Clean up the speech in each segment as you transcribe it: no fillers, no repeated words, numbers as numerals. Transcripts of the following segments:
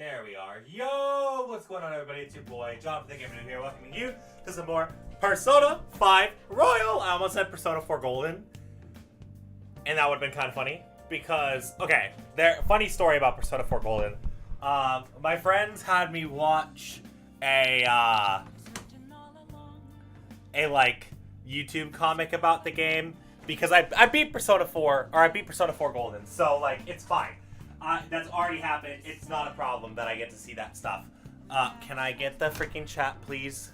There we are. Yo, what's going on, everybody? It's your boy, Jonathan the Gamer here, welcoming you to some more Persona 5 Royal. I almost said Persona 4 Golden, and that would have been kind of funny because, okay, funny story about Persona 4 Golden. My friends had me watch a like YouTube comic about the game because I beat Persona 4, or I beat Persona 4 Golden, so like it's fine. That's already happened. It's not a problem that I get to see that stuff. Can I get the freaking chat, please?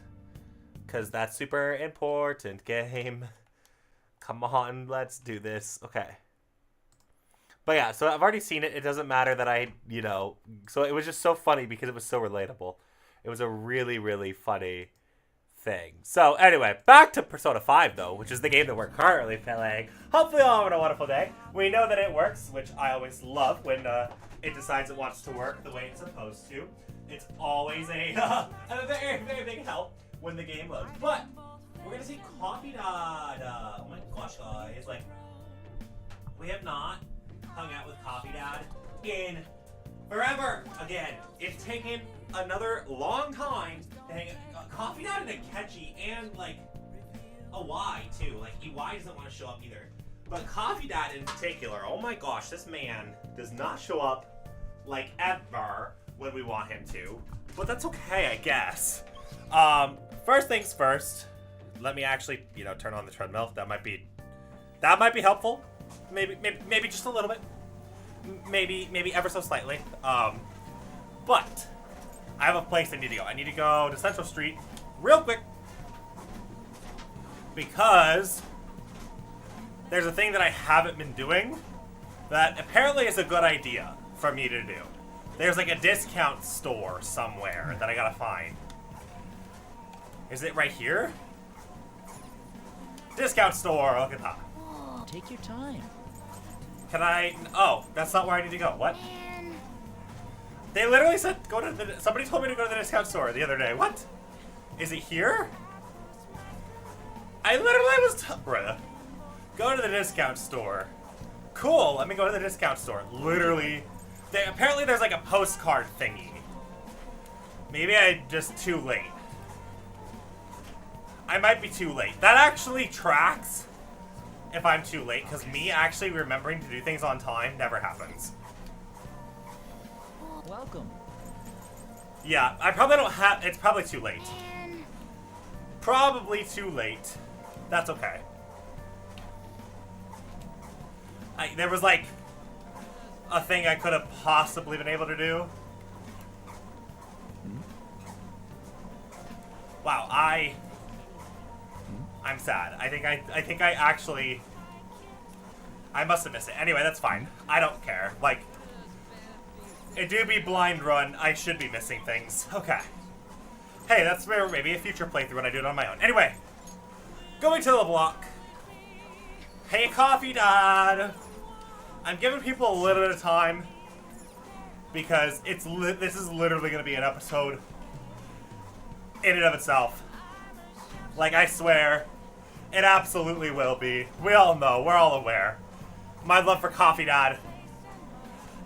Because that's super important, game. Come on, let's do this. Okay. But yeah, so I've already seen it. It doesn't matter that so it was just so funny because it was so relatable. It was a really, really funny thing. So anyway, back to Persona 5 though, which is the game that we're currently playing. Hopefully all having a wonderful day. We know that it works, which I always love when it decides it wants to work the way it's supposed to. It's always a very, very big help when the game loads. But we're gonna see Coffee Dad. Oh my gosh, guys! Like, we have not hung out with Coffee Dad in forever. Again, it's taken another long time to hang Coffee Dad and Akechi, and like a Y too. Like EY doesn't want to show up either. But Coffee Dad in particular, oh my gosh, this man does not show up like ever when we want him to. But that's okay, I guess. First things first, let me actually, turn on the treadmill. That might be helpful. Maybe just a little bit. Maybe ever so slightly. But I have a place I need to go. I need to go to Central Street real quick because there's a thing that I haven't been doing that apparently is a good idea for me to do. There's like a discount store somewhere that I gotta find. Is it right here? Discount store, look at that. Take your time. Can I? Oh, that's not where I need to go. What? They literally said go to the. Somebody told me to go to the discount store the other day. What? Is it here? I literally was. Bruh. Go to the discount store. Cool. Let me go to the discount store. Literally. Apparently there's like a postcard thingy. Maybe I'm just too late. I might be too late. That actually tracks if I'm too late, because me actually remembering to do things on time never happens. Welcome. Yeah, I probably don't have... It's probably too late. Probably too late. That's okay. There was like a thing I could have possibly been able to do. Wow, I'm sad. I think I actually... I must have missed it. Anyway, that's fine. I don't care. Like, it do be blind run. I should be missing things. Okay. Hey, that's where maybe a future playthrough when I do it on my own. Anyway, going to the block. Hey, Coffee Dad. I'm giving people a little bit of time because this is literally going to be an episode in and of itself. Like, I swear, it absolutely will be. We all know. We're all aware. My love for Coffee Dad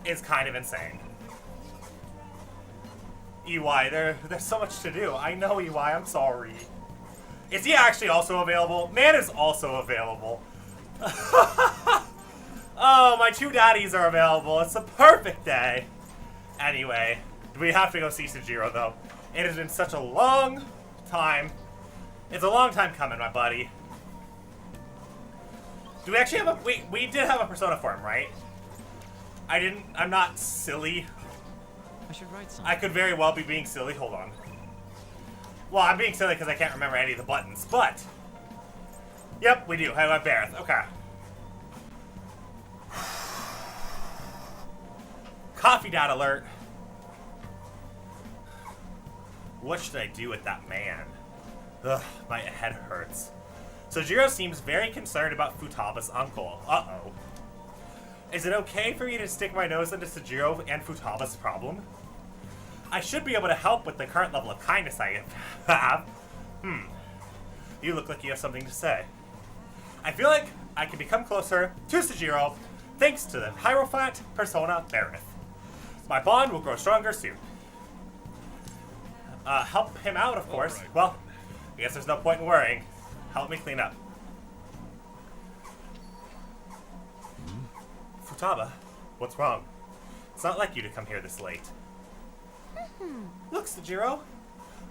is kind of insane. EY, there's so much to do. I know, EY, I'm sorry. Is he actually also available? Man is also available. Oh, my two daddies are available. It's a perfect day. Anyway, we have to go see Sejiro, though. It has been such a long time. It's a long time coming, my buddy. Do we actually have a... We did have a Persona for him, right? I'm not silly. I should write something. I could very well be being silly. Hold on. Well, I'm being silly because I can't remember any of the buttons, but... Yep, we do. I have Bareth. Okay. Coffee Dad alert. What should I do with that man? Ugh, my head hurts. Sojiro seems very concerned about Futaba's uncle. Uh-oh. Is it okay for me to stick my nose into Sojiro and Futaba's problem? I should be able to help with the current level of kindness I have. You look like you have something to say. I feel like I can become closer to Sojiro thanks to the Hierophant Persona Bareth. My bond will grow stronger soon. Help him out, of course. right, Well, I guess there's no point in worrying. Help me clean up. Futaba, what's wrong? It's not like you to come here this late. Look, Sojiro.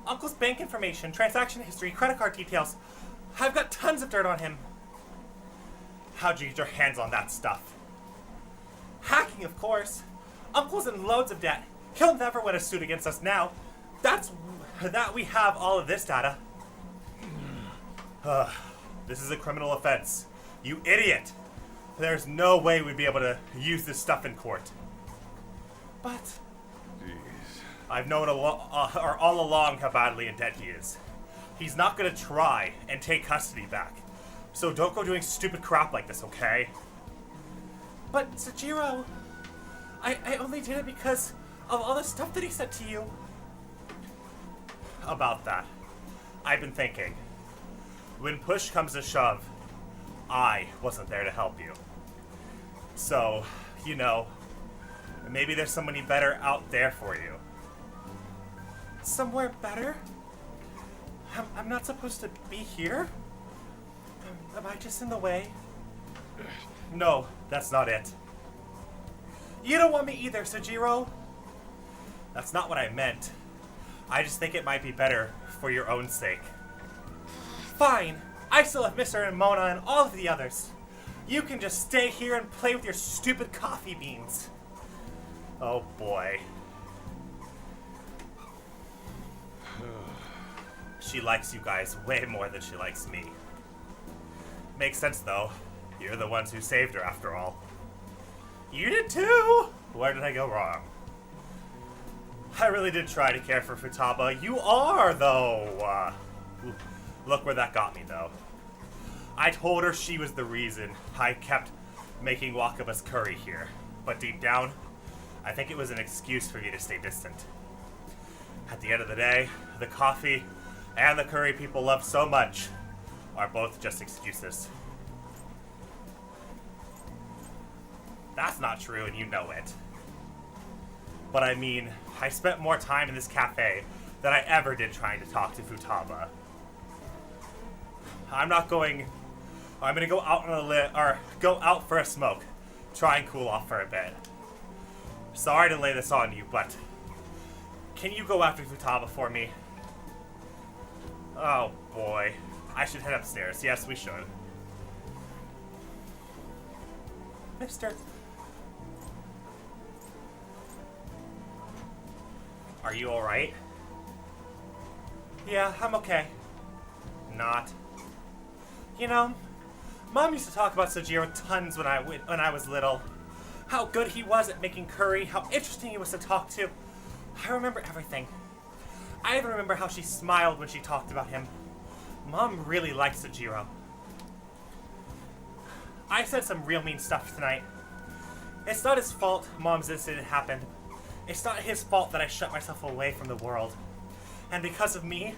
Uncle's bank information, transaction history, credit card details. I've got tons of dirt on him. How'd you get your hands on that stuff? Hacking, of course. Uncle's in loads of debt. He'll never win a suit against us now. That we have all of this data. This is a criminal offense. You idiot! There's no way we'd be able to use this stuff in court. But Jeez. I've known all along how badly in debt he is. He's not gonna try and take custody back. So don't go doing stupid crap like this, okay? But, Sojiro, I only did it because of all the stuff that he said to you. About that, I've been thinking. When push comes to shove, I wasn't there to help you. So, you know, maybe there's somebody better out there for you. Somewhere better? I'm not supposed to be here? Am I just in the way? No, that's not it. You don't want me either, Sojiro. That's not what I meant. I just think it might be better for your own sake. Fine. I still have Mr. and Mona and all of the others. You can just stay here and play with your stupid coffee beans. Oh boy. She likes you guys way more than she likes me. Makes sense though. You're the ones who saved her after all. You did too! Where did I go wrong? I really did try to care for Futaba. You are, though! Look where that got me, though. I told her she was the reason I kept making Wakaba's curry here. But deep down, I think it was an excuse for me to stay distant. At the end of the day, the coffee and the curry people love so much are both just excuses. That's not true, and you know it. But I mean, I spent more time in this cafe than I ever did trying to talk to Futaba. I'm gonna go out on go out for a smoke. Try and cool off for a bit. Sorry to lay this on you, but can you go after Futaba for me? Oh boy. I should head upstairs. Yes, we should. Mister. Are you alright? Yeah, I'm okay. Not. You know, Mom used to talk about Sojiro tons when I was little. How good he was at making curry, how interesting he was to talk to. I remember everything. I even remember how she smiled when she talked about him. Mom really likes Sojiro. I said some real mean stuff tonight. It's not his fault Mom's incident happened. It's not his fault that I shut myself away from the world. And because of me,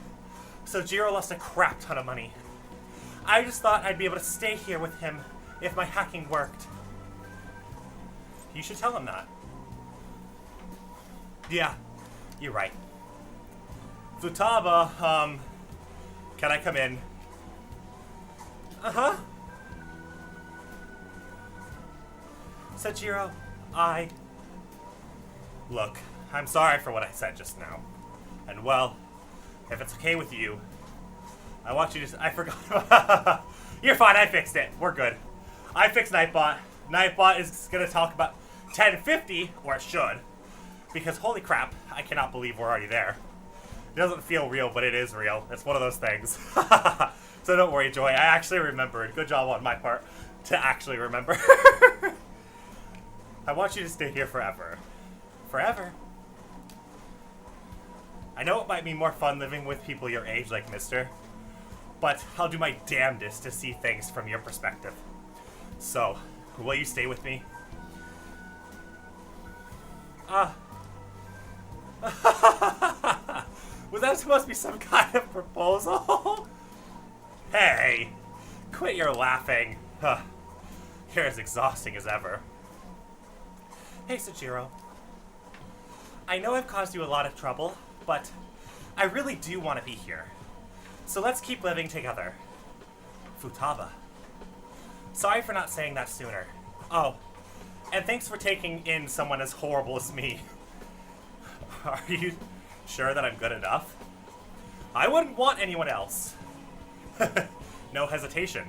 Sojiro lost a crap ton of money. I just thought I'd be able to stay here with him if my hacking worked. You should tell him that. Yeah, you're right. Futaba, can I come in? Uh-huh. Sojiro, Look, I'm sorry for what I said just now. And well, if it's okay with you, I want you to... I forgot. You're fine, I fixed it. We're good. I fixed Nightbot. Nightbot is going to talk about 1050, or it should. Because holy crap, I cannot believe we're already there. It doesn't feel real, but it is real. It's one of those things. So don't worry, Joy. I actually remembered. Good job on my part to actually remember. I want you to stay here forever. Forever. I know it might be more fun living with people your age like Mister, but I'll do my damnedest to see things from your perspective. So, will you stay with me? Was that supposed to be some kind of proposal? Hey, quit your laughing. You're as exhausting as ever. Hey, Sojiro. I know I've caused you a lot of trouble, but I really do want to be here. So let's keep living together. Futaba. Sorry for not saying that sooner. Oh, and thanks for taking in someone as horrible as me. Are you sure that I'm good enough? I wouldn't want anyone else. No hesitation.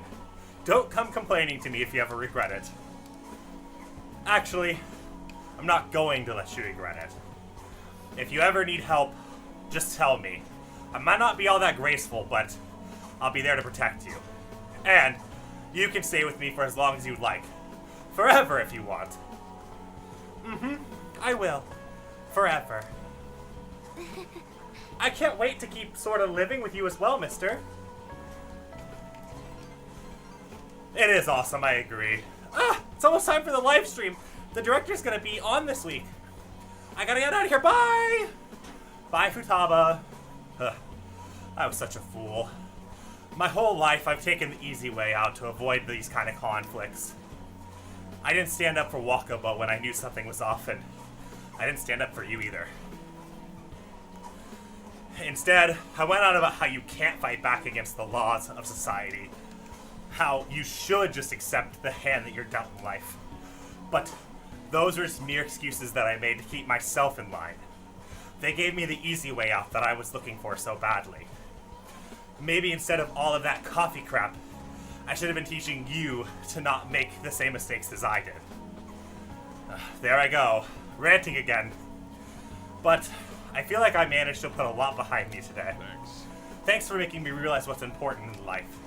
Don't come complaining to me if you ever regret it. Actually, I'm not going to let you regret it. If you ever need help, just tell me. I might not be all that graceful, but I'll be there to protect you. And you can stay with me for as long as you'd like. Forever if you want. I will. Forever. I can't wait to keep sort of living with you as well, mister. It is awesome, I agree. It's almost time for the live stream. The director's gonna be on this week. I gotta get out of here, bye! Bye, Futaba. I was such a fool. My whole life, I've taken the easy way out to avoid these kind of conflicts. I didn't stand up for Wakaba when I knew something was off, and I didn't stand up for you either. Instead, I went on about how you can't fight back against the laws of society. How you should just accept the hand that you're dealt in life. But those are just mere excuses that I made to keep myself in line. They gave me the easy way out that I was looking for so badly. Maybe instead of all of that coffee crap, I should have been teaching you to not make the same mistakes as I did. There I go, ranting again. But I feel like I managed to put a lot behind me today. Thanks for making me realize what's important in life.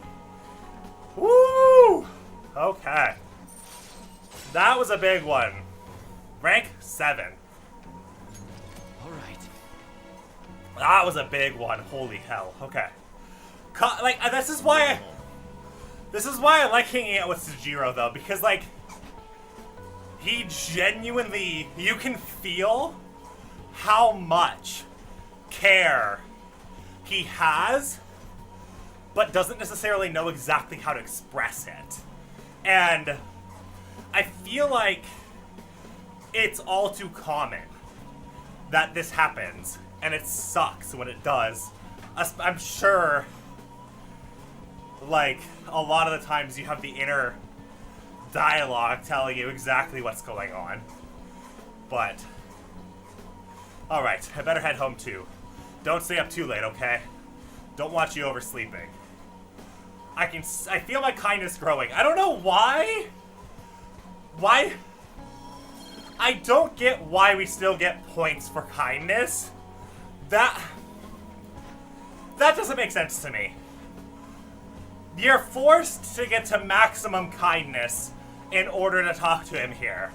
Woo! Okay. That was a big one. Rank 7. Alright. That was a big one. Holy hell. Okay. This is why I like hanging out with Sujiro, though, because, like, he genuinely, you can feel how much care he has, but doesn't necessarily know exactly how to express it. And I feel like it's all too common that this happens, and it sucks when it does. I'm sure, like, a lot of the times you have the inner dialogue telling you exactly what's going on. But, alright, I better head home too. Don't stay up too late, okay? Don't want you oversleeping. I feel my kindness growing. I don't know why. Why? I don't get why we still get points for kindness. That doesn't make sense to me. You're forced to get to maximum kindness in order to talk to him here.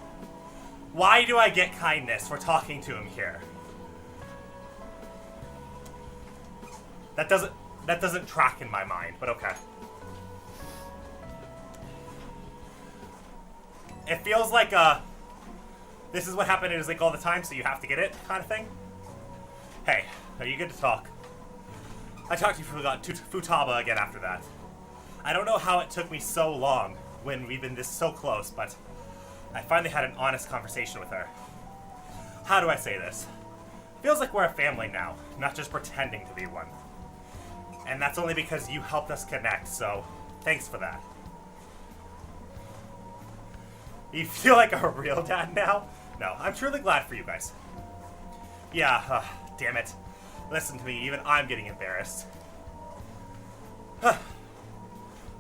Why do I get kindness for talking to him here? That doesn't track in my mind, but okay. It feels like this is what happened in his link all the time, so you have to get it kind of thing. Hey, are you good to talk? I talked to Futaba again after that. I don't know how it took me so long when we've been so close, but I finally had an honest conversation with her. How do I say this? Feels like we're a family now, not just pretending to be one. And that's only because you helped us connect, so thanks for that. You feel like a real dad now? No, I'm truly glad for you guys. Yeah, damn it. Listen to me, even I'm getting embarrassed.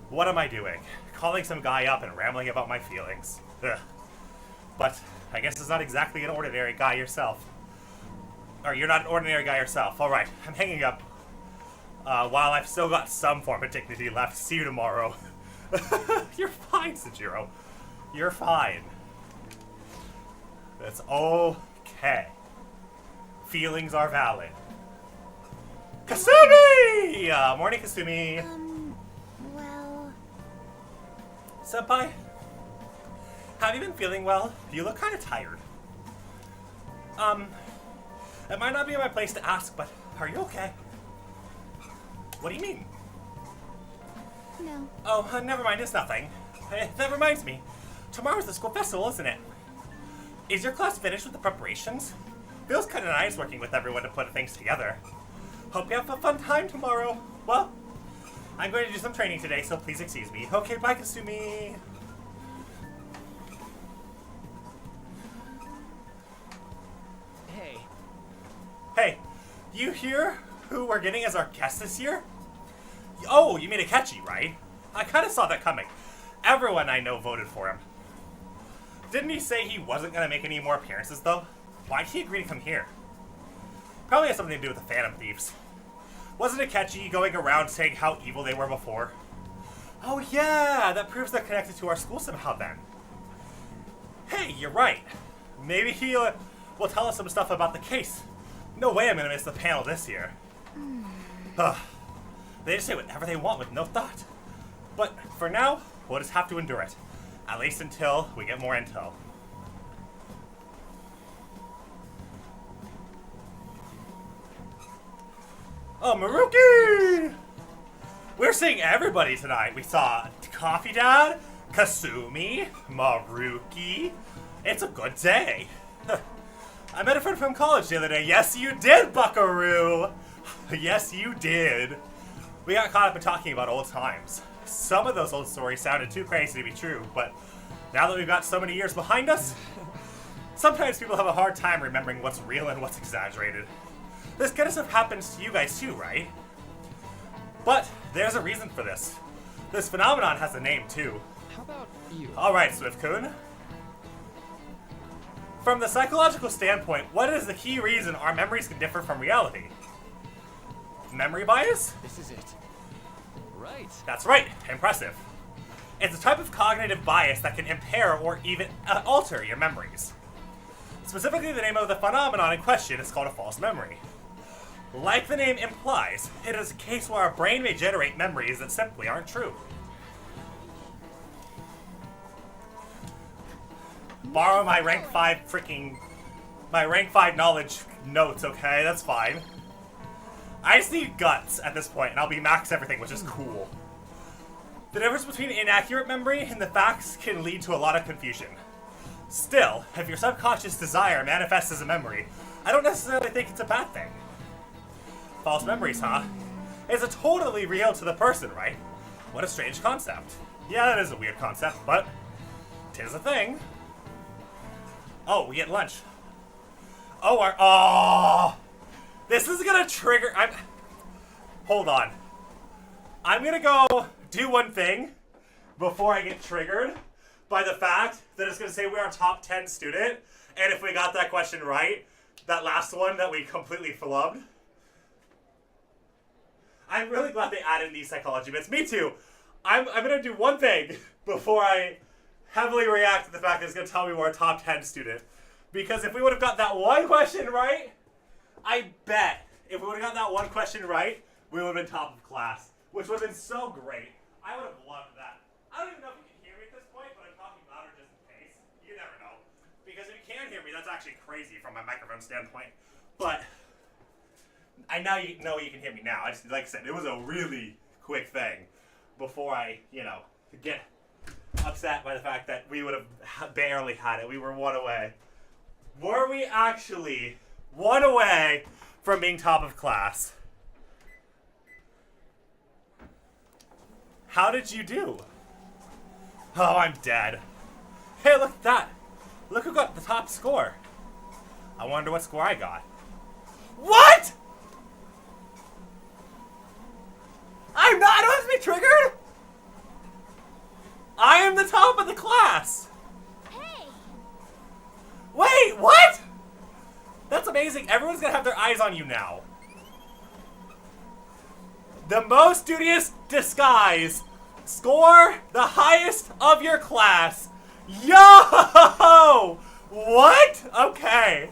What am I doing? Calling some guy up and rambling about my feelings. Ugh. But I guess it's not exactly an ordinary guy yourself. Or you're not an ordinary guy yourself. Alright, I'm hanging up. While I've still got some form of dignity left, see you tomorrow. You're fine, Sujiro. You're fine. That's okay. Feelings are valid. Kasumi! Morning, Kasumi. Well... Senpai, have you been feeling well? You look kind of tired. It might not be my place to ask, but are you okay? What do you mean? No. Oh, never mind, it's nothing. That reminds me. Tomorrow's the school festival, isn't it? Is your class finished with the preparations? Feels kind of nice working with everyone to put things together. Hope you have a fun time tomorrow. Well, I'm going to do some training today, so please excuse me. Okay, bye, Kasumi. Hey, Hey, you hear who we're getting as our guest this year? Oh, you mean Akechi, right? I kind of saw that coming. Everyone I know voted for him. Didn't he say he wasn't going to make any more appearances, though? Why'd he agree to come here? Probably has something to do with the Phantom Thieves. Wasn't Akechi going around saying how evil they were before? Oh yeah, that proves they're connected to our school somehow then. Hey, you're right. Maybe he will tell us some stuff about the case. No way I'm going to miss the panel this year. Ugh. They just say whatever they want with no thought. But for now, we'll just have to endure it. At least until we get more intel. Oh, Maruki! We're seeing everybody tonight. We saw Coffee Dad, Kasumi, Maruki. It's a good day. I met a friend from college the other day. Yes, you did, Buckaroo! Yes, you did. We got caught up in talking about old times. Some of those old stories sounded too crazy to be true, but now that we've got so many years behind us, sometimes people have a hard time remembering what's real and what's exaggerated. This kind of stuff happens to you guys too, right? But there's a reason for this. This phenomenon has a name too. how about you? Alright, Swift-kun. From the psychological standpoint, what is the key reason our memories can differ from reality? Memory bias? This is it. Right. That's right. Impressive. It's a type of cognitive bias that can impair or even alter your memories. Specifically, the name of the phenomenon in question is called a false memory. Like the name implies, it is a case where our brain may generate memories that simply aren't true. Borrow my rank 5 knowledge notes, okay? That's fine. I just need guts at this point, and I'll be max everything, which is cool. The difference between inaccurate memory and the facts can lead to a lot of confusion. Still, if your subconscious desire manifests as a memory, I don't necessarily think it's a bad thing. False memories, huh? It's a totally real to the person, right? What a strange concept. Yeah, that is a weird concept, but 'tis a thing. Oh, we get lunch. Oh, this is gonna trigger. Hold on. I'm gonna go do one thing before I get triggered by the fact that it's gonna say we're a top 10 student, and if we got that question right, that last one that we completely flubbed. I'm really glad they added these psychology bits. Me too. I'm gonna do one thing before I heavily react to the fact that it's gonna tell me we're a top 10 student. Because if we would have got that one question right, I bet if we would have got that one question right, we would have been top of class, which would have been so great. I would have loved that. I don't even know if you can hear me at this point, but I'm talking louder just in case. You never know. Because if you can hear me, that's actually crazy from my microphone standpoint. But I now you know you can hear me now. I just, like I said, it was a really quick thing before I, get upset by the fact that we would have barely had it. We were one away. Were we actually one away from being top of class? How did you do? Oh, I'm dead. Hey, look at that. Look who got the top score. I wonder what score I got. What? I don't have to be triggered? I am the top of the class. Hey! Wait, what? That's amazing. Everyone's gonna have their eyes on you now. The most studious disguise. Score the highest of your class. Yo! What? Okay.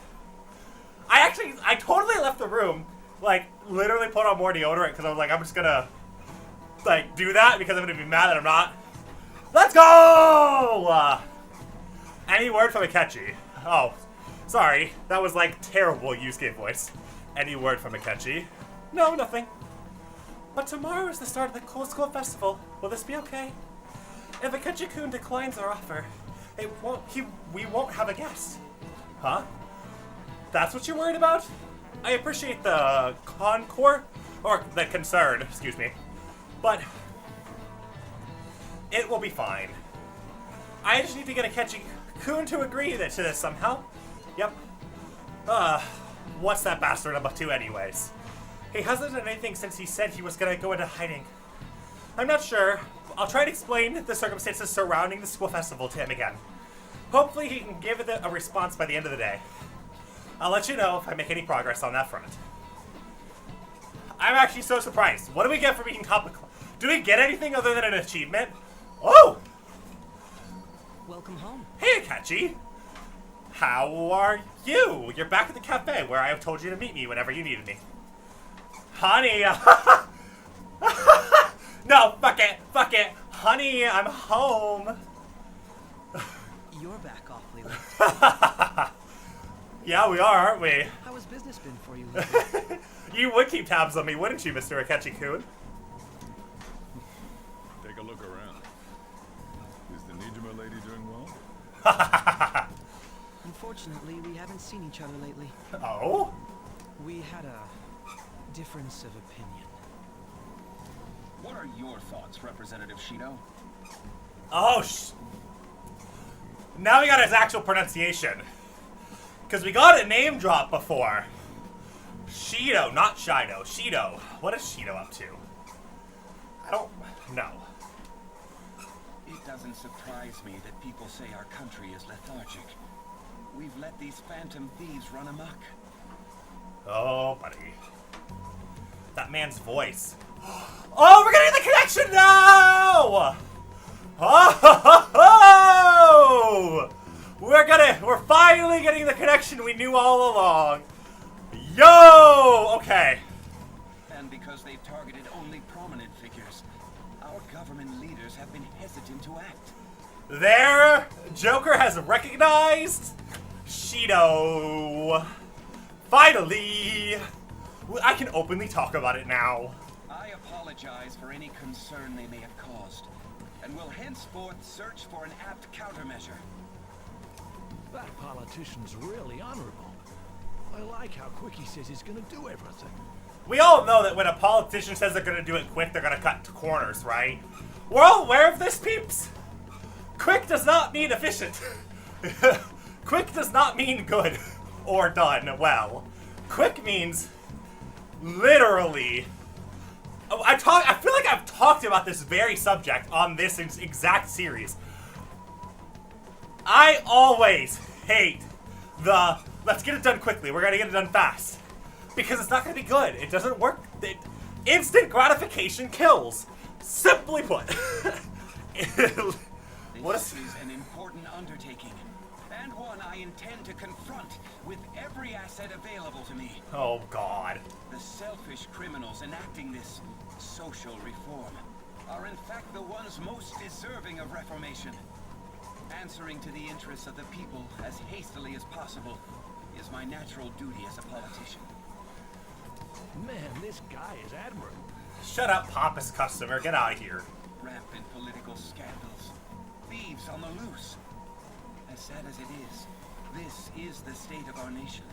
I totally left the room. Like, literally put on more deodorant because I was like, I'm just gonna, do that because I'm gonna be mad that I'm not. Let's go! Any word from Akechi? Oh, sorry. That was terrible Yusuke voice. Any word from Akechi? No, nothing. But tomorrow is the start of the Cool School Festival. Will this be okay? If Akechi-kun declines our offer, we won't have a guest. Huh? That's what you're worried about? I appreciate the concord, or the concern, excuse me, but it will be fine. I just need to get Akechi-kun to agree to this somehow. Yep. What's that bastard up to anyways? He hasn't done anything since he said he was gonna go into hiding. I'm not sure. I'll try to explain the circumstances surrounding the school festival to him again. Hopefully he can give it a response by the end of the day. I'll let you know if I make any progress on that front. I'm actually so surprised. What do we get for being top of class? Do we get anything other than an achievement? Oh! Welcome home. Hey, Akechi! How are you? You're back at the cafe where I told you to meet me whenever you needed me. Honey, no, fuck it. Honey, I'm home. You're back awfully late. Yeah, we are, aren't we? How has business been for you lately? You would keep tabs on me, wouldn't you, Mr. Akechi-kun? Take a look around. Is the Nijima lady doing well? Unfortunately, we haven't seen each other lately. Oh? We had a difference of opinion. What are your thoughts, Representative Shido? Oh, now we got his actual pronunciation. Because we got a name drop before. Shido, not Shido. Shido. What is Shido up to? I don't know. It doesn't surprise me that people say our country is lethargic. We've let these phantom thieves run amok. Oh, buddy. That man's voice. Oh, we're getting the connection now! Oh! We're finally getting the connection we knew all along. Yo! Okay. And because they've targeted only prominent figures, our government leaders have been hesitant to act. There, Joker has recognized Shido. Finally! I can openly talk about it now. I apologize for any concern they may have caused, and will henceforth search for an apt countermeasure. That politician's really honorable. I like how quick he says he's gonna do everything. We all know that when a politician says they're gonna do it quick, they're gonna cut to corners, right? We're all aware of this, peeps. Quick does not mean efficient. Quick does not mean good or done well. Quick means literally. I feel like I've talked about this very subject on this exact series. I always hate the let's get it done quickly. We're gonna get it done fast because it's not gonna be good. It doesn't work. Instant gratification kills. Simply put. This is an important undertaking, and one I intend to confront with every asset available to me. Oh God. The selfish criminals enacting this social reform are in fact the ones most deserving of reformation. Answering to the interests of the people as hastily as possible is my natural duty as a politician. Man, this guy is admirable. Shut up, pompous customer. Get out of here. Rampant political scandals, thieves on the loose. As sad as it is, this is the state of our nation.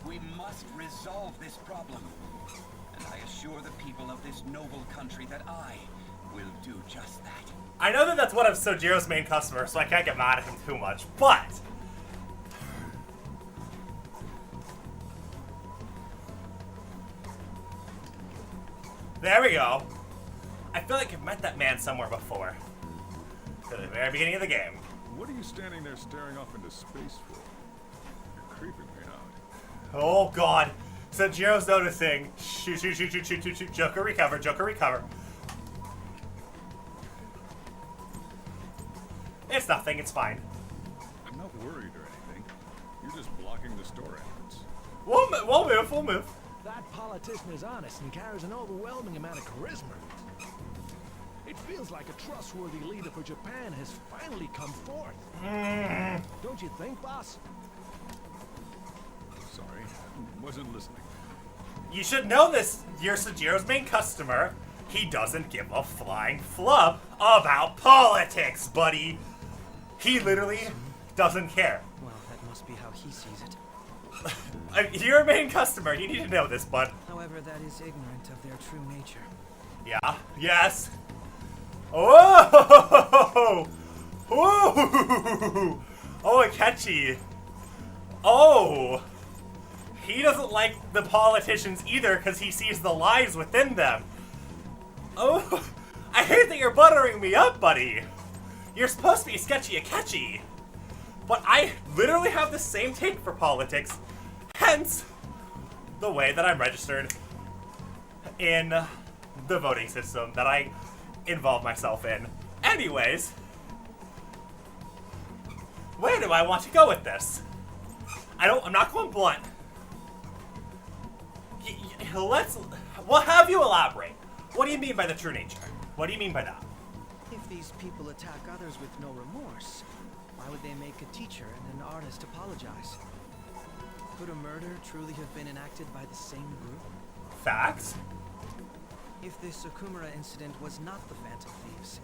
We must resolve this problem. And I assure the people of this noble country that I will do just that. I know that that's one of Sojiro's main customers, so I can't get mad at him too much, but there we go. I feel like I've met that man somewhere before. At the very beginning of the game. What are you standing there staring off into space for? You're creeping me out. Oh God. Sojiro's noticing. Shoot, shoot, shoot, shoot, shoot, shoot, shoot. Joker recover, Joker recover. It's nothing, it's fine. I'm not worried or anything. You're just blocking the store entrance. We'll move. That politician is honest and carries an overwhelming amount of charisma. It feels like a trustworthy leader for Japan has finally come forth. Don't you think, boss? Sorry, wasn't listening. You should know this. You're Sojiro's main customer. He doesn't give a flying flub about politics, buddy. He literally doesn't care. Well, that must be how he sees it. You're a main customer. You need to know this, bud. However, that is ignorant of their true nature. Yeah. Yes. Oh! Ooh! Oh, Akechi. Oh! He doesn't like the politicians either because he sees the lies within them. Oh! I hate that you're buttering me up, buddy. You're supposed to be sketchy Akechi. But I literally have the same take for politics. Hence, the way that I'm registered in the voting system that I involve myself in. Anyways, where do I want to go with this? I'm not going blunt. We'll have you elaborate. What do you mean by the true nature? What do you mean by that? If these people attack others with no remorse, why would they make a teacher and an artist apologize? Could a murder truly have been enacted by the same group? Facts? If this Okumura incident was not the Phantom Thieves,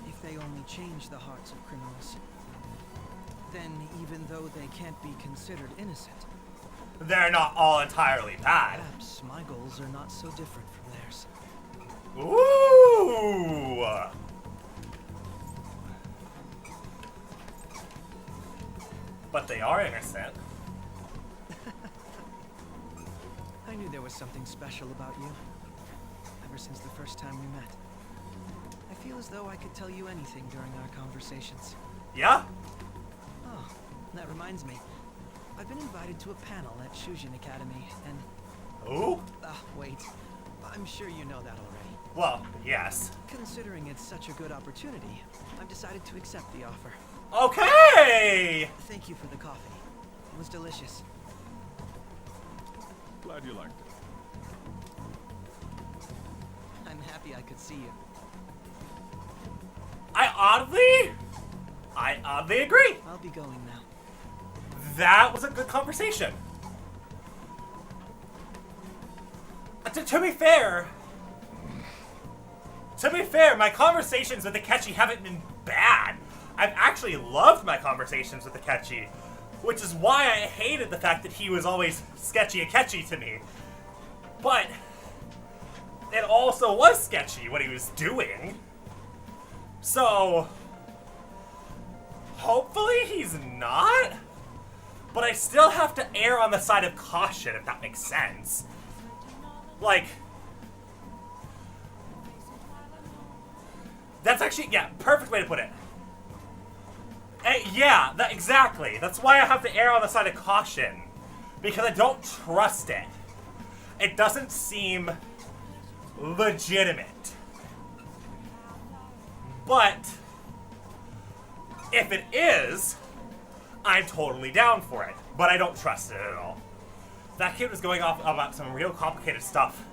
if they only changed the hearts of criminals, then even though they can't be considered innocent, They're not all entirely bad. perhaps my goals are not so different from theirs. Ooh! But they are innocent. I knew there was something special about you, ever since the first time we met. I feel as though I could tell you anything during our conversations. Yeah? Oh, that reminds me. I've been invited to a panel at Shujin Academy, and... Ooh? Wait. I'm sure you know that already. Well, yes. Considering it's such a good opportunity, I've decided to accept the offer. Okay! Thank you for the coffee. It was delicious. Glad you liked it. I'm happy I could see you. I oddly agree. I'll be going now. That was a good conversation. To be fair, my conversations with Akechi haven't been bad. I've actually loved my conversations with Akechi, which is why I hated the fact that he was always sketchy Akechi to me. But it also was sketchy what he was doing. So hopefully he's not. But I still have to err on the side of caution, if that makes sense. Like, that's actually, yeah, perfect way to put it. Yeah, exactly. That's why I have to err on the side of caution. Because I don't trust it. It doesn't seem legitimate. But if it is, I'm totally down for it. But I don't trust it at all. That kid was going off about some real complicated stuff.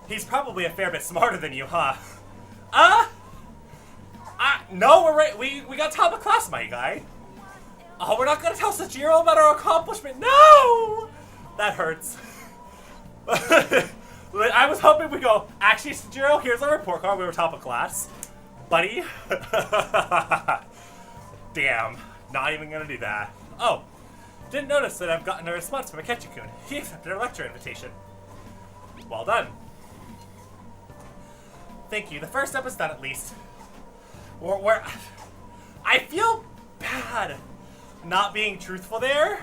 He's probably a fair bit smarter than you, huh? No, we're right. We got top of class, my guy. Oh, we're not gonna tell Sajiro about our accomplishment. No! That hurts. I was hoping we go, actually, Sajiro, here's our report card. We were top of class. Buddy. Damn. Not even gonna do that. Oh. Didn't notice that I've gotten a response from Akechi-kun. He accepted our lecture invitation. Well done. Thank you. The first step is done, at least. I feel bad not being truthful there,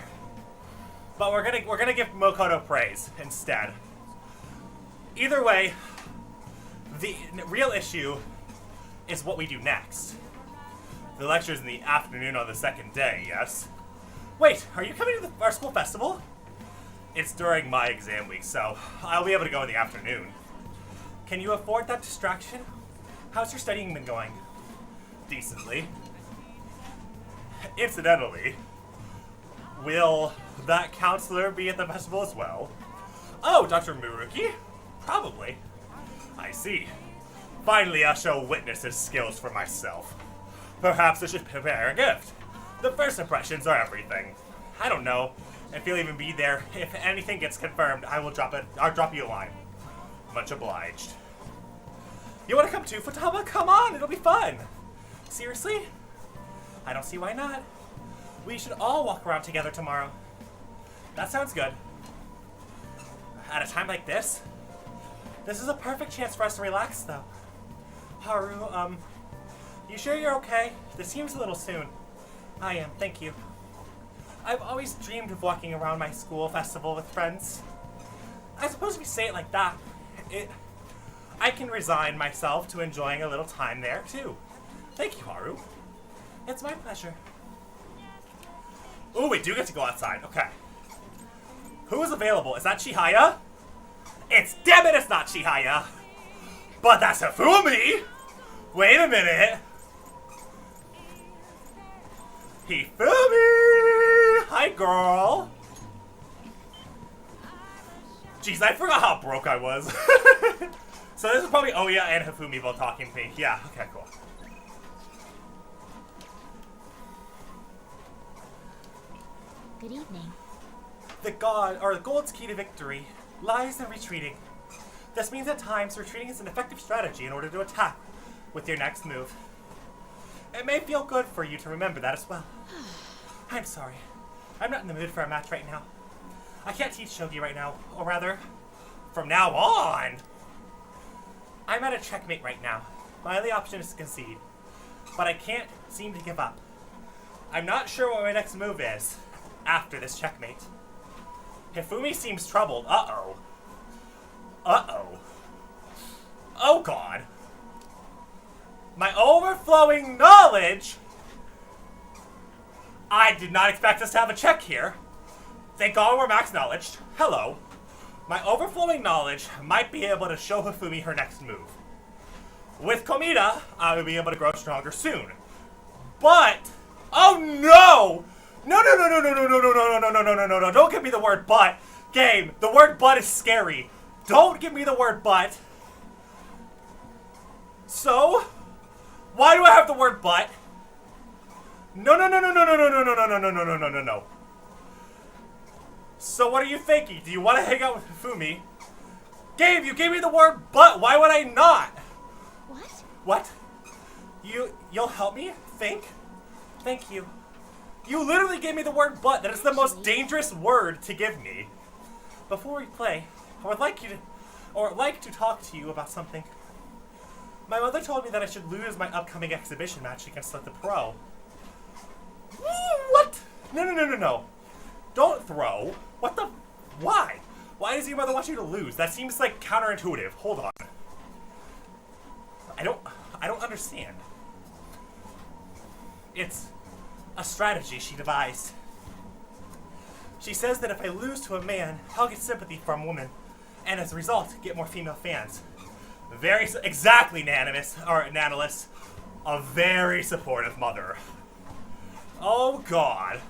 but we're gonna give Mokoto praise instead. Either way, the real issue is what we do next. The lecture's in the afternoon on the second day, yes? Wait, are you coming to our school festival? It's during my exam week, so I'll be able to go in the afternoon. Can you afford that distraction? How's your studying been going? Decently. Incidentally, will that counselor be at the festival as well? Oh, Dr. Muruki? Probably. I see. Finally, I'll show witnesses skills for myself. Perhaps I should prepare a gift. The first impressions are everything. I don't know if you'll even be there. If anything gets confirmed, I'll drop you a line. Much obliged. You want to come too, Futaba? Come on, it'll be fun. Seriously? I don't see why not. We should all walk around together tomorrow. That sounds good. At a time like this? This is a perfect chance for us to relax, though. Haru, you sure you're okay? This seems a little soon. I am, thank you. I've always dreamed of walking around my school festival with friends. I suppose if you say it like that, I can resign myself to enjoying a little time there, too. Thank you, Haru. It's my pleasure. Ooh, we do get to go outside. Okay. Who is available? Is that Chihaya? Damn it, it's not Chihaya. But that's Hifumi! Wait a minute. Hifumi! Hi, girl. Jeez, I forgot how broke I was. So this is probably Oya and Hifumi both talking to me. Yeah, okay, cool. Good evening. The gold's key to victory lies in retreating. This means at times retreating is an effective strategy in order to attack with your next move. It may feel good for you to remember that as well. I'm sorry. I'm not in the mood for a match right now. I can't teach shogi right now, or rather, from now on. I'm at a checkmate right now. My only option is to concede, but I can't seem to give up. I'm not sure what my next move is after this checkmate. Hifumi seems troubled. Uh-oh. Uh-oh. Oh, God. My overflowing knowledge? I did not expect us to have a check here. Thank God we're max knowledge. Hello. My overflowing knowledge might be able to show Hifumi her next move. With Komita, I will be able to grow stronger soon. But, oh no! No, no, no, no, no, no, no, no, no, no, no, no, no, no, no, don't give me the word but. Game, the word but is scary. Don't give me the word but. So, why do I have the word but? No, no, no, no, no, no, no, no, no, no, no, no, no, no, no, no, no. So what are you thinking? Do you want to hang out with Hifumi? Gabe, you gave me the word but. Why would I not? What? What? You'll help me think? Thank you. You literally gave me the word but. That is the most dangerous word to give me. Before we play, I would like to talk to you about something. My mother told me that I should lose my upcoming exhibition match against the pro. What? No, no, no, no, no. Don't throw. What the? Why? Why does your mother want you to lose? That seems like counterintuitive. Hold on. I don't understand. It's a strategy she devised. She says that if I lose to a man, I'll get sympathy from women, and as a result, get more female fans. Exactly, Nanalis. A very supportive mother. Oh, God.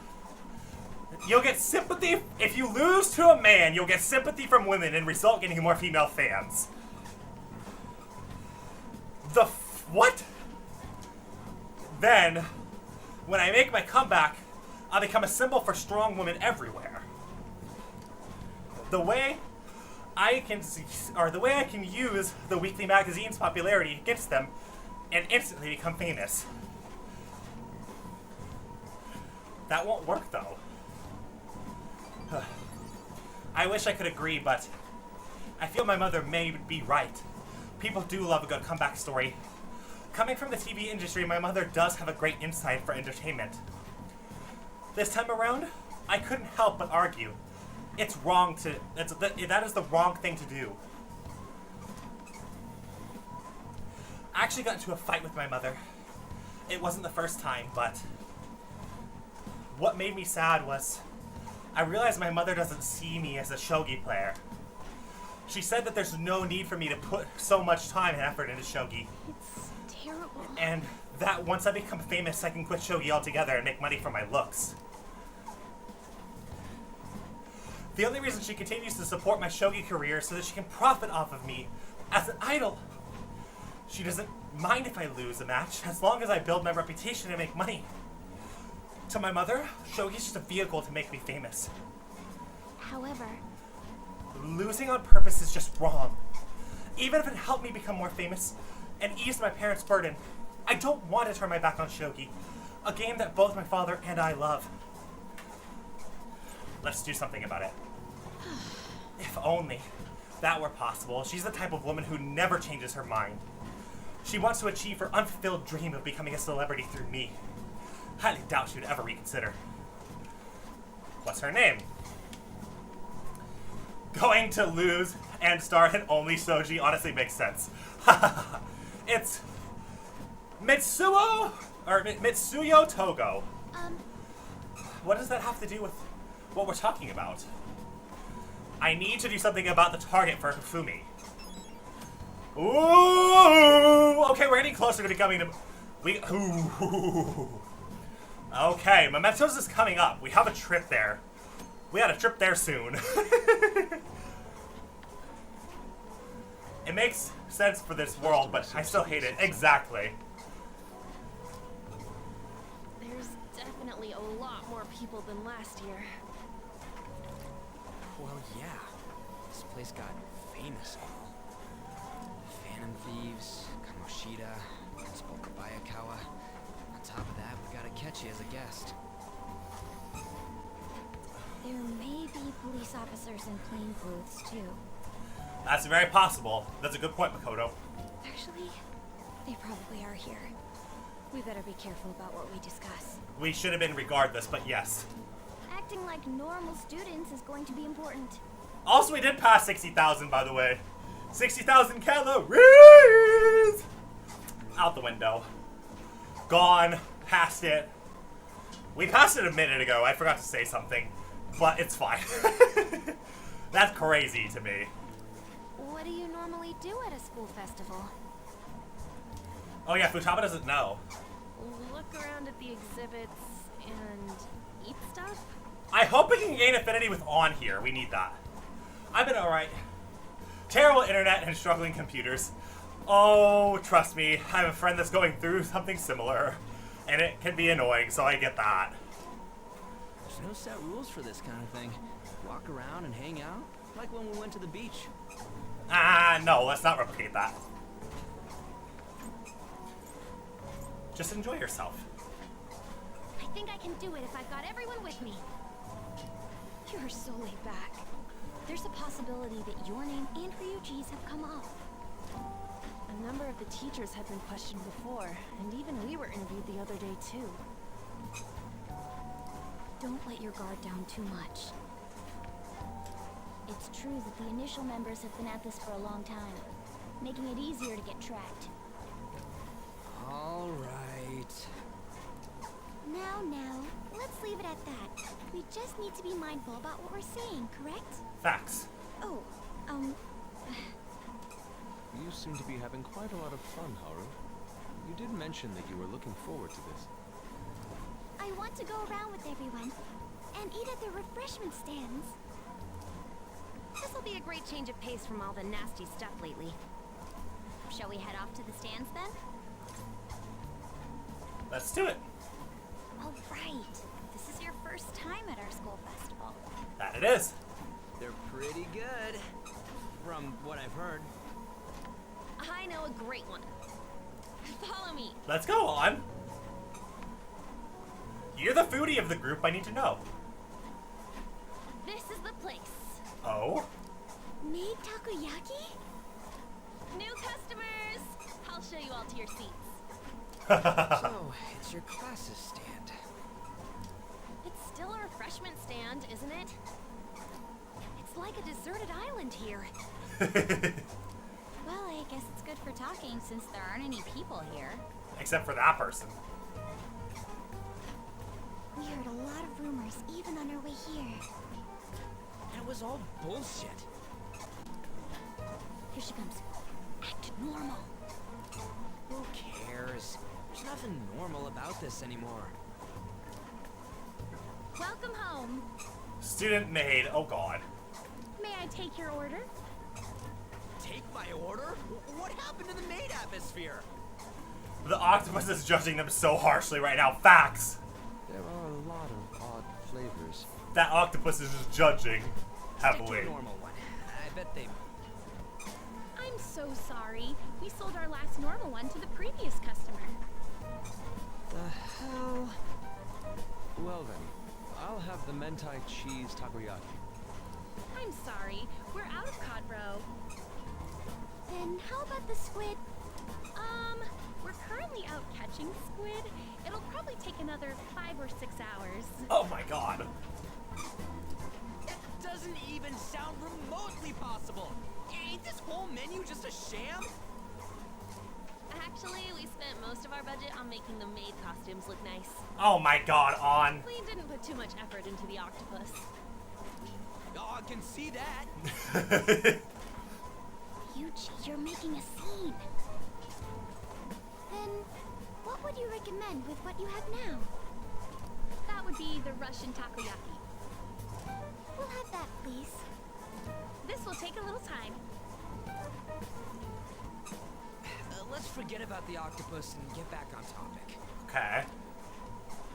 You'll get sympathy if you lose to a man. You'll get sympathy from women and result getting more female fans. What? Then, when I make my comeback, I'll become a symbol for strong women everywhere. The way I can use the weekly magazine's popularity against them and instantly become famous. That won't work, though. I wish I could agree, but I feel my mother may be right. People do love a good comeback story. Coming from the TV industry, my mother does have a great insight for entertainment. This time around, I couldn't help but argue. It's wrong to... that is the wrong thing to do. I actually got into a fight with my mother. It wasn't the first time, but... what made me sad was... I realized my mother doesn't see me as a shogi player. She said that there's no need for me to put so much time and effort into shogi. It's terrible. And that once I become famous, I can quit shogi altogether and make money from my looks. The only reason she continues to support my shogi career is so that she can profit off of me as an idol. She doesn't mind if I lose a match, as long as I build my reputation and make money. To my mother, shogi is just a vehicle to make me famous. However, losing on purpose is just wrong. Even if it helped me become more famous and eased my parents' burden, I don't want to turn my back on shogi, a game that both my father and I love. Let's do something about it. If only that were possible. She's the type of woman who never changes her mind. She wants to achieve her unfulfilled dream of becoming a celebrity through me. Highly doubt she would ever reconsider. What's her name? Going to lose and star in Only Soji honestly makes sense. It's Mitsuyo Togo. What does that have to do with what we're talking about? I need to do something about the target for Hifumi. Ooh! Okay, we're getting closer to becoming Ooh. Okay, Mementos is coming up. We have a trip there. We had a trip there soon. It makes sense for this world, but I still hate it. Exactly. There's definitely a lot more people than last year. Well, yeah. This place got famous. Phantom Thieves, Kamoshida, Principal Bayakawa. On top of that, we gotta catch you as a guest. There may be police officers in plain clothes, too. That's very possible. That's a good point, Makoto. Actually, they probably are here. We better be careful about what we discuss. We should have been regardless, but yes. Acting like normal students is going to be important. Also, we did pass 60,000, by the way. 60,000 calories! Out the window. Gone. Passed it. We passed it a minute ago. I forgot to say something. But it's fine. That's crazy to me. What do you normally do at a school festival? Oh yeah, Futaba doesn't know. Look around at the exhibits and eat stuff? I hope we can gain affinity with On here. We need that. I've been alright. Terrible internet and struggling computers. Oh, trust me, I have a friend that's going through something similar. And it can be annoying, so I get that. There's no set rules for this kind of thing. Walk around and hang out, like when we went to the beach. No, let's not replicate that. Just enjoy yourself. I think I can do it if I've got everyone with me. You're so laid back. There's a possibility that your name and Ryuji's have come up. A number of the teachers had been questioned before, and even we were interviewed the other day too. Don't let your guard down too much. It's true that the initial members have been at this for a long time, making it easier to get tracked. All right. Now, let's leave it at that. We just need to be mindful about what we're saying, correct? Facts. Oh, You seem to be having quite a lot of fun, Haru. You did mention that you were looking forward to this. I want to go around with everyone and eat at the refreshment stands. This'll be a great change of pace from all the nasty stuff lately. Shall we head off to the stands then? Let's do it. All right. This is your first time at our school festival. That it is. They're pretty good, from what I've heard. I know a great one. Follow me. Let's go on. You're the foodie of the group. I need to know. This is the place. Oh? Made takoyaki? New customers! I'll show you all to your seats. So, it's your classes stand. It's still a refreshment stand, isn't it? It's like a deserted island here. Well, I guess it's good for talking since there aren't any people here. Except for that person. We heard a lot of rumors even on our way here. That was all bullshit. Here she comes. Act normal. Who cares? There's nothing normal about this anymore. Welcome home. Student maid. Oh god. May I take your order? Take my order? What happened to the maid atmosphere? The octopus is judging them so harshly right now. Facts. There are a lot of odd flavors. That octopus is just judging Stick to heavily. a normal one. I bet they... I'm so sorry. We sold our last normal one to the previous customer. The hell? Well then, I'll have the mentai cheese takoyaki. I'm sorry, we're out of cod roe. Then how about the squid? We're currently out catching squid. It'll probably take another 5 or 6 hours. Oh my god. That doesn't even sound remotely possible. Ain't this whole menu just a sham? Actually, we spent most of our budget on making the maid costumes look nice. Oh my god, on. We didn't put too much effort into the octopus. Oh, I can see that. Yuji, you're making a scene. Then, what would you recommend with what you have now? That would be the Russian takoyaki. We'll have that, please. This will take a little time. Let's forget about the octopus and get back on topic. Okay.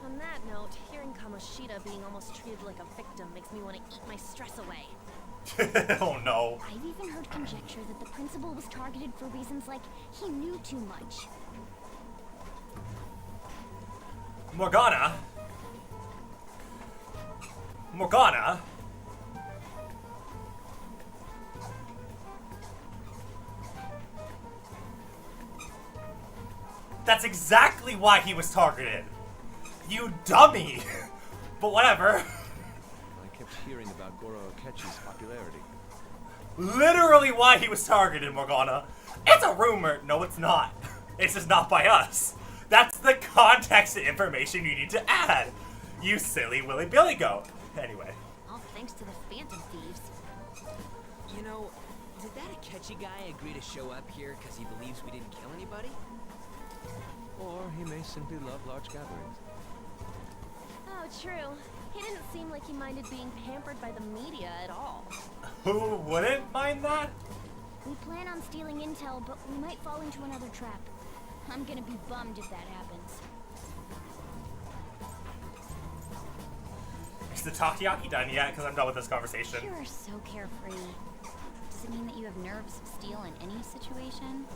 On that note, hearing Kamoshida being almost treated like a victim makes me want to eat my stress away. Oh no. I've even heard conjecture that the principal was targeted for reasons like he knew too much. Morgana. That's exactly why he was targeted. You dummy. But whatever. I kept hearing about Goro Akechi's popularity. Literally why he was targeted, Morgana. It's a rumor. No, it's not. It's just not by us. That's the context and information you need to add. You silly Willy Billy goat. Anyway. All thanks to the Phantom Thieves. You know, did that Akechi guy agree to show up here because he believes we didn't kill anybody? Or he may simply love large gatherings. Oh, true. He didn't seem like he minded being pampered by the media at all. Who wouldn't mind that? We plan on stealing intel, but we might fall into another trap. I'm gonna be bummed if that happens. Is the takoyaki done yet? Because I'm done with this conversation. You're so carefree. Does it mean that you have nerves of steel in any situation?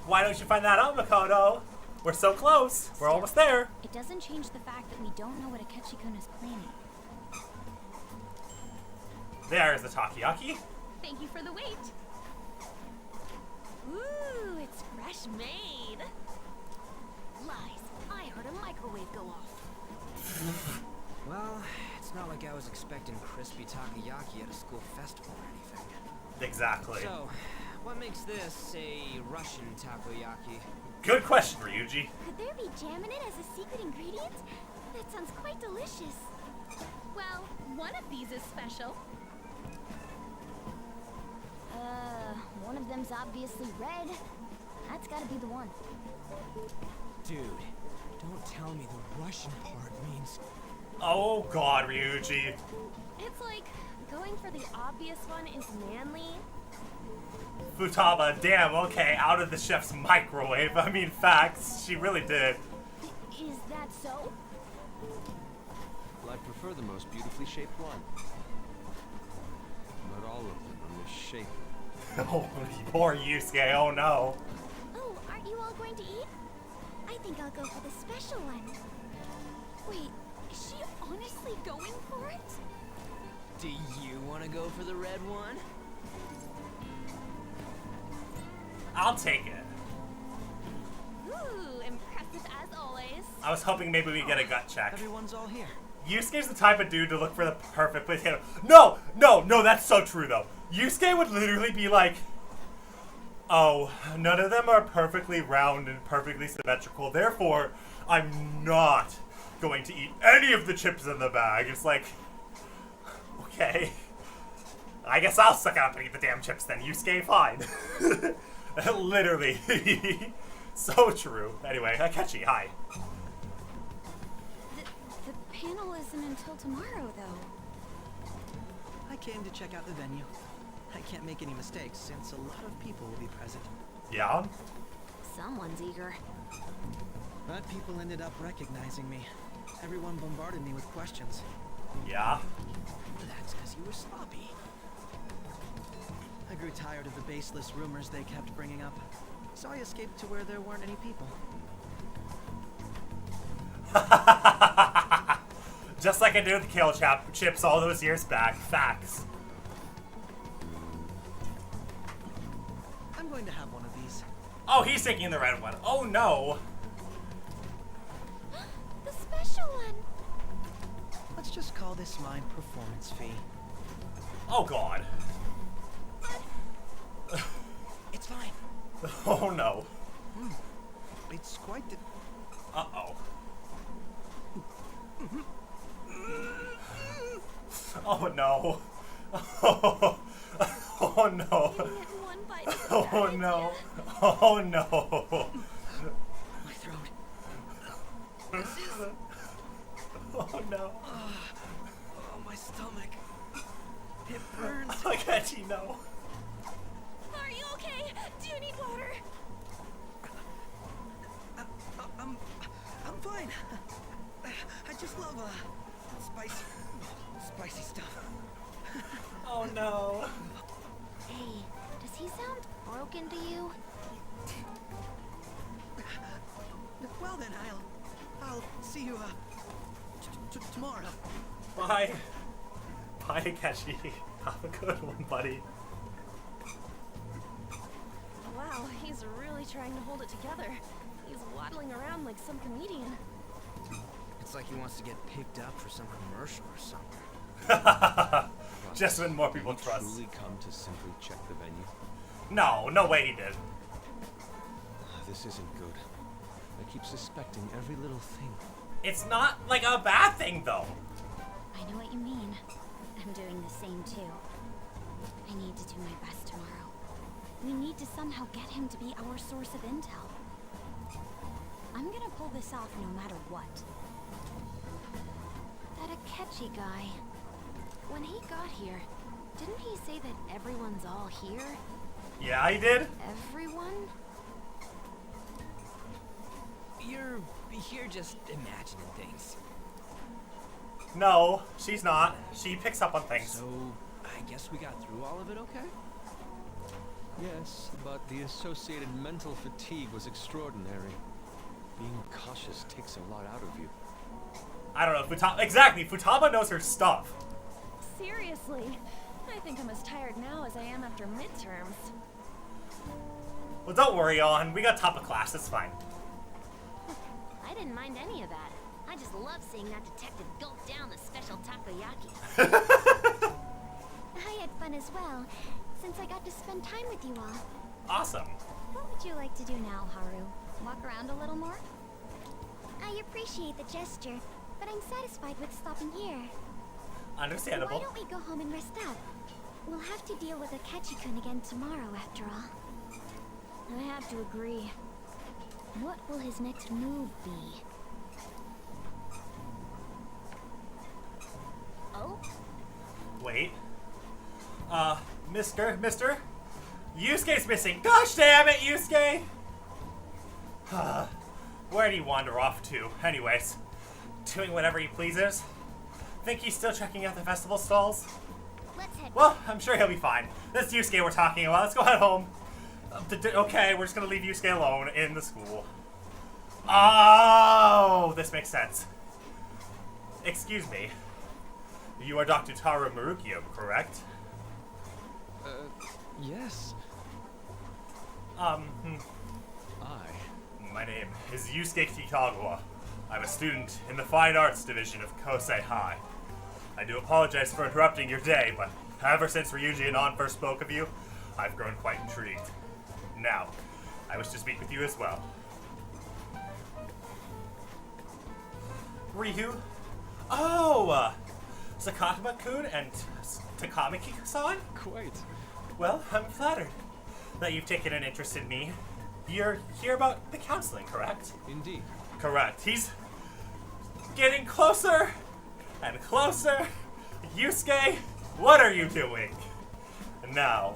Why don't you find that out, Makoto? We're so close. We're almost there. It doesn't change the fact that we don't know what Akechi-kun is planning. There's the takoyaki. Thank you for the wait. Ooh, it's fresh made. Lies. I heard a microwave go off. Well, it's not like I was expecting crispy takoyaki at a school festival or anything. Exactly. So, what makes this a Russian takoyaki? Good question, Ryuji. Could there be jam in it as a secret ingredient? That sounds quite delicious. Well, one of these is special. One of them's obviously red. That's gotta be the one. Dude, don't tell me the Russian part means... Oh god, Ryuji. It's like going for the obvious one is manly. Futaba, damn, okay, out of the chef's microwave. I mean, facts. She really did. Is that so? Well, I prefer the most beautifully shaped one. Not all of them are misshapen. Oh, poor Yusuke, oh no. Oh, aren't you all going to eat? I think I'll go for the special one. Wait, is she honestly going for it? Do you want to go for the red one? I'll take it. Ooh, impressive as always. I was hoping maybe we'd get a gut check. Everyone's all here. Yusuke's the type of dude to look for the perfect potato. No, that's so true though. Yusuke would literally be like, oh, none of them are perfectly round and perfectly symmetrical, therefore I'm not going to eat any of the chips in the bag. It's like, okay, I guess I'll suck it up and eat the damn chips then. Yusuke, fine. Literally. So true. Anyway, Akechi, hi. The panel isn't until tomorrow, though. I came to check out the venue. I can't make any mistakes since a lot of people will be present. Yeah? Someone's eager. But people ended up recognizing me. Everyone bombarded me with questions. Yeah? That's because you were sloppy. I grew tired of the baseless rumors they kept bringing up, so I escaped to where there weren't any people. Just like I did with the kale chips all those years back. Facts. I'm going to have one of these. Oh, he's taking the red one. Oh no. The special one. Let's just call this my performance fee. Oh god. It's fine. Oh no. It's quite the... Uh-oh. Oh no. Oh no. Eating it in one bite is a Oh bad no. idea. Oh no. My throat. Oh no. Oh, my stomach. It burns. I can't you know. Are you okay? Do you need water? I'm fine. I just love spicy stuff. Oh no. Hey, does he sound broken to you? Well then, I'll see you tomorrow. Bye. Bye, Takeshi. Have a good one, buddy. Wow, he's really trying to hold it together. He's waddling around like some comedian. It's like he wants to get picked up for some commercial or something. Just when more Did people he trust. truly come to simply check the venue? No, no way he did. This isn't good. I keep suspecting every little thing. It's not like a bad thing though. I know what you mean. I'm doing the same too. I need to do my best tomorrow. We need to somehow get him to be our source of intel. I'm gonna pull this off no matter what. That Akechi guy. When he got here, didn't he say that everyone's all here? Yeah, he did. Everyone? You're here just imagining things. No, she's not. She picks up on things. So, I guess we got through all of it okay? Yes, but the associated mental fatigue was extraordinary. Being cautious takes a lot out of you. I don't know, Futaba. Exactly, Futaba knows her stuff. Seriously, I think I'm as tired now as I am after midterms. Well, don't worry, Yon. We got top of class. That's fine. I didn't mind any of that. I just love seeing that detective gulp down the special takoyaki. I had fun as well, since I got to spend time with you all. Awesome. What would you like to do now, Haru? Walk around a little more? I appreciate the gesture, but I'm satisfied with stopping here. Understandable. Why don't we go home and rest up? We'll have to deal with Akechi-kun again tomorrow, after all. I have to agree. What will his next move be? Oh? Wait. Mister? Yusuke's missing. Gosh damn it, Yusuke! Where did he wander off to? Anyways, doing whatever he pleases. Think he's still checking out the festival stalls? Let's head. Well, I'm sure he'll be fine. This Yusuke we're talking about. Let's go head home. Okay, we're just gonna leave Yusuke alone in the school. Oh, this makes sense. Excuse me. You are Dr. Taro Marukio, correct? Yes. I. I. My name is Yusuke Kikagawa. I'm a student in the Fine Arts Division of Kosei High. I do apologize for interrupting your day, but ever since Ryuji and An first spoke of you, I've grown quite intrigued. Now, I wish to speak with you as well. Ryu? Oh! Sakatama-kun and Takamaki-san? Quite. Well, I'm flattered that you've taken an interest in me. You're here about the counseling, correct? Indeed. Correct. He's getting closer and closer. Yusuke, what are you doing? Now,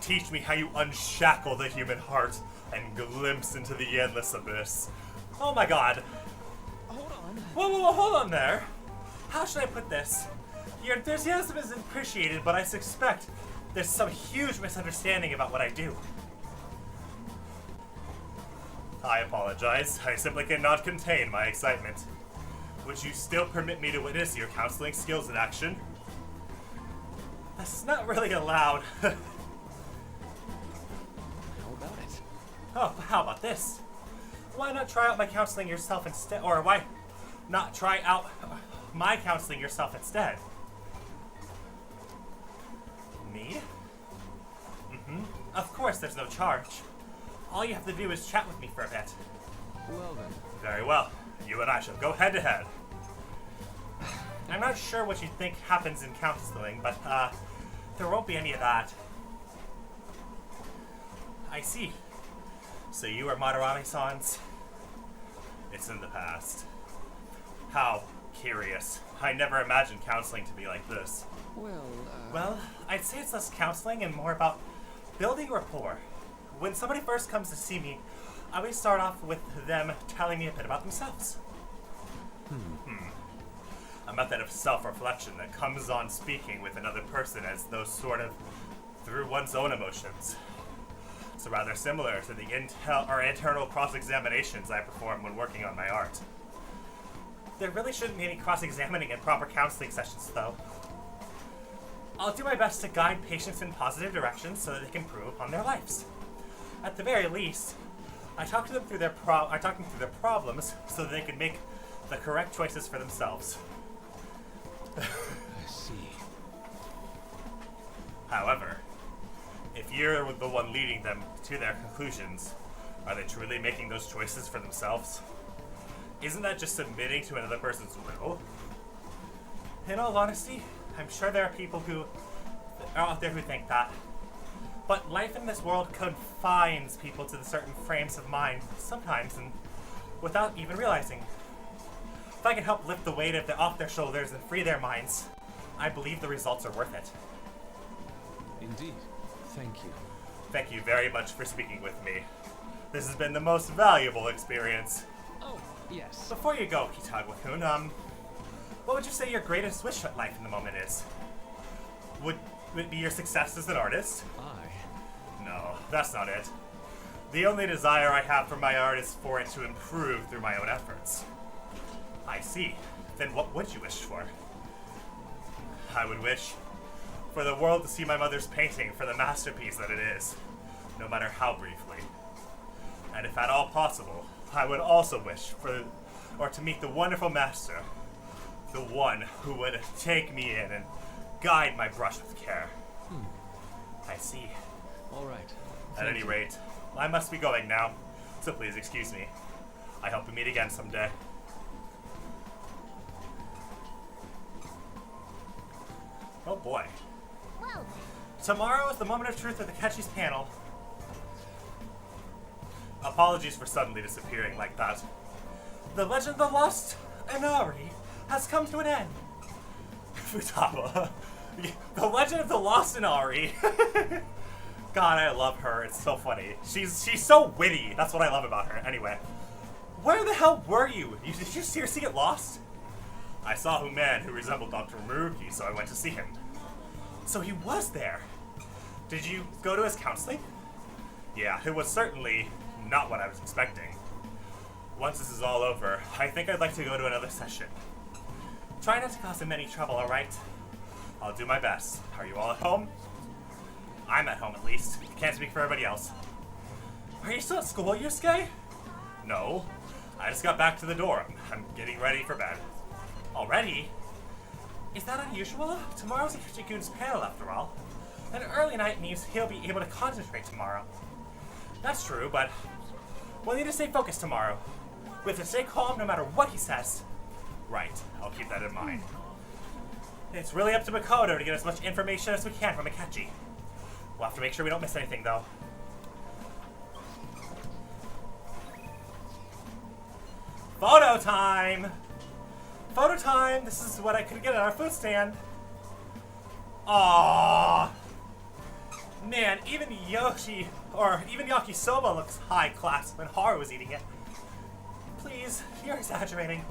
teach me how you unshackle the human heart and glimpse into the endless abyss. Oh my god. Hold on. Whoa, hold on there. How should I put this? Your enthusiasm is appreciated, but I suspect there's some huge misunderstanding about what I do. I apologize. I simply cannot contain my excitement. would you still permit me to witness your counseling skills in action? That's not really allowed. How about it? Oh, how about this? Why not try out my counseling yourself instead? Or why not try out my counseling yourself instead? Me? Of course, there's no charge. All you have to do is chat with me for a bit. Well then. Very well. You and I shall go head to head. I'm not sure what you think happens in counseling, but there won't be any of that. I see. So you are Madarame-san's? It's in the past. How curious. I never imagined counseling to be like this. Well, I'd say it's less counseling and more about building rapport. When somebody first comes to see me, I always start off with them telling me a bit about themselves. A method of self-reflection that comes on speaking with another person as though sort of through one's own emotions. It's rather similar to the internal cross-examinations I perform when working on my art. There really shouldn't be any cross-examining in proper counseling sessions, though. I'll do my best to guide patients in positive directions so that they can improve upon their lives. At the very least, I talk them through their problems so that they can make the correct choices for themselves. I see. However, if you're the one leading them to their conclusions, are they truly making those choices for themselves? Isn't that just submitting to another person's will? In all honesty, I'm sure there are people who are out there who think that. But life in this world confines people to certain frames of mind, sometimes, and without even realizing. If I can help lift the weight off their shoulders and free their minds, I believe the results are worth it. Indeed. Thank you. Thank you very much for speaking with me. This has been the most valuable experience. Oh, yes. Before you go, Kitagawa-kun, what would you say your greatest wish at life in the moment is? Would it be your success as an artist? No, that's not it. The only desire I have for my art is for it to improve through my own efforts. I see. Then what would you wish for? I would wish for the world to see my mother's painting for the masterpiece that it is, no matter how briefly. And if at all possible, I would also wish to meet the wonderful master, the one who would take me in and guide my brush with care. I see. All right. At any rate, I must be going now, so please excuse me. I hope we meet again someday. Oh boy. Whoa. Tomorrow is the moment of truth at the Catchy's panel. Apologies for suddenly disappearing like that. The Legend of the Lost Inari has come to an end. Futaba. The Legend of the Lost Inari. God, I love her. It's so funny. She's so witty. That's what I love about her. Anyway, where the hell were you? Did you seriously get lost? I saw a man who resembled Dr. Maruki, so I went to see him. So he was there. Did you go to his counseling? Yeah, it was certainly not what I was expecting. Once this is all over, I think I'd like to go to another session. Try not to cause him any trouble, alright? I'll do my best. Are you all at home? I'm at home, at least. Can't speak for everybody else. Are you still at school, Yusuke? No. I just got back to the dorm. I'm getting ready for bed. Already? Is that unusual? Tomorrow's Ichigun's panel, after all. An early night means he'll be able to concentrate tomorrow. That's true, but we'll need to stay focused tomorrow. We have to stay calm no matter what he says. Right, I'll keep that in mind. It's really up to Makoto to get as much information as we can from Akechi. We'll have to make sure we don't miss anything, though. Photo time! Photo time! This is what I could get at our food stand. Aww. Man, even Yakisoba looks high class when Haru was eating it. Please, you're exaggerating.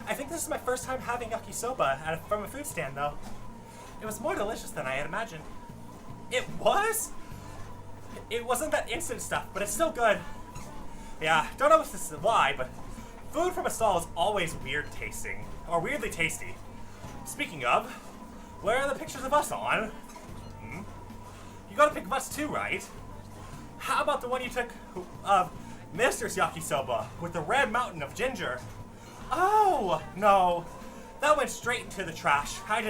I think this is my first time having yakisoba from a food stand, though. It was more delicious than I had imagined. It was? It wasn't that instant stuff, but it's still good. Yeah, don't know why, but food from a stall is always weird tasting, or weirdly tasty. Speaking of, where are the pictures of us on? Hmm? You got a pic of us too, right? How about the one you took of Mr. Yakisoba with the red mountain of ginger? Oh, no. That went straight into the trash. I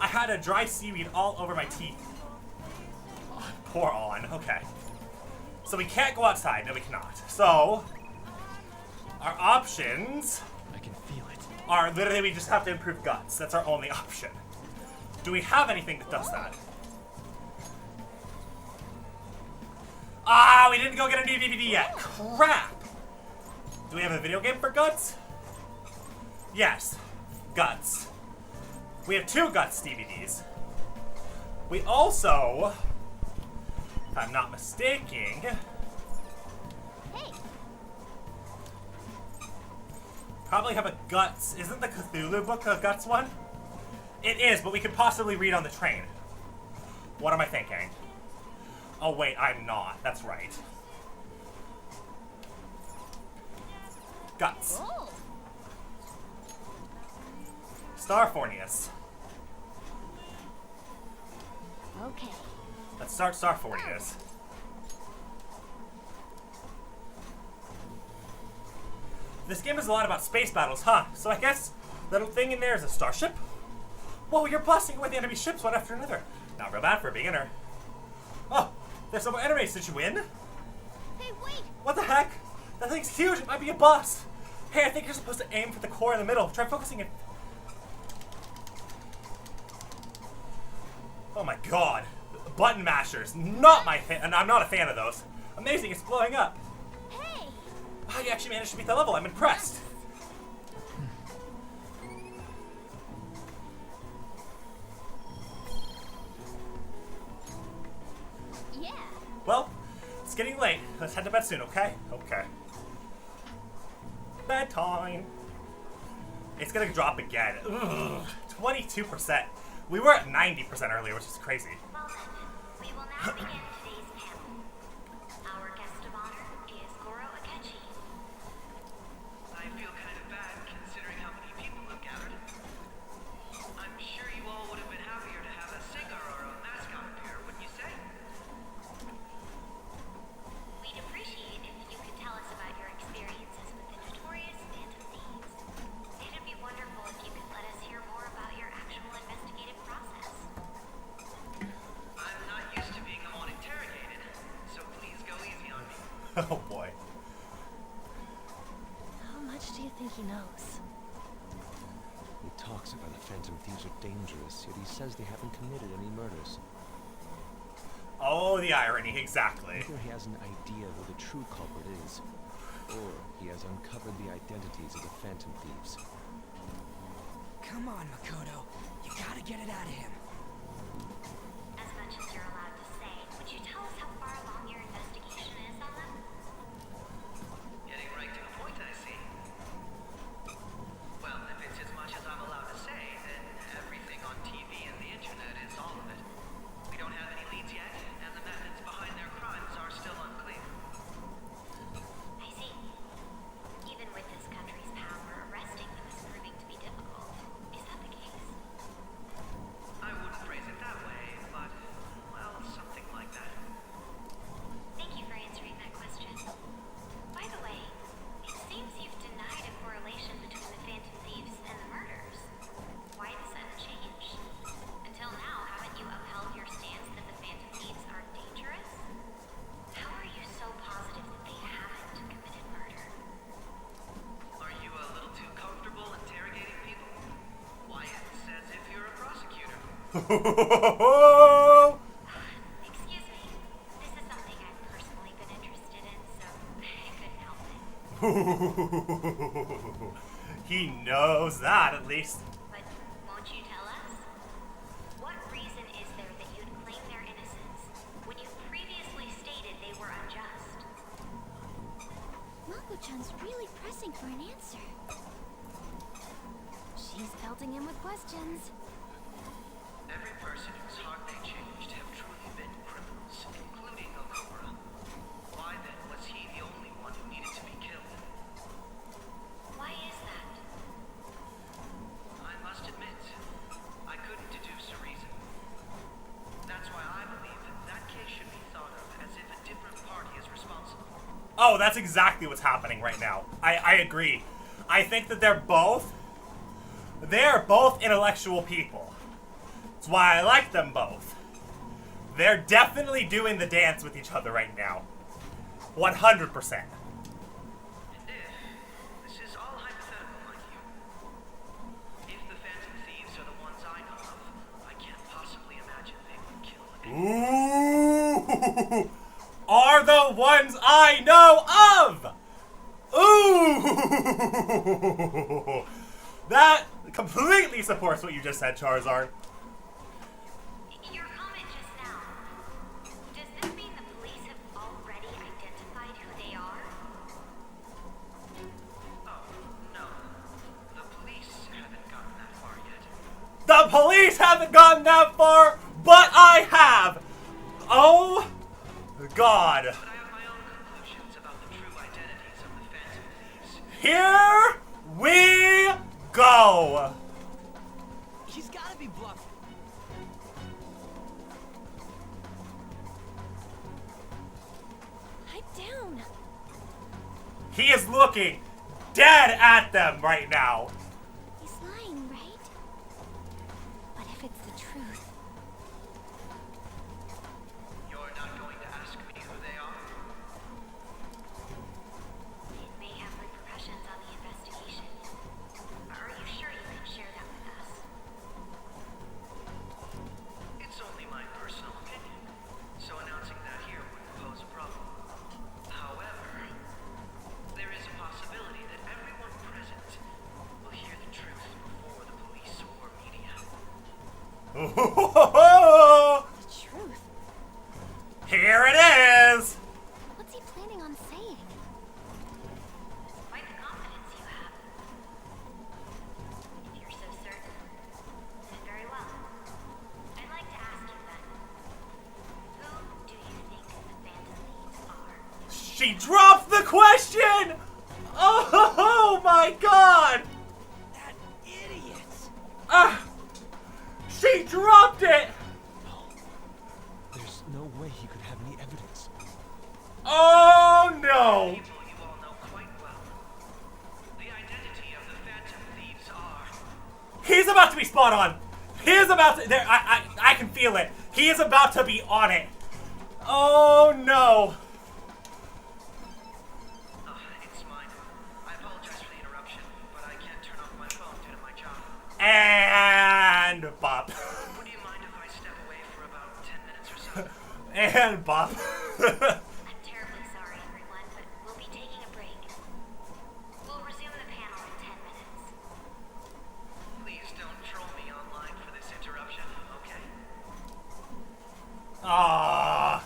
had a dry seaweed all over my teeth. Oh, pour on. Okay. So we can't go outside. No, we cannot. So, our options I can feel it. are literally we just have to improve guts. That's our only option. Do we have anything that does that? Ah, we didn't go get a new DVD yet. Crap. Do we have a video game for guts? Yes. Guts. We have 2 Guts DVDs. We also, if I'm not mistaken, Hey, probably have a Guts. Isn't the Cthulhu book a Guts one? It is, but we could possibly read on the train. What am I thinking? Oh wait, I'm not. That's right. Guts. oh, Starfornius. okay. Let's start Starfornius. This game is a lot about space battles, huh? So I guess the little thing in there is a starship? Whoa, you're blasting away the enemy ships one after another. Not real bad for a beginner. Oh, there's some more enemies. Did you win? Hey, wait! What the heck? That thing's huge. It might be a boss. Hey, I think you're supposed to aim for the core in the middle. Try focusing it. Oh my god. Button mashers. Not my fan. And I'm not a fan of those. Amazing, it's blowing up. Hey! Oh, you actually managed to beat the level. I'm impressed. Yeah. Well, it's getting late. Let's head to bed soon, okay? Okay. Bedtime. It's gonna drop again. Ugh, 22%. We were at 90% earlier, which is crazy. Well then, we will now begin today's panel. Our guest of honor is Goro Akechi. I feel kind of bad considering how many people have gathered. I'm sure you all would have been happier to have a singer or a mascot appear, wouldn't you say? We'd appreciate if you could tell us about your experiences with the notorious Phantom Thieves. It'd be wonderful if you could let us hear more about your actual investigative process. I'm not used to being the one interrogated, so please go easy on me. Oh boy. How much do you think he knows? He talks about the Phantom Thieves are dangerous, yet he says they haven't committed any murders. Oh, the irony, exactly. Either he has an idea who the true culprit is, or he has uncovered the identities of the Phantom Thieves. Come on, Makoto. You gotta get it out of him. As much as you're allowed to say, would you tell us how far along your investigation is on them? Getting right to the point, I see. Well, if it's as much as I'm allowed to say, then everything on TV and the internet is all of it. We don't have any leads yet, and the methods behind their crimes are still unclear. I see. Even with this country's power, arresting them is proving to be difficult. Is that the case? I wouldn't phrase it that way, but, well, something like that. Thank you for answering that question. By the way, it seems you've denied a correlation between the Phantom Thieves and the murders. Why the sudden change? Until now, haven't you upheld your stance that the Phantom Thieves are dangerous? How are you so positive that they haven't committed murder? Are you a little too comfortable interrogating people? Why, it's as if you're a prosecutor. Excuse me. This is something I've personally been interested in, so I couldn't help it. He knows that, at least. But won't you tell us? What reason is there that you'd claim their innocence when you previously stated they were unjust? Mako-chan's really pressing for an answer. She's pelting him with questions. Every person whose heart they changed have truly been criminals, including Okumura. Why then was he the only one who needed to be killed? Oh, that's exactly what's happening right now. I agree. I think that they're both intellectual people. That's why I like them both. They're definitely doing the dance with each other right now. 100%. And this is all hypothetical, mind you. If the Phantom Thieves are the ones I know of, I can't possibly imagine they would kill a Ooh! Are the ones I know of! Ooh! That completely supports what you just said, Charizard. Your comment just now. Does this mean the police have already identified who they are? Oh, no. The police haven't gotten that far yet. The police haven't gotten that far, but I have! Oh, God. But I have my own conclusions about the true identities of the Phantom Thieves. Here we go! He's gotta be bluffing. Pipe down. He is looking dead at them right now. He's lying, right? But if it's the truth, You're not going to ask me who they are? it may have repercussions on the investigation. Are you sure you can share that with us? It's only my personal opinion, so announcing that here wouldn't pose a problem. However, there is a possibility that everyone present will hear the truth before the police or media. The truth. Here it is! What's he planning on saying? Quite the confidence you have. If you're so certain, then very well. I'd like to ask you then, who do you think the Phantom Thieves are? She dropped the question! Oh my God! That idiot! Ah! She dropped it! There's no way he could have any evidence. Oh no! People you all know quite well. The identity of the Phantom Thieves are... He's about to be spot on. He is about to. There, I can feel it. He is about to be on it. Oh no! It's mine. I apologize for the interruption, but I can't turn off my phone due to my job. And bop. Would you mind if I step away for about 10 minutes or so? And bop. I'm terribly sorry, everyone, but we'll be taking a break. We'll resume the panel in 10 minutes. Please don't troll me online for this interruption, okay? Ah.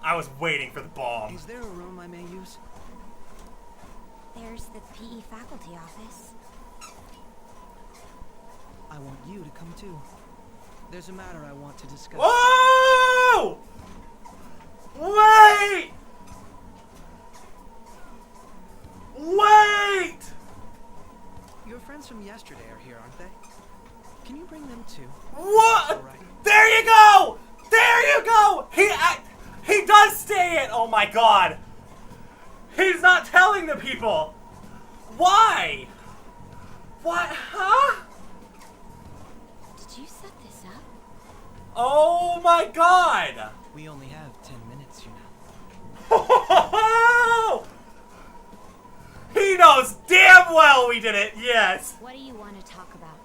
I was waiting for the bomb. Is there a room I may use? There's the PE faculty office. I want you to come too. There's a matter I want to discuss. Whoa! Wait! Wait! Your friends from yesterday are here, aren't they? Can you bring them too? What? All right. There you go! There you go! He does stay it! Oh my God! He's not telling the people! Why? What? Huh? Did you set this up? Oh my God! We only have 10 minutes, you know. He knows damn well we did it, yes! What do you want to talk about?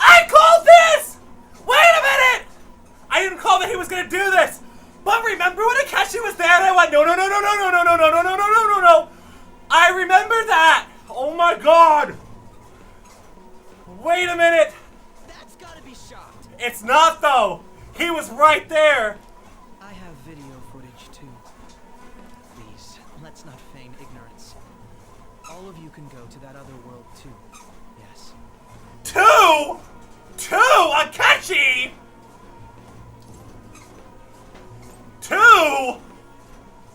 I called this! Wait a minute! I didn't call that he was gonna do this! But remember when Akechi was there and I went, no, no, no, no, no, no, no, no, no, no, no, no, no, no, no! I remember that! Oh my God! Wait a minute! That's gotta be shocked. It's not though! He was right there! I have video footage too. Please, let's not feign ignorance. All of you can go to that other world too. Yes. Two? Akechi? Two?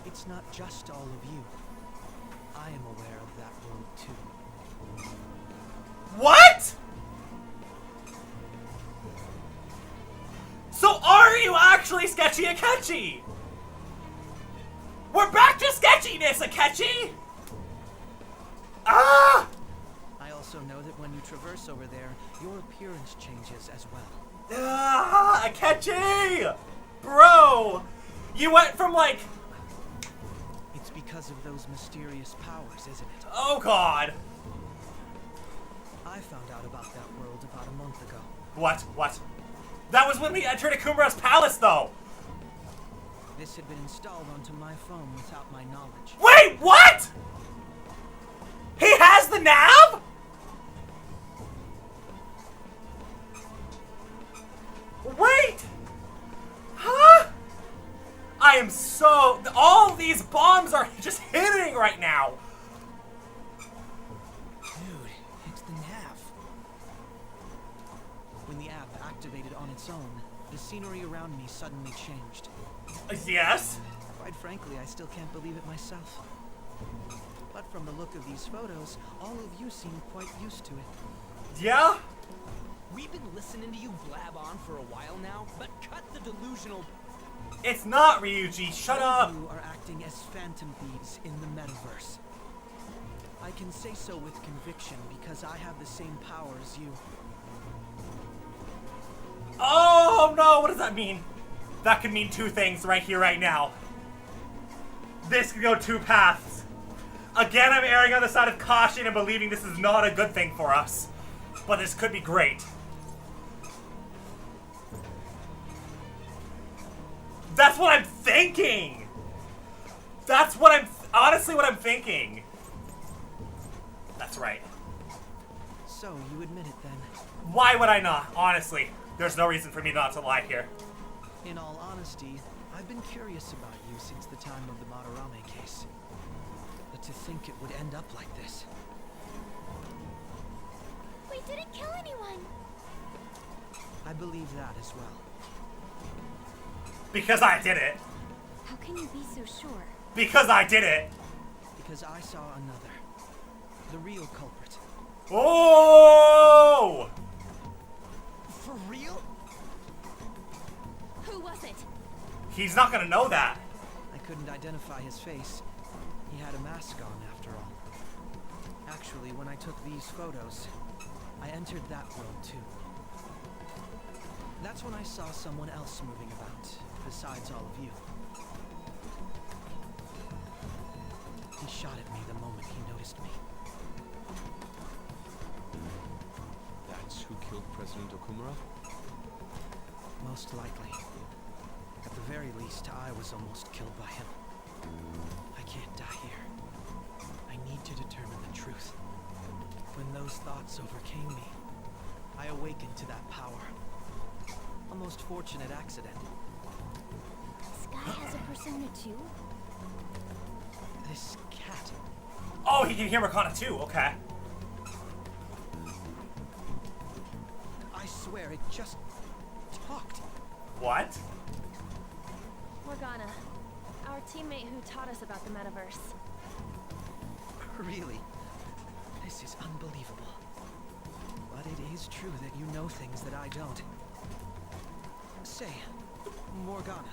It's not just all of you. I am aware of that world too. What? Akechi! We're back to sketchiness, Akechi! Ah! I also know that when you traverse over there, your appearance changes as well. Ah, Akechi! Bro! You went from like... It's because of those mysterious powers, isn't it? Oh god! I found out about that world about a month ago. What? What? That was when we entered Akumura's palace, though! This had been installed onto my phone without my knowledge. Wait, what?! He has the nav?! Wait! Huh? I am so... All these bombs are just hitting right now! Dude, it's the nav. When the app activated on its own, the scenery around me suddenly changed. Yes? Quite frankly, I still can't believe it myself. But from the look of these photos, all of you seem quite used to it. Yeah? We've been listening to you blab on for a while now, but cut the delusional... It's not, Ryuji. Shut up! You are acting as phantom thieves in the metaverse. I can say so with conviction because I have the same power as you. Oh, no! What does that mean? That could mean two things right here, right now. This could go two paths. Again, I'm erring on the side of caution and believing this is not a good thing for us. But this could be great. That's what I'm thinking! That's what I'm... honestly what I'm thinking. That's right. So, you admit it then? Why would I not? Honestly. There's no reason for me not to lie here. In all honesty, I've been curious about you since the time of the Madarame case. But to think it would end up like this. We didn't kill anyone. I believe that as well. Because I did it. How can you be so sure? Because I did it. Because I saw another. The real culprit. Oh! For real? Who was it? He's not gonna know that. I couldn't identify his face. He had a mask on, after all. Actually, when I took these photos, I entered that world too. That's when I saw someone else moving about, besides all of you. He shot at me the moment he noticed me. That's who killed President Okumura? Most likely. At the very least, I was almost killed by him. I can't die here. I need to determine the truth. When those thoughts overcame me, I awakened to that power. A most fortunate accident. Sky has a persona too? This cat. Oh, he can hear Makana too. Okay. I swear it just talked. What? Morgana, our teammate who taught us about the metaverse. Really? This is unbelievable. But it is true that you know things that I don't. Say, Morgana,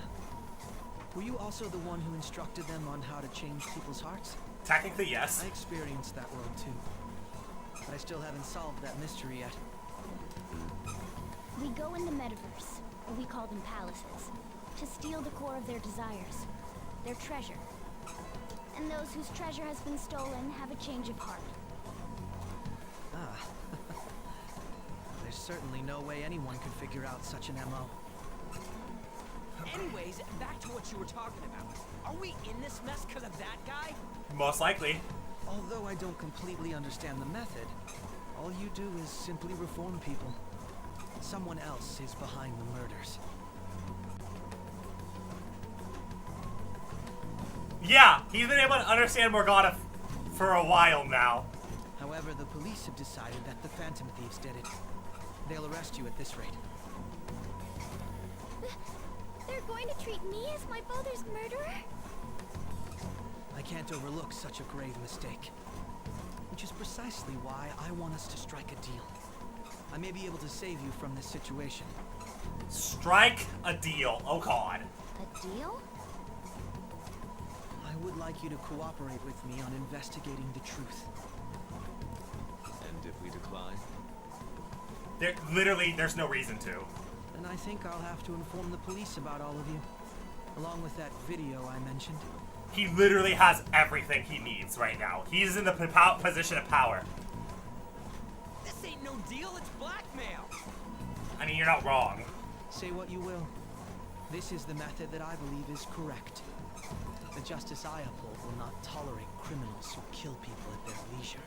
were you also the one who instructed them on how to change people's hearts? Technically, yes. I experienced that world too. But I still haven't solved that mystery yet. We go in the metaverse, or we call them palaces, to steal the core of their desires, their treasure. And those whose treasure has been stolen have a change of heart. Ah. There's certainly no way anyone could figure out such an MO. Anyways, back to what you were talking about. Are we in this mess because of that guy? Most likely. Although I don't completely understand the method, all you do is simply reform people. Someone else is behind the murders. Yeah, he's been able to understand Morgana for a while now. However, the police have decided that the Phantom Thieves did it. They'll arrest you at this rate. They're going to treat me as my father's murderer? I can't overlook such a grave mistake. Which is precisely why I want us to strike a deal. I I may be able to save you from this situation. Strike a deal. Oh god. A deal? I would like you to cooperate with me on investigating the truth. And if we decline? There's no reason to. Then I think I'll have to inform the police about all of you. Along with that video I mentioned. He literally has everything he needs right now. He's in the position of power. This ain't no deal, it's blackmail. I mean, you're not wrong. Say what you will. This is the method that I believe is correct. The justice I uphold will not tolerate criminals who kill people at their leisure.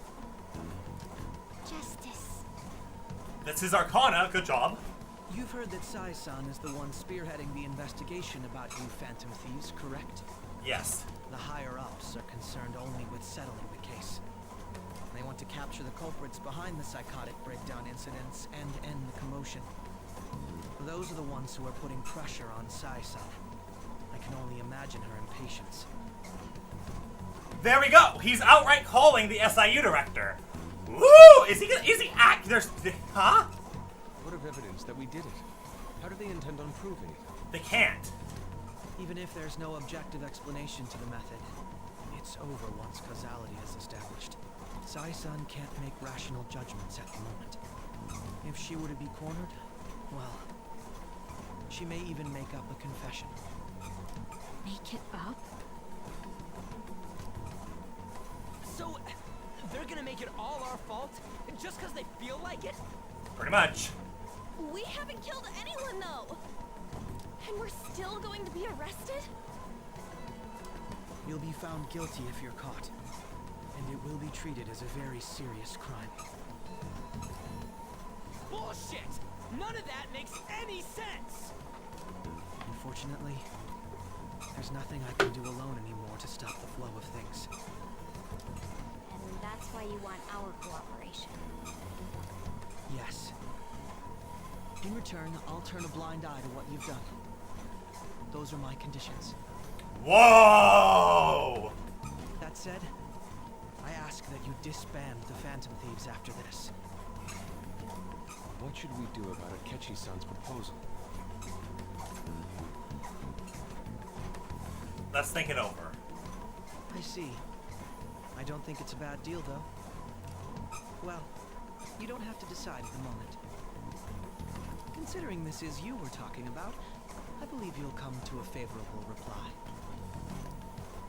Justice. That's his arcana. Good job. You've heard that Sai-san is the one spearheading the investigation about you Phantom Thieves, correct? Yes. The higher-ups are concerned only with settling the case. They want to capture the culprits behind the psychotic breakdown incidents and end the commotion. Those are the ones who are putting pressure on Sai-san. I can only imagine her impatience. There we go. He's outright calling the SIU director. Woo! Is he huh? What of evidence that we did it? How do they intend on proving it? They can't. Even if there's no objective explanation to the method, it's over once causality is established. Sai-san can't make rational judgments at the moment. If she were to be cornered, well, she may even make up a confession. Make it up? So, they're gonna make it all our fault? Just because they feel like it? Pretty much. We haven't killed anyone, though! And we're still going to be arrested? You'll be found guilty if you're caught, and it will be treated as a very serious crime. Bullshit! None of that makes any sense! Unfortunately, there's nothing I can do alone anymore to stop the flow of things. And that's why you want our cooperation. Yes. In return, I'll turn a blind eye to what you've done. Those are my conditions. Whoa! That said, I ask that you disband the Phantom Thieves after this. What should we do about Akechi-san's proposal? Let's think it over. I see. I don't think it's a bad deal, though. Well, you don't have to decide at the moment. Considering this is you we're talking about, I believe you'll come to a favorable reply.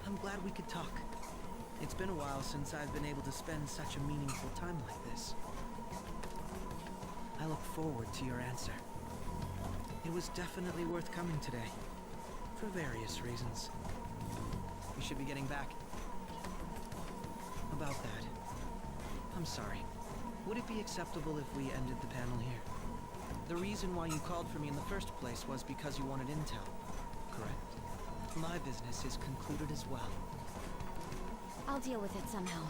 I'm glad we could talk. It's been a while since I've been able to spend such a meaningful time like this. I look forward to your answer. It was definitely worth coming today, for various reasons. We should be getting back. About that, I'm sorry. Would it be acceptable if we ended the panel here? The reason why you called for me in the first place was because you wanted intel, correct? My business is concluded as well. I'll deal with it somehow.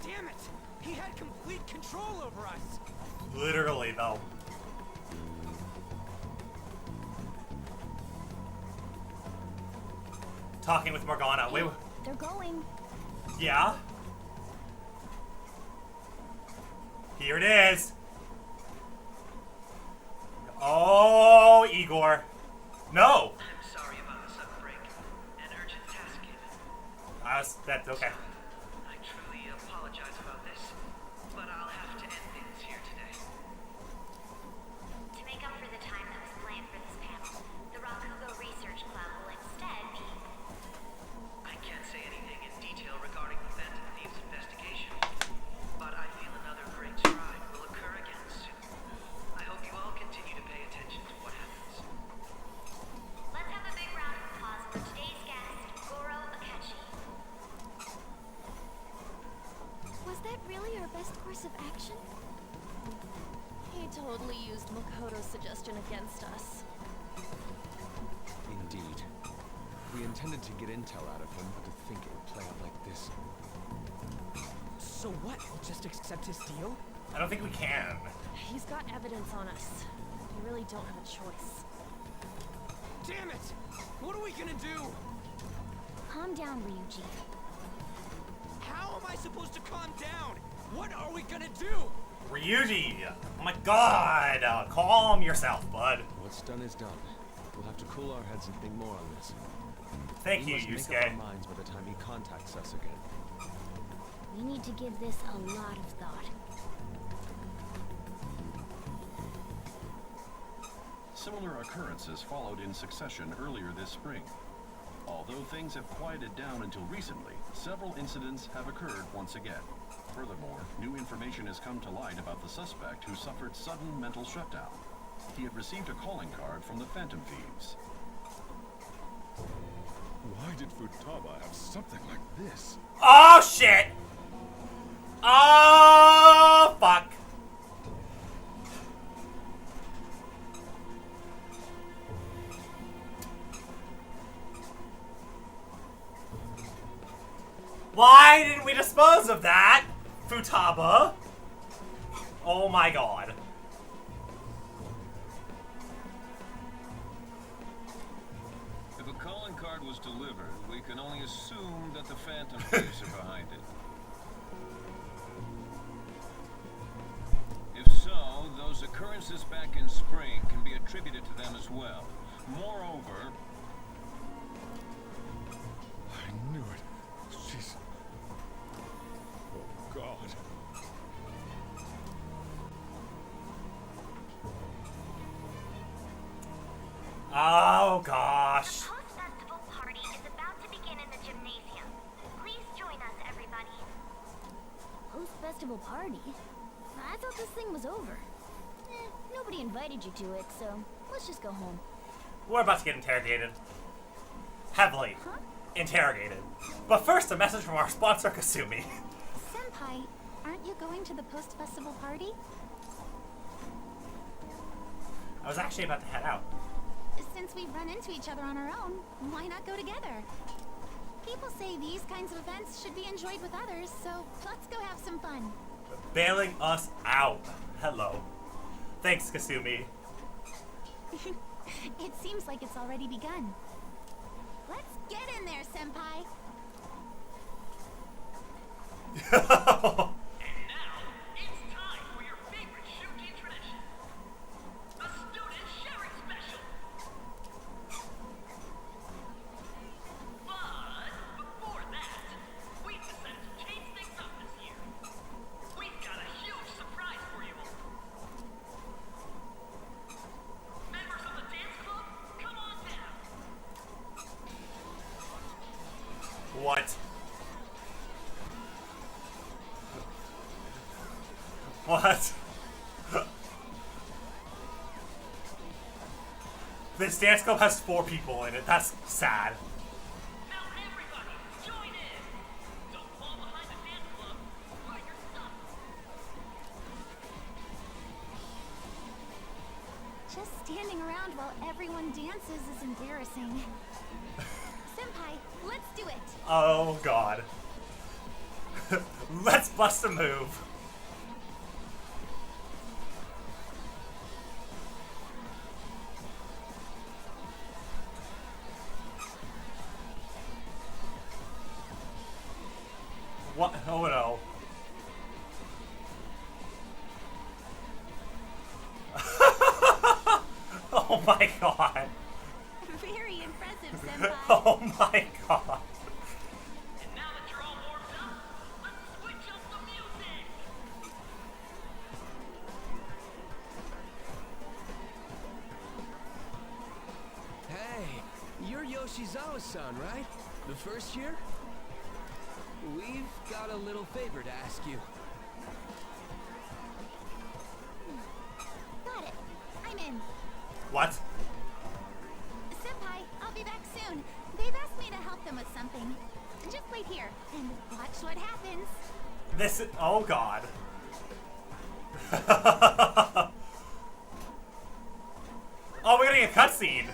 Damn it! He had complete control over us! Literally, though. Talking with Morgana. Wait. They're going. Yeah? Here it is. Oh, Igor. No. I'm sorry about the sudden break. An urgent task came in. That's okay. I truly apologize about this, but I'll have to end things here today. To make up for the time that was planned for this panel, the Rakugo Research Club will instead be... I can't say anything in detail regarding the Phantom Thieves investigation, but I feel another great stride will occur again soon. I hope you all continue to pay attention to what happens. Let's have a big round of applause for today's guest, Goro Akechi. Was that really our best course of action? He totally used Makoto's suggestion against us. Indeed. We intended to get intel out of him, but to think it would play out like this. So what? We'll just accept his deal? I don't think we can. He's got evidence on us. We really don't have a choice. Damn it! What are we gonna do? Calm down, Ryuji. How am I supposed to calm down? What are we gonna do? Ryuji! Oh my god! Calm yourself, bud. What's done is done. We'll have to cool our heads and think more on this. Thank We you, must make Yusuke. up our minds by the time he contacts us again. We need to give this a lot of thought. Similar occurrences followed in succession earlier this spring. Although things have quieted down until recently, several incidents have occurred once again. Furthermore, new information has come to light about the suspect who suffered sudden mental shutdown. He had received a calling card from the Phantom Thieves. Why did Futaba have something like this? Oh shit! Oh fuck! Why didn't we dispose of that, Futaba? Oh my god. If a calling card was delivered, we can only assume that the Phantom Thieves are behind it. If so, those occurrences back in spring can be attributed to them as well. Moreover, I knew it. She's... Oh, God. Oh gosh. The post-festival party is about to begin in the gymnasium. Please join us, everybody. Post-festival party? I thought this thing was over. Nobody invited you to it, so let's just go home. We're about to get interrogated. Heavily. Interrogated. But first, a message from our sponsor, Kasumi. Senpai, aren't you going to the post-festival party? I was actually about to head out. Since we've run into each other on our own, why not go together? People say these kinds of events should be enjoyed with others, so let's go have some fun. Bailing us out. Hello. Thanks, Kasumi. It seems like it's already begun. Let's get in there, Senpai. And now, it's time for your favorite Shuji tradition. The student sharing special. But before that, we decided to change things up this year. We've got a huge surprise for you all. Members of the dance club, come on down. What? What? This dance club has 4 people in it. That's sad. Now everybody, join in. Don't fall behind the dance club. Or you're stuck. Just standing around while everyone dances is embarrassing. Senpai, let's do it. Oh god. Let's bust a move. What? Oh no. Oh my god. Very impressive, Senpai. Oh my god. And now that you're all warmed up, let's switch up the music. Hey, you're Yoshizawa-san, right? The first year? We've got a little favor to ask you. Got it. I'm in. What? Senpai, I'll be back soon. They've asked me to help them with something. Just wait here and watch what happens. This is, oh god. Oh, we're getting a cutscene.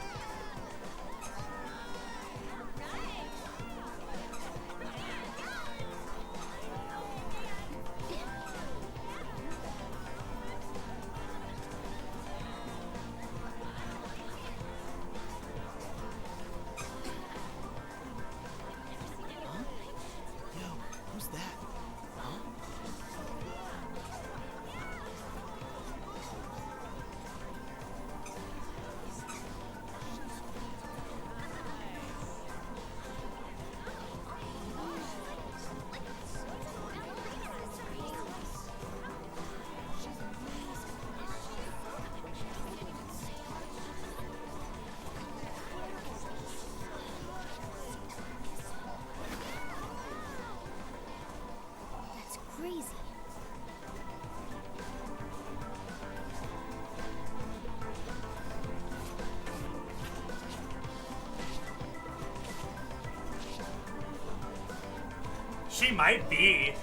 Yo, who's that? Huh? She might be.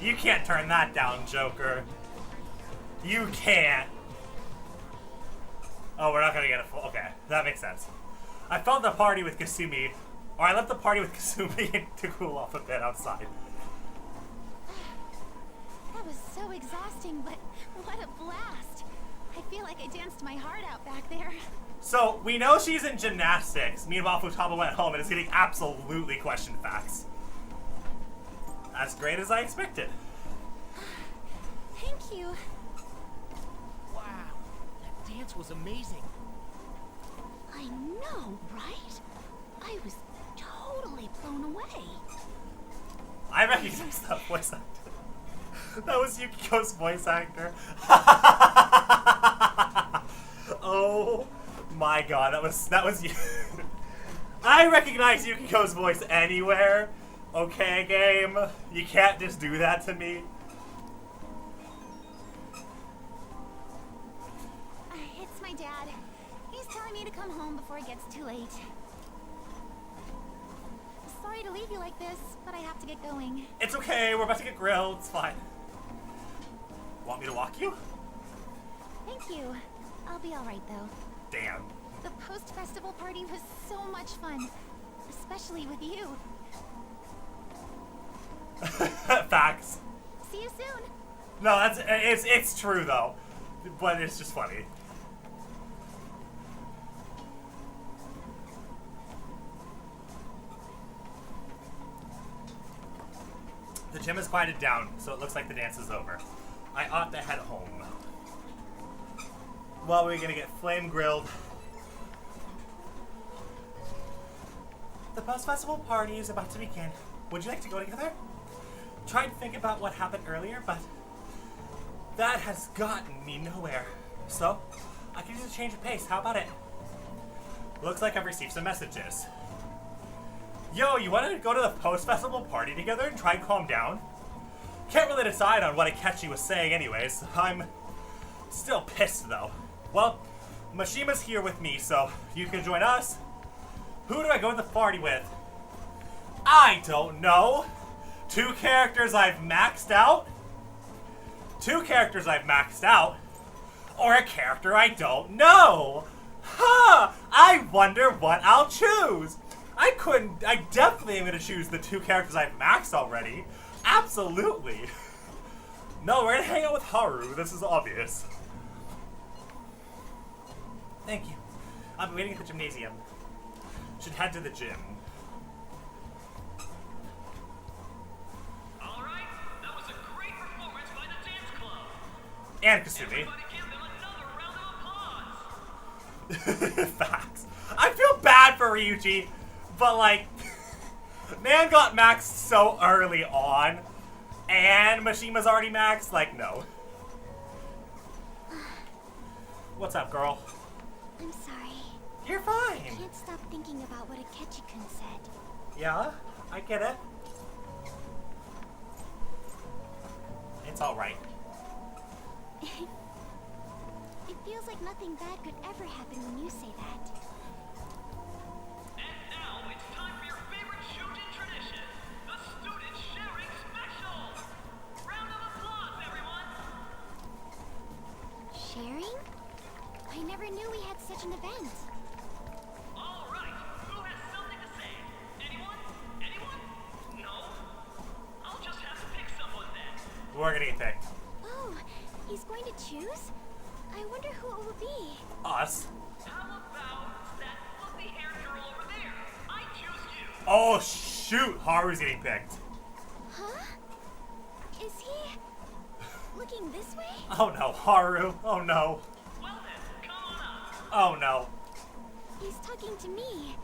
You can't turn that down, Joker. You can't. Oh, we're not gonna get a full. Okay, that makes sense. I felt the party with Kasumi, or I left the party with Kasumi to cool off a bit outside. That was so exhausting, but what a blast. I feel like I danced my heart out back there. So, we know she's in gymnastics. Meanwhile, Futaba went home and is getting absolutely questioned facts. As great as I expected. Thank you. Wow, that dance was amazing. I know, right? I was totally blown away. I recognize that voice actor. That was Yukiko's voice actor. Oh my god, that was you. I recognize Yukiko's voice anywhere. Okay, game. You can't just do that to me. It's my dad. He's telling me to come home before it gets too late. Sorry to leave you like this, but I have to get going. It's okay, we're about to get grilled. It's fine. Want me to walk you? Thank you. I'll be alright though. Damn. The post-festival party was so much fun. Especially with you. Facts. See you soon. No, it's true though. But it's just funny. The gym is quieted down, so it looks like the dance is over. I ought to head home. Well, we're gonna get flame grilled. The post-festival party is about to begin. Would you like to go together? Tried to think about what happened earlier, but that has gotten me nowhere. So, I can use a change of pace. How about it? Looks like I've received some messages. Yo, you want to go to the post-festival party together and try and calm down? Can't really decide on what Akechi was saying anyways. I'm still pissed though. Well, Mashima's here with me, so you can join us. Who do I go to the party with? I don't know. 2 characters I've maxed out? 2 characters I've maxed out? Or a character I don't know? Huh! I wonder what I'll choose. I definitely am gonna choose the 2 characters I've maxed already. Absolutely. No, we're gonna hang out with Haru. This is obvious. Thank you. I'll be waiting at the gymnasium. Should head to the gym. Alright, that was a great performance by the dance club. And Kasumi. Everybody give them another round of applause. Facts. I feel bad for Ryuji, but like, man got maxed so early on, and Mashima's already maxed. Like, no. What's up, girl? I'm sorry. You're I fine. can't stop thinking about what Akechi-kun said. Yeah, I get it. It's alright. It feels like nothing bad could ever happen when you say that. And now it's time for your favorite shooting tradition, the student sharing special. Round of applause, everyone. Sharing? I never knew we had such an event. All right, who has something to say? Anyone? Anyone? No? I'll just have to pick someone then. We're gonna get picked. Oh, he's going to choose? I wonder who it will be. Us. How about that fluffy-haired girl over there? I choose you. Oh shoot, Haru's getting picked. Huh? Is he looking this way? Oh no, Haru. Oh no. Well then, come on up. Oh no. He's talking to me,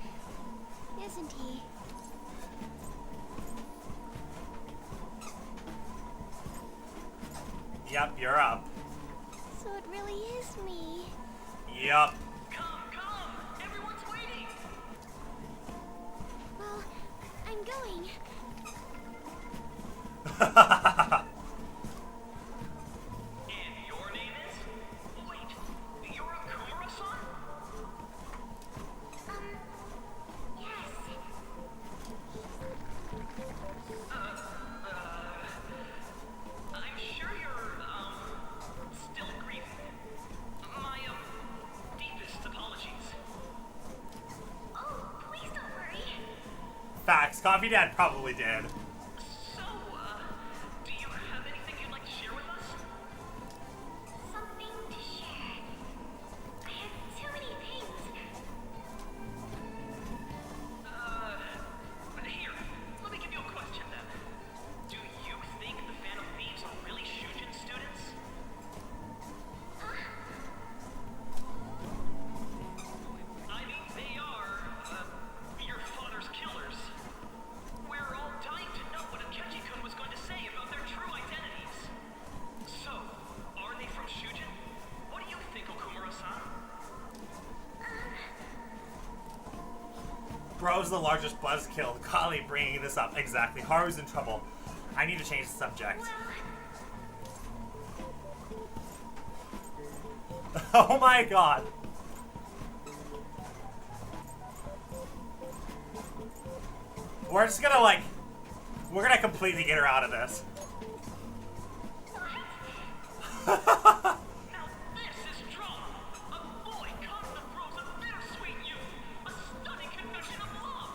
isn't he? Yep, you're up. So it really is me. Yup. Come! Everyone's waiting! Well, I'm going. And your name is? Wait, you're a Kumura-san? Yes. I'm sure you're, still grieving. My, deepest apologies. Oh, please don't worry. Facts. Coffee Dad probably did. So, do you have anything you'd like to share with us? Something to share. I have too many things. Here, let me give you a question then. Do you think the Phantom Thieves are really Shujin students? I mean, they are, your father's killers. We're all dying to know what Akechi-kun was going to say about their true identities. So, are they from Shujin? What do you think, Okumura-san? Bro's the largest buzzkill. Golly, bringing this up. Exactly. Haru's in trouble. I need to change the subject. Oh my god. We're just gonna like... We're gonna completely get her out of this. Now this is drama. A boy caught in the throes of bittersweet youth. A stunning confession of love.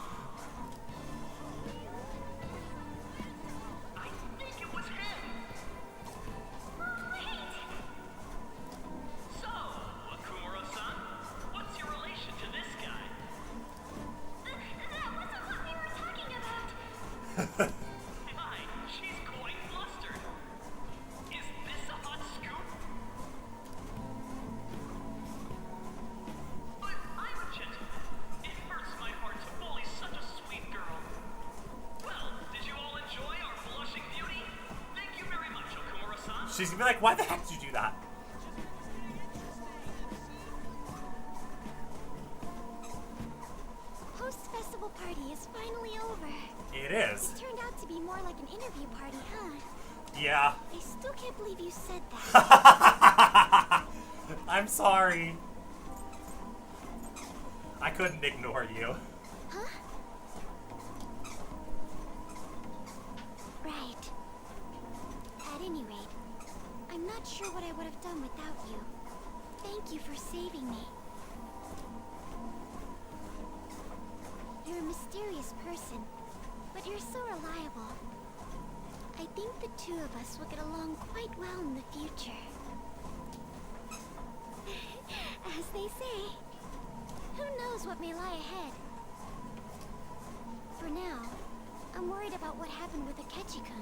I think it was him. So, Akumura-san, what's your relation to this guy? That wasn't what we were talking about. My, she's quite flustered. Is this a hot scoop? But I'm a gentleman. It hurts my heart to bully such a sweet girl. Well, did you all enjoy our blushing beauty? Thank you very much, Okumura-san. She's gonna be like, why the heck did you do that? Post-festival party is finally over. It is. It turned out to be more like an interview party, huh? Yeah. I still can't believe you said that. I'm sorry. I couldn't ignore you. Huh? Right. At any rate, I'm not sure what I would have done without you. Thank you for saving me. You're a mysterious person, but you're so reliable. I think the two of us will get along quite well in the future. As they say, who knows what may lie ahead? For now, I'm worried about what happened with Akechi-kun.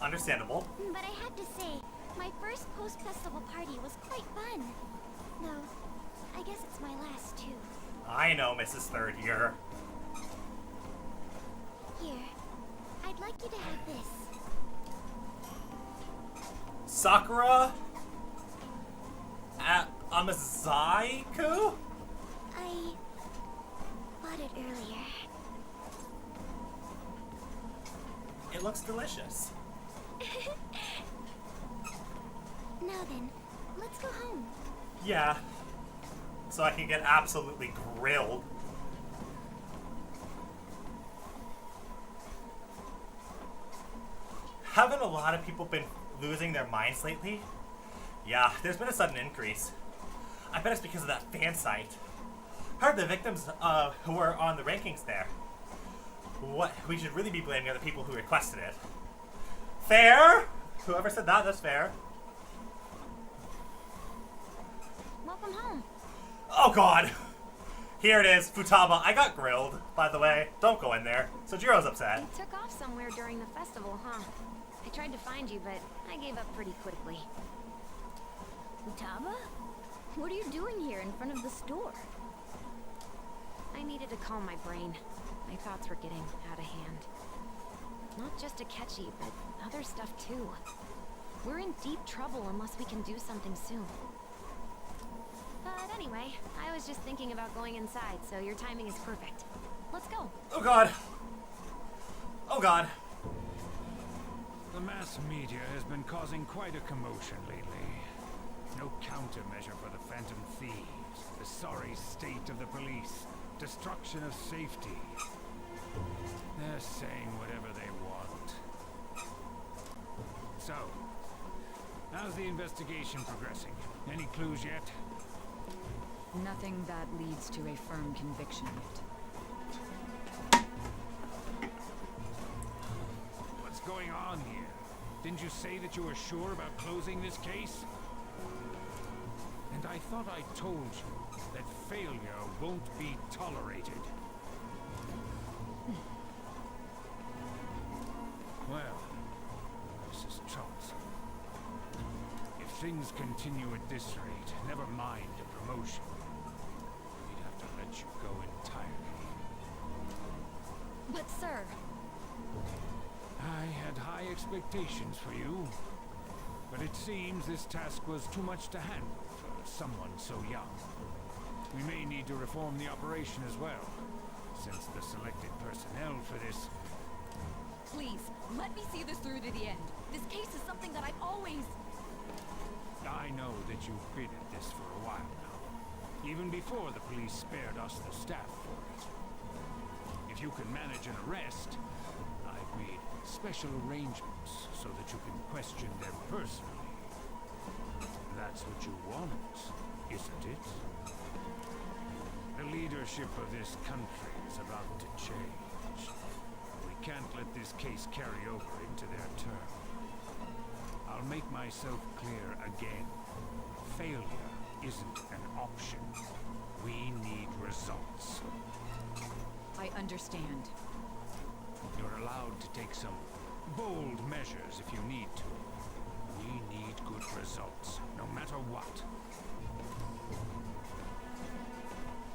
Understandable. But I have to say, my first post-festival party was quite fun. Though, I guess it's my last too. I know, Mrs. Third Year. Here, I'd like you to have this. Sakura? Amazaiku? I bought it earlier. It looks delicious. Now then, let's go home. Yeah. So I can get absolutely grilled. Haven't a lot of people been losing their minds lately? Yeah, there's been a sudden increase. I bet it's because of that fan site. Heard the victims who were on the rankings there. What? We should really be blaming the people who requested it. Fair? Whoever said that, that's fair. Welcome home. Oh god! Here it is, Futaba. I got grilled, by the way. Don't go in there. Sojiro's upset. You took off somewhere during the festival, huh? I tried to find you, but I gave up pretty quickly. Futaba? What are you doing here in front of the store? I needed to calm my brain. My thoughts were getting out of hand. Not just Akechi, but other stuff too. We're in deep trouble unless we can do something soon. Anyway, I was just thinking about going inside, so your timing is perfect. Let's go. Oh god. Oh god. The mass media has been causing quite a commotion lately. No countermeasure for the Phantom Thieves, the sorry state of the police, destruction of safety. They're saying whatever they want. So, how's the investigation progressing? Any clues yet? Nothing that leads to a firm conviction yet. What's going on here? Didn't you say that you were sure about closing this case? And I thought I told you that failure won't be tolerated. Well, this is troublesome. If things continue at this rate, never mind a promotion. We'd have to let you go entirely. But sir... I had high expectations for you, but it seems this task was too much to handle for someone so young. We may need to reform the operation as well, since the selected personnel for this... Please, let me see this through to the end. This case is something that I've always... I know that you've been at this for a while now, even before the police spared us the staff for it. If you can manage an arrest, I've made special arrangements so that you can question them personally. That's what you want, isn't it? The leadership of this country is about to change. We can't let this case carry over into their term. I'll make myself clear again. Failure isn't an option. We need results. I understand. You're allowed to take some bold measures if you need to. We need good results, no matter what.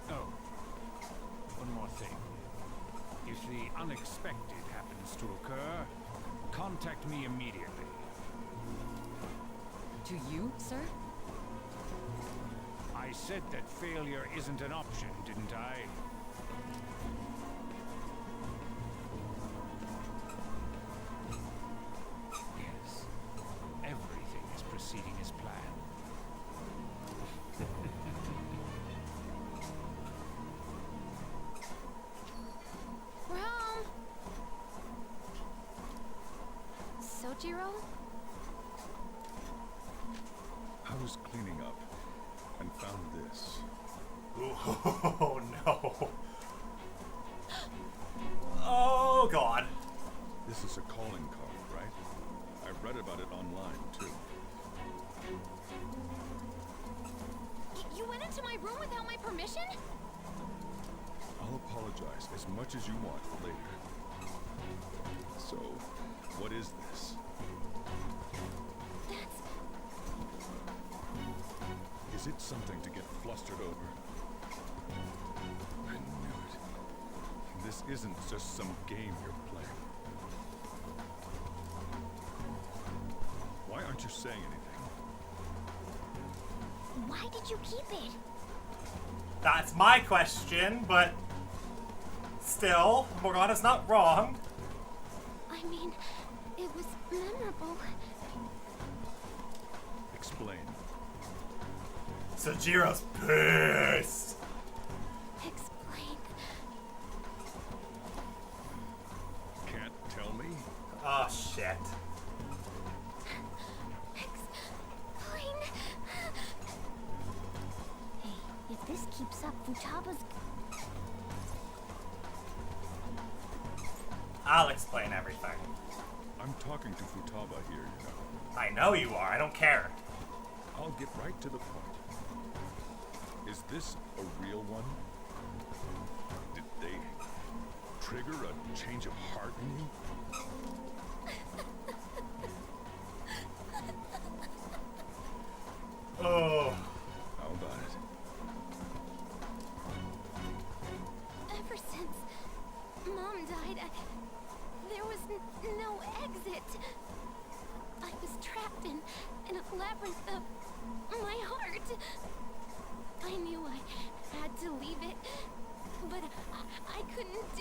Oh, one more thing. If the unexpected happens to occur, contact me immediately. To you, sir? I said that failure isn't an option, didn't I? Yes. Everything is proceeding as planned. We're home! Sojiro? I was cleaning up and found this. Oh no. Oh god. This is a calling card, right? I read about it online, too. You went into my room without my permission? I'll apologize as much as you want later. So, what is this? That's... Is it something to get flustered over? I knew it. This isn't just some game you're playing. Why aren't you saying anything? Why did you keep it? That's my question, but still, Morgana's not wrong. I mean, it was memorable. Explain. Sojiro's pissed. Explain. Can't tell me? Oh shit. Explain. Hey, if this keeps up, Futaba's... I'll explain everything. I'm talking to Futaba here, you know. I know you are, I don't care. I'll get right to the point. Is this a real one? Did they trigger a change of heart in you? Oh. How about it? Ever since Mom died, there was no exit. I was trapped in a labyrinth of my heart. I knew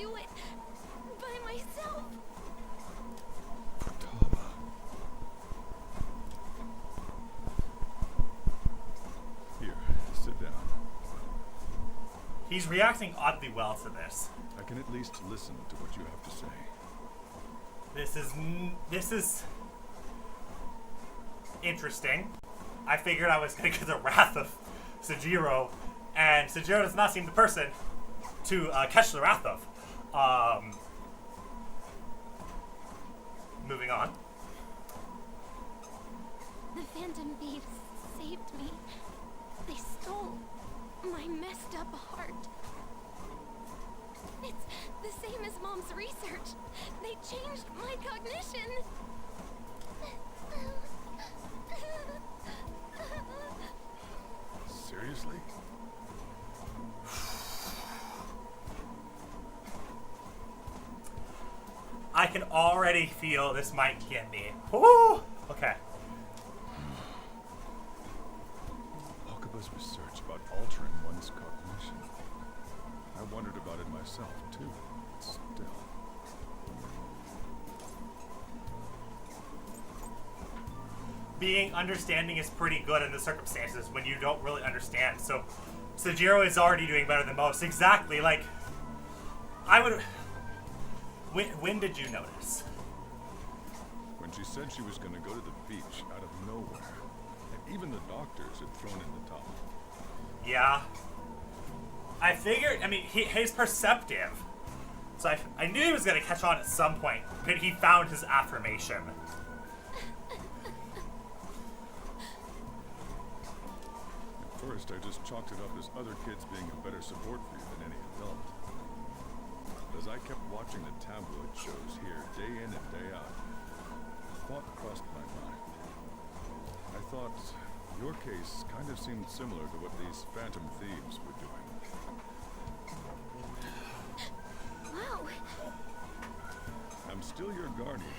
do it by myself. Futaba. Here, sit down. He's reacting oddly well to this. I can at least listen to what you have to say. This is interesting. I figured I was gonna get the wrath of Sejiro, and Sejiro does not seem the person to catch the wrath of. Moving on. The Phantom Thieves saved me. They stole my messed up heart. It's the same as Mom's research. They changed my cognition. Seriously? I can already feel this might get me. Woo! Okay. Wakaba's research about altering one's cognition. I wondered about it myself, too. Still. Being understanding is pretty good in the circumstances when you don't really understand. So, Sejiro is already doing better than most. Exactly. Like, I would. When did you notice? When she said she was going to go to the beach out of nowhere, and even the doctors had thrown in the towel. Yeah. I figured. I mean, he's perceptive, so I knew he was going to catch on at some point. But he found his affirmation. First, I just chalked it up as other kids being a better support for you than any adult. But as I kept watching the tabloid shows here, day in and day out, a thought crossed my mind. I thought your case kind of seemed similar to what these Phantom Thieves were doing. Wow. I'm still your guardian.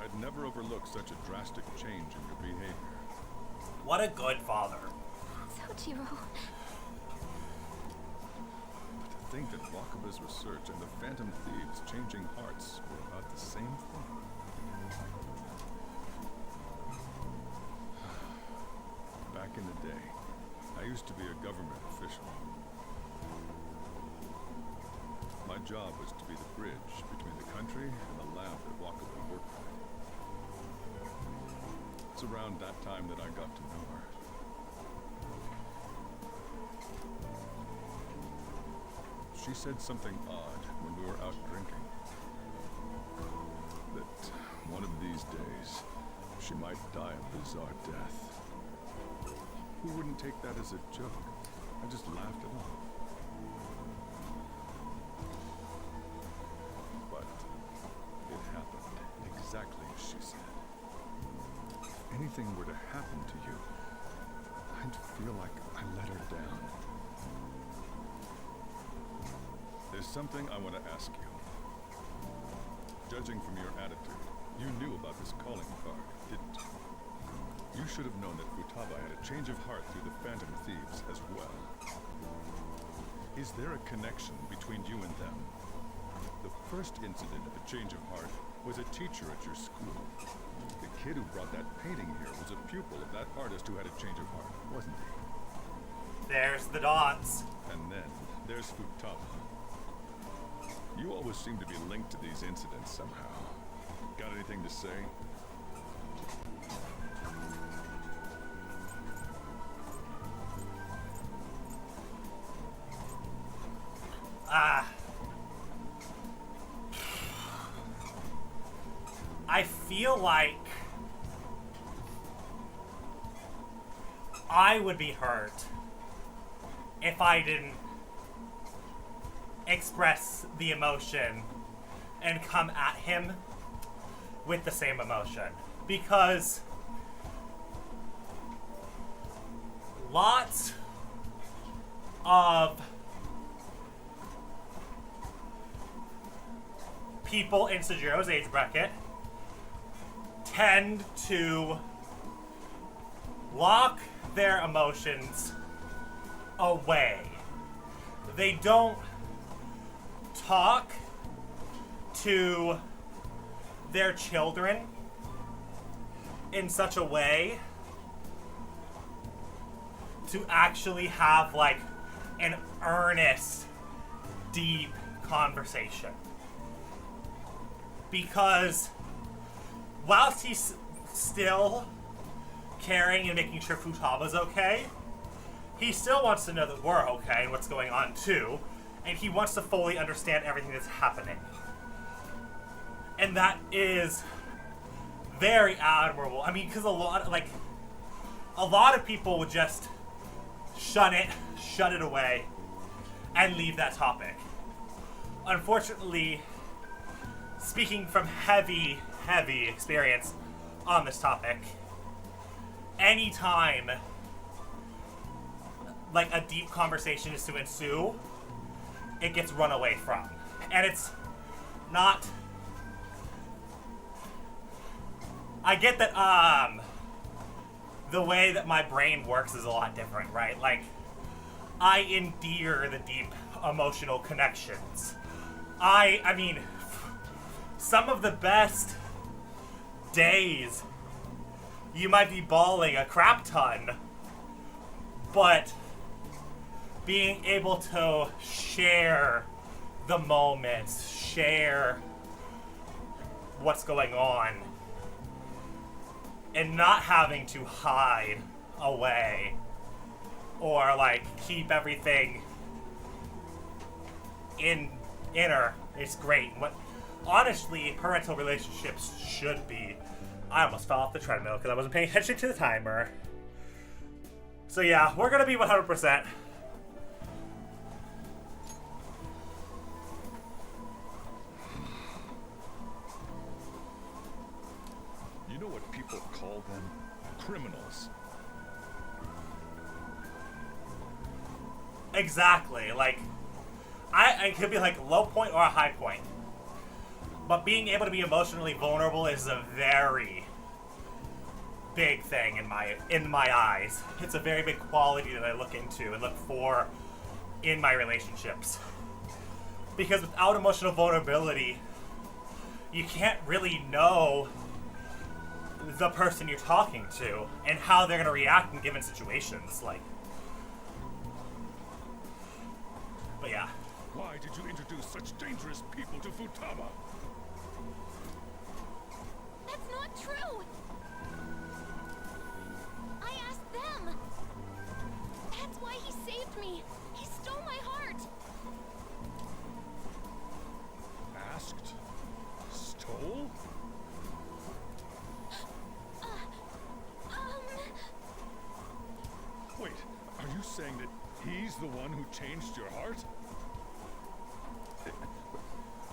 I'd never overlook such a drastic change in your behavior. What a good father. Sojiro. But to think that Wakaba's research and the Phantom Thieves changing hearts were about the same thing. Back in the day, I used to be a government official. My job was to be the bridge between the country and the lab that Wakaba worked at. It's around that time that I got to know her. She said something odd when we were out drinking. That one of these days, she might die a bizarre death. Who wouldn't take that as a joke? I just laughed it off. But it happened exactly as she said. If anything were to happen to you, I'd feel like I let her down. There's something I want to ask you. Judging from your attitude, you knew about this calling card, didn't you? You should have known that Futaba had a change of heart through the Phantom Thieves as well. Is there a connection between you and them? The first incident of a change of heart was a teacher at your school. The kid who brought that painting here was a pupil of that artist who had a change of heart, wasn't he? There's the dots. And then there's Futaba. You always seem to be linked to these incidents somehow. Got anything to say? I feel like I would be hurt if I didn't express the emotion and come at him with the same emotion, because lots of people in Sejiro's age bracket tend to lock their emotions away. They don't talk to their children in such a way to actually have like an earnest, deep conversation. Because whilst he's still caring and making sure Futaba's okay, he still wants to know that we're okay and what's going on too, and he wants to fully understand everything that's happening. And that is very admirable. I mean, because a lot of people would just shut it away, and leave that topic. Unfortunately, speaking from heavy experience on this topic, anytime like a deep conversation is to ensue, it gets run away from. And it's not... I get that, the way that my brain works is a lot different, right? Like, I endear the deep emotional connections. I mean, some of the best days, you might be bawling a crap ton, but being able to share the moments, share what's going on, and not having to hide away or like keep everything inner is great. What honestly parental relationships should be. I almost fell off the treadmill because I wasn't paying attention to the timer. So yeah, we're gonna be 100%. You know what people call them? Criminals. Exactly. Like, I could be like low point or a high point. But being able to be emotionally vulnerable is a very big thing in my eyes. It's a very big quality that I look into and look for in my relationships. Because without emotional vulnerability, you can't really know the person you're talking to and how they're gonna react in given situations. Like, but yeah. Why did you introduce such dangerous people to Futaba? That's not true! I asked them! That's why he saved me! He stole my heart! Asked? Stole? Wait, are you saying that he's the one who changed your heart?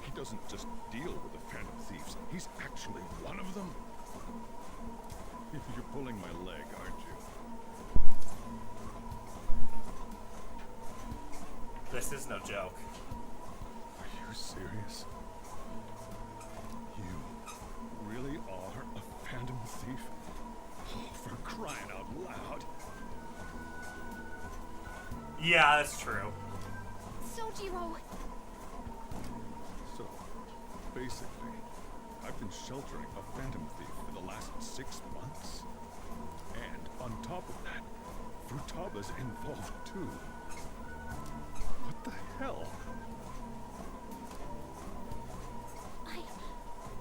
He doesn't just deal with the Phantom Thieves. He's actually one of them? You're pulling my leg, aren't you? This is no joke. Are you serious? You really are a Phantom Thief? Oh, for crying out loud. Yeah, that's true. Sojiro! So, basically, I've been sheltering a Phantom Thief for the last 6 months. And on top of that, Futaba's involved too. What the hell?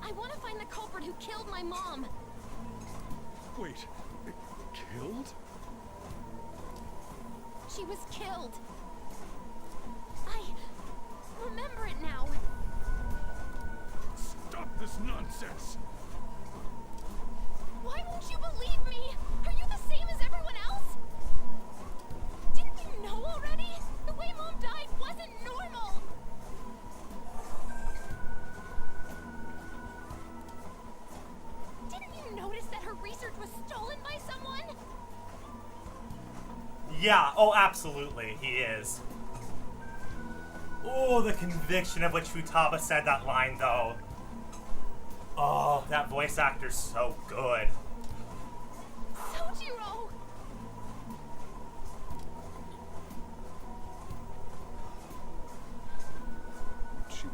I want to find the culprit who killed my mom! Wait, killed? She was killed! I remember it now! Stop this nonsense! Why won't you believe me? Are you the same as everyone else? Didn't you know already? The way Mom died wasn't normal! Didn't you notice that her research was stolen by someone? Yeah, oh absolutely, he is. Oh, the conviction of which Futaba said that line though. Oh, that voice actor's so good. Sojiro! Would she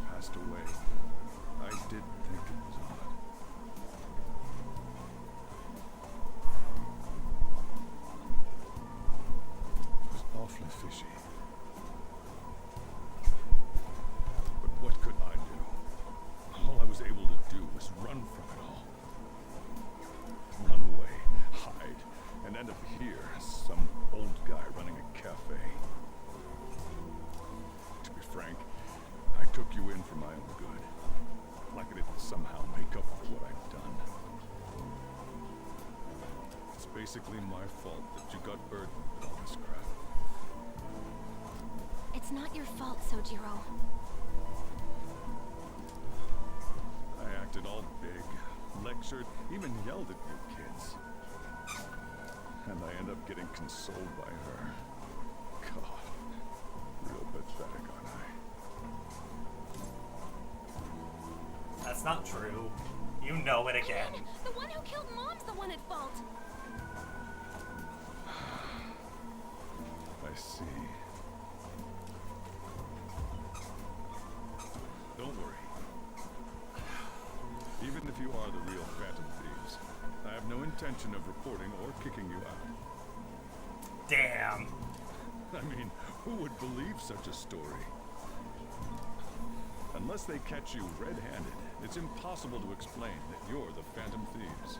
awfully fishy. But what could I do? All I was able to do was run from it all. Run away, hide, and end up here as some old guy running a cafe. To be frank, I took you in for my own good. Like it would somehow make up for what I'd done. It's basically my fault that you got burdened with all this crap. It's not your fault, Sojiro. I acted all big, lectured, even yelled at you kids. And I end up getting consoled by her. God, real pathetic, aren't I? That's not true. You know it again. The one who killed Mom's the one at fault. I see. Don't worry. Even if you are the real Phantom Thieves, I have no intention of reporting or kicking you out. Damn. I mean, who would believe such a story? Unless they catch you red-handed, it's impossible to explain that you're the Phantom Thieves.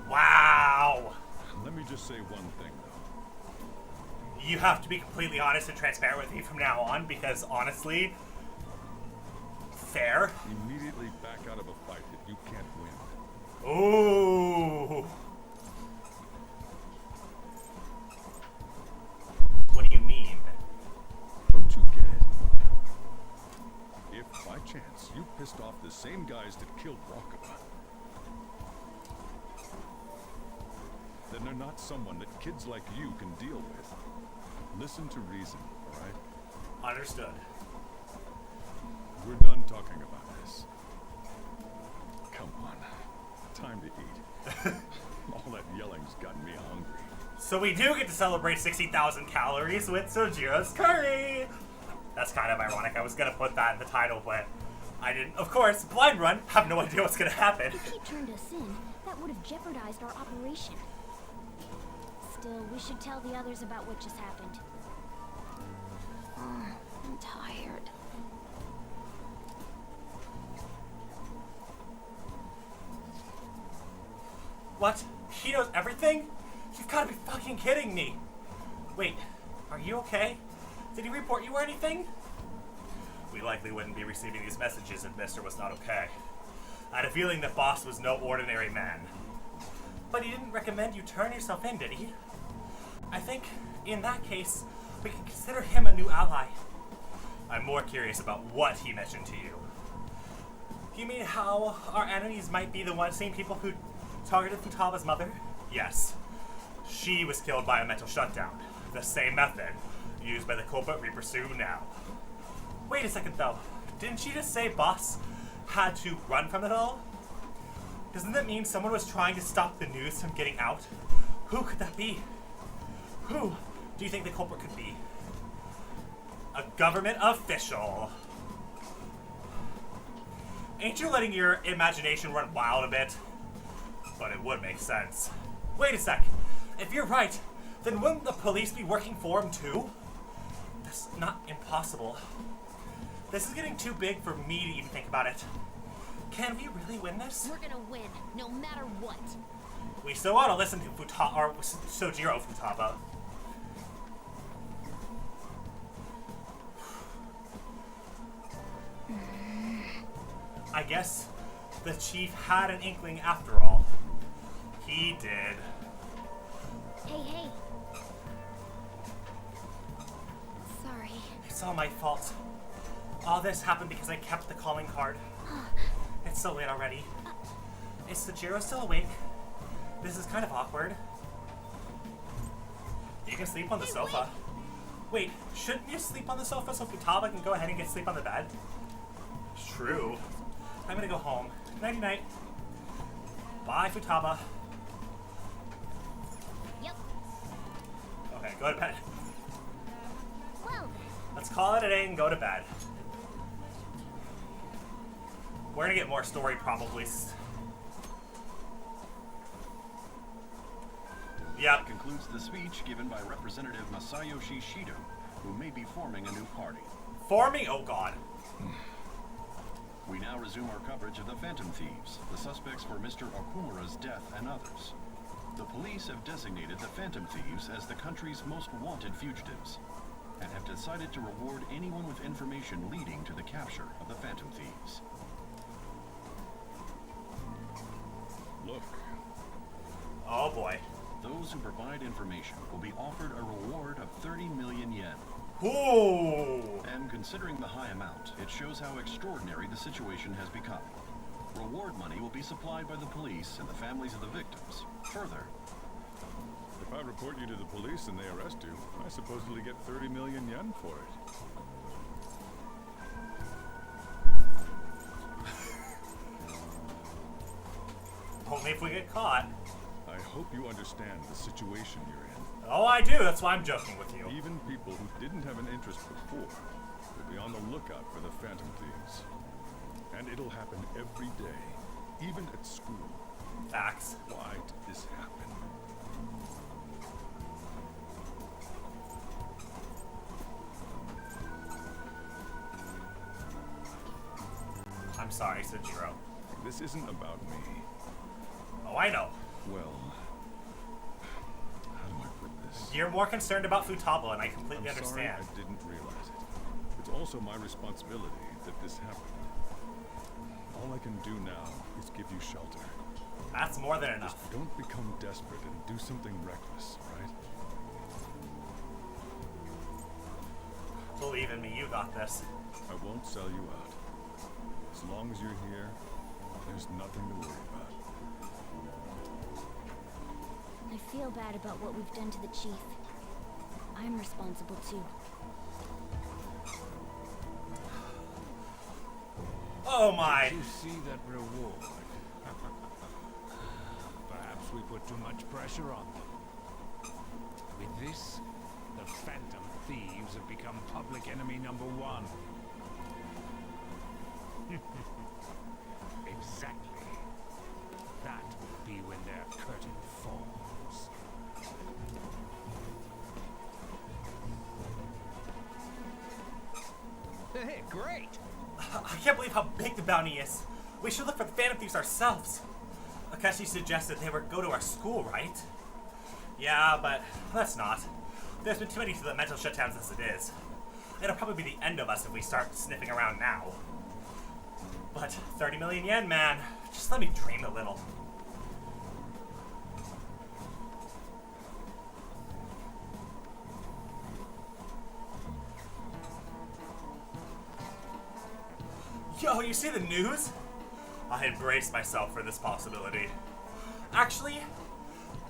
Wow. Let me just say one thing, though. You have to be completely honest and transparent with me from now on, because honestly, fair. Immediately back out of a fight that you can't win. Ooh. What do you mean? Don't you get it? If by chance you pissed off the same guys that killed Wakaba, then they're not someone that kids like you can deal with. Listen to reason, alright? Understood. We're done talking about this. Come on. Time to eat. All that yelling's gotten me hungry. So we do get to celebrate 60,000 calories with Sojiro's curry! That's kind of ironic. I was gonna put that in the title, but I didn't. Of course, blind run. Have no idea what's gonna happen. If he turned us in, that would have jeopardized our operation. Still, we should tell the others about what just happened. I'm tired. What? He knows everything? You've got to be fucking kidding me. Wait, are you okay? Did he report you or anything? We likely wouldn't be receiving these messages if Mister was not okay. I had a feeling that Boss was no ordinary man. But he didn't recommend you turn yourself in, did he? I think, in that case, we can consider him a new ally. I'm more curious about what he mentioned to you. You mean how our enemies might be the same people who targeted Futaba's mother? Yes. She was killed by a mental shutdown. The same method used by the culprit we pursue now. Wait a second though. Didn't she just say Boss had to run from it all? Doesn't that mean someone was trying to stop the news from getting out? Who could that be? Who do you think the culprit could be? A government official. Ain't you letting your imagination run wild a bit? But it would make sense. Wait a sec. If you're right, then wouldn't the police be working for him too? That's not impossible. This is getting too big for me to even think about it. Can we really win this? We're gonna win, no matter what. We still ought to listen to Sojiro Futaba. I guess the chief had an inkling after all. He did. Hey. Sorry. It's all my fault. All this happened because I kept the calling card. It's so late already. Is Sojiro still awake? This is kind of awkward. You can sleep on the sofa. Wait, shouldn't you sleep on the sofa so Futaba can go ahead and get sleep on the bed? True. I'm gonna go home. Nighty night. Bye, Futaba. Yep. Okay, go to bed. Well, Let's call it a day and go to bed. We're gonna get more story probably. Yep. That concludes the speech given by Representative Masayoshi Shido, who may be forming a new party. Forming? Oh god. We now resume our coverage of the Phantom Thieves, the suspects for Mr. Okumura's death and others. The police have designated the Phantom Thieves as the country's most wanted fugitives, and have decided to reward anyone with information leading to the capture of the Phantom Thieves. Look. Oh boy. Those who provide information will be offered a reward of 30 million yen. Ooh! And considering the high amount, it shows how extraordinary the situation has become. Reward money will be supplied by the police and the families of the victims. Further, If I report you to the police and they arrest you, I supposedly get 30 million yen for it. Only if we get caught. I hope you understand the situation you're in. Oh, I do. That's why I'm joking with you. Even people who didn't have an interest before will be on the lookout for the Phantom Thieves. And it'll happen every day, even at school. Facts. Why did this happen? I'm sorry, Sujiro. This isn't about me. Oh, I know. Well, how do I put this? You're more concerned about Futaba, and I completely I'm understand. sorry I didn't realize it. It's also my responsibility that this happened. All I can do now is give you shelter. That's more than enough. Just don't become desperate and do something reckless, right? Believe in me, you got this. I won't sell you out. As long as you're here, there's nothing to worry about. I feel bad about what we've done to the chief. I'm responsible too. Oh my! Did you see that reward? Perhaps we put too much pressure on them. With this, the Phantom Thieves have become public enemy number 1. Exactly. That will be when their curtain falls. Hey, great! I can't believe how big the bounty is. We should look for the Phantom Thieves ourselves. Akeshi suggested they were go to our school, right? Yeah, but let's not. There's been too many to the mental shutdowns as it is. It'll probably be the end of us if we start sniffing around now. But 30 million yen, man. Just let me dream a little. Yo, you see the news? I had braced myself for this possibility. Actually,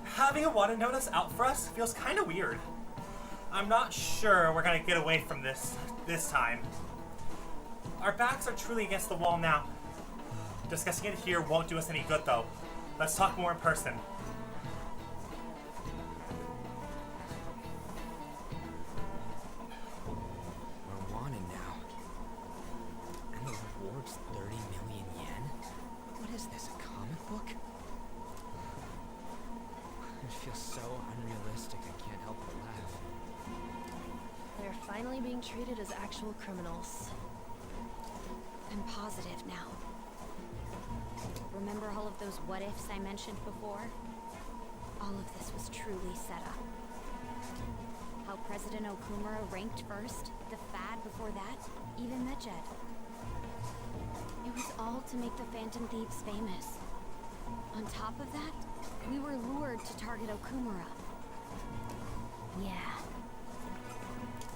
having a wanted notice out for us feels kind of weird. I'm not sure we're gonna get away from this time. Our backs are truly against the wall now. Discussing it here won't do us any good, though. Let's talk more in person. We're wanted now. And the reward's 30 million yen? What is this, a comic book? It feels so unrealistic, I can't help but laugh. They're finally being treated as actual criminals. I'm positive now. Remember all of those what-ifs I mentioned before? All of this was truly set up. How President Okumura ranked first, the Fad before that, even Medjed. It was all to make the Phantom Thieves famous. On top of that, we were lured to target Okumura. Yeah.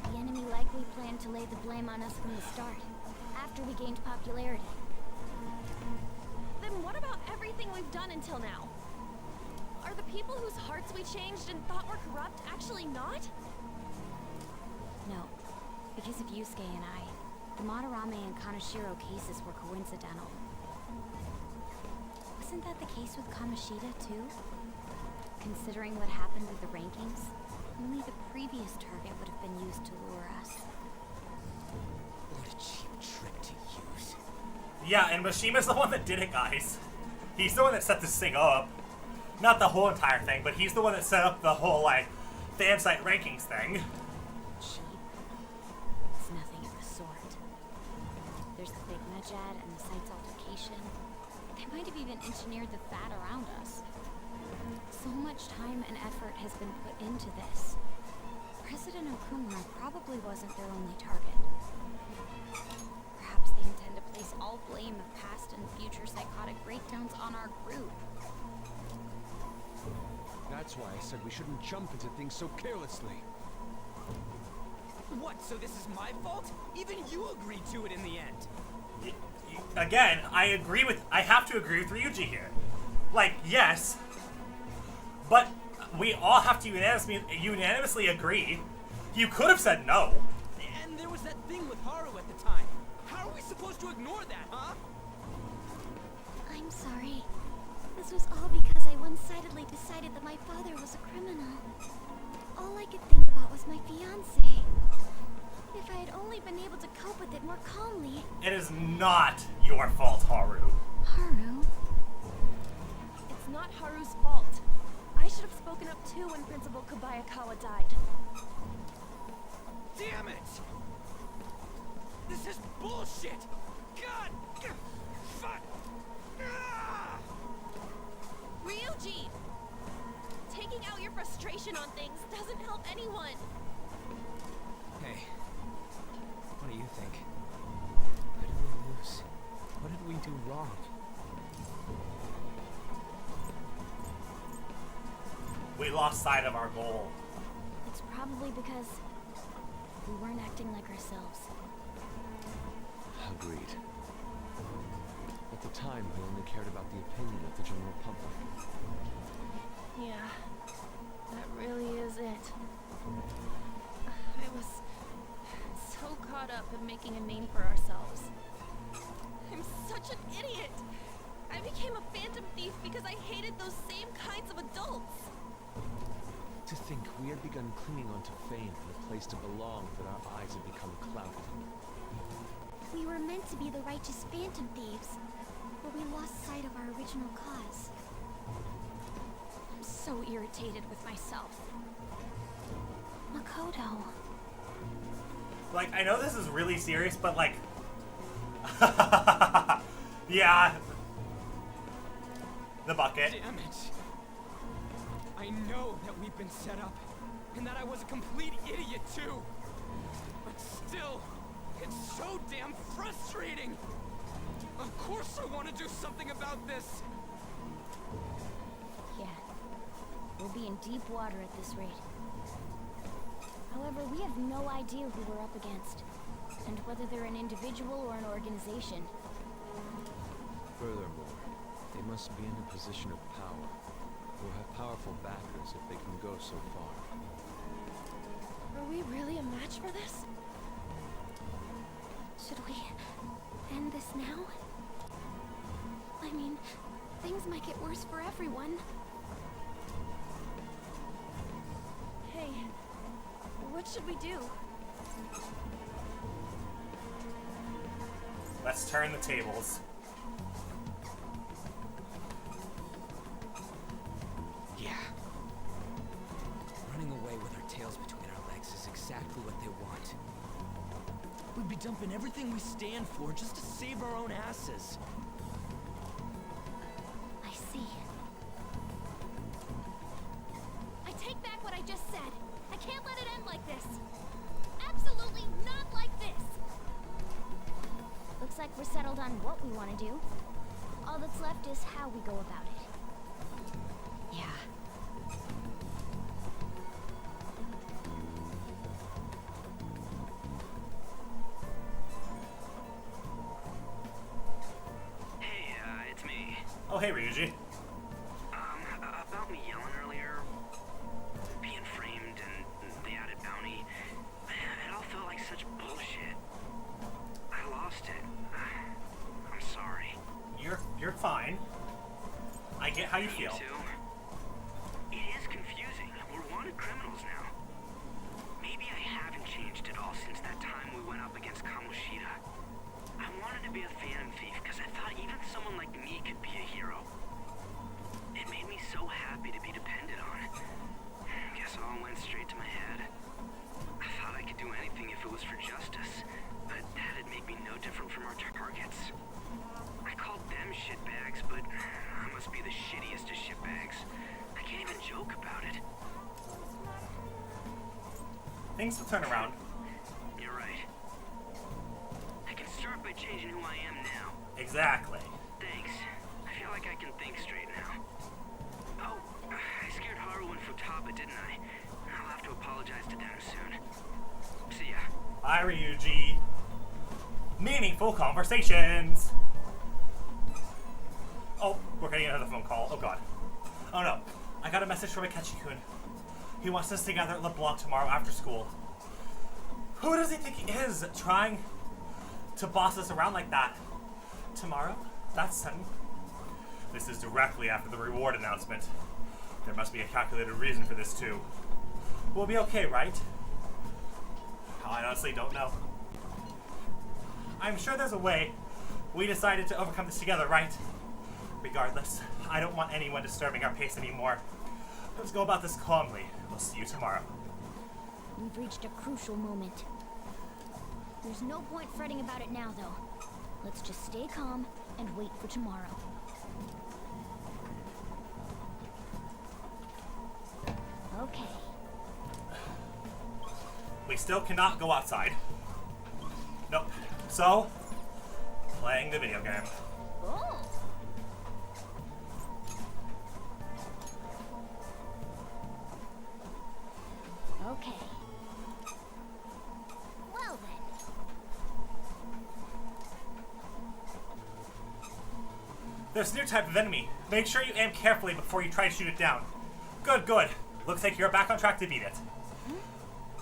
The enemy likely planned to lay the blame on us from the start, after we gained popularity. Then what about everything we've done until now? Are the people whose hearts we changed and thought were corrupt actually not? No, because of Yusuke and I, the Madarame and Kaneshiro cases were coincidental. Wasn't that the case with Kamoshida, too? Considering what happened with the rankings, only the previous target would have been used to lure us. What a cheap trick to use. Yeah, and Mishima's the one that did it, guys. He's the one that set this thing up. not the whole entire thing, but he's the one that set up the whole, like, fan site rankings thing. Cheap? It's nothing of the sort. There's the Big Match ad and the site's altercation. They might have even engineered the fat around us. So much time and effort has been put into this. President Okumura probably wasn't their only target. Perhaps they intend to place all blame of past and future psychotic breakdowns on our group. That's why I said we shouldn't jump into things so carelessly. What, so this is my fault? Even you agreed to it in the end. Again, I have to agree with Ryuji here. Like, yes, but we all have to unanimously agree. You could have said no. And there was that thing with Haru at the time. How are we supposed to ignore that, huh? I'm sorry. This was all because I one-sidedly decided that my father was a criminal. All I could think about was my fiancé. If I had only been able to cope with it more calmly. It is not your fault, Haru. Haru? It's not Haru's fault. I should have spoken up too when Principal Kobayakawa died. Damn it! This is bullshit! God! Fuck! Ah! Ryuji! Taking out your frustration on things doesn't help anyone. Hey, what do you think? Where did we lose? What did we do wrong? We lost sight of our goal. It's probably because we weren't acting like ourselves. Agreed. At the time, we only cared about the opinion of the general public. Yeah, that really is it. I was so caught up in making a name for ourselves. I'm such an idiot! I became a phantom thief because I hated those same kinds of adults. To think we had begun clinging onto fame and a place to belong that our eyes had become clouded. We were meant to be the righteous phantom thieves, but we lost sight of our original cause. I'm so irritated with myself. Makoto. Like, I know this is really serious, but like... yeah. The bucket. Damn it! I know that we've been set up, and that I was a complete idiot too. But still, it's so damn frustrating! Of course I want to do something about this! Yeah. We'll be in deep water at this rate. However, we have no idea who we're up against, and whether they're an individual or an organization. Furthermore, they must be in a position of power, or have powerful backers if they can go so far. Are we really a match for this? Should we end this now? I mean, things might get worse for everyone. Hey, what should we do? Let's turn the tables. Yeah. Running away with our tails between our legs is exactly what they want. We'd be dumping everything we stand for just to save our own asses. I see. I take back what I just said. I can't let it end like this. Absolutely not like this. Looks like we're settled on what we want to do. All that's left is how we go about it. Yeah. Hey, it's me. Oh, hey, Ryuji. About me yelling earlier, being framed and the added bounty, it all felt like such bullshit. I lost it. I'm sorry. You're fine. I get how you Me feel. too. It is confusing. We're wanted criminals now. Maybe I haven't changed at all since that time we went up against Kamoshida. I wanted to be a phantom thief because I thought even someone like me could be a hero. It made me so happy cause for justice, but that'd make me no different from our targets. I called them shitbags, but I must be the shittiest of shitbags. I can't even joke about it. Things will turn around. You're right. I can start by changing who I am now. Exactly. Thanks. I feel like I can think straight now. Oh, I scared Haru and Futaba, didn't I? I'll have to apologize to them soon. See ya. Bye, Ryuji. Meaningful conversations. Oh, we're getting another phone call. Oh god. Oh no. I got a message from Akechi-kun. He wants us together at LeBlanc tomorrow after school. Who does he think he is, trying to boss us around like that? Tomorrow? That's sudden. This is directly after the reward announcement. There must be a calculated reason for this too. We'll be okay, right? I honestly don't know. I'm sure there's a way. We decided to overcome this together, right? Regardless, I don't want anyone disturbing our pace anymore. Let's go about this calmly. We'll see you tomorrow. We've reached a crucial moment. There's no point fretting about it now, though. Let's just stay calm and wait for tomorrow. Okay. We still cannot go outside. Nope. So, playing the video game. Oh. Okay. Well then. There's a new type of enemy. Make sure you aim carefully before you try to shoot it down. Good, good. Looks like you're back on track to beat it.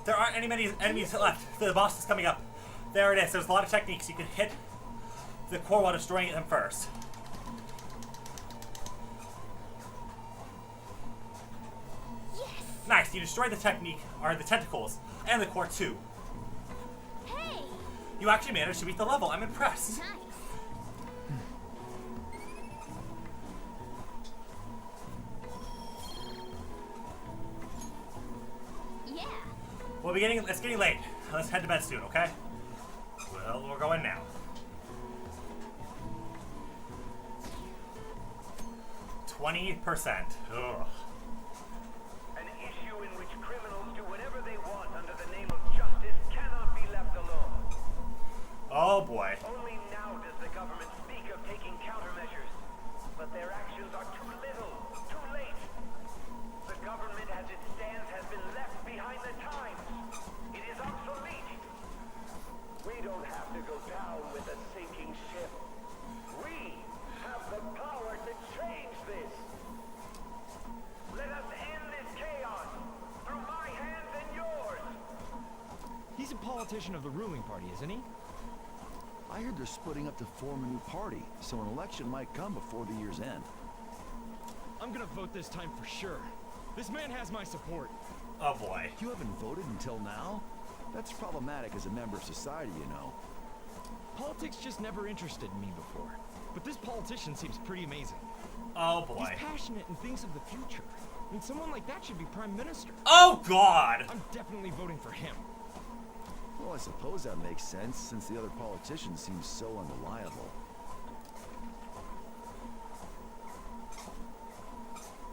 There aren't any many enemies left. The boss is coming up. There it is. There's a lot of techniques. You can hit the core while destroying them first. Yes. Nice. You destroy the technique, or the tentacles, and the core too. Hey. You actually managed to beat the level. I'm impressed. Nice. Yeah. We'll be it's getting late. Let's head to bed soon, okay? Well, we're going now. 20%. Ugh. An issue in which criminals do whatever they want under the name of justice cannot be left alone. Oh boy. Only now does the government speak of taking countermeasures, but their actions are too little, too late. The government as it stands has been left behind the times. It is obsolete. We don't have to go down with a sinking ship. We have the power to change this. Let us end this chaos through my hands and yours. He's a politician of the ruling party, isn't he? I heard they're splitting up to form a new party, so an election might come before the year's end. I'm gonna vote this time for sure. This man has my support. Oh boy. You haven't voted until now? That's problematic as a member of society, you know. Politics just never interested me before. But this politician seems pretty amazing. Oh boy. He's passionate and thinks of the future. I mean, someone like that should be prime minister. Oh god! I'm definitely voting for him. Well, I suppose that makes sense, since the other politician seems so unreliable.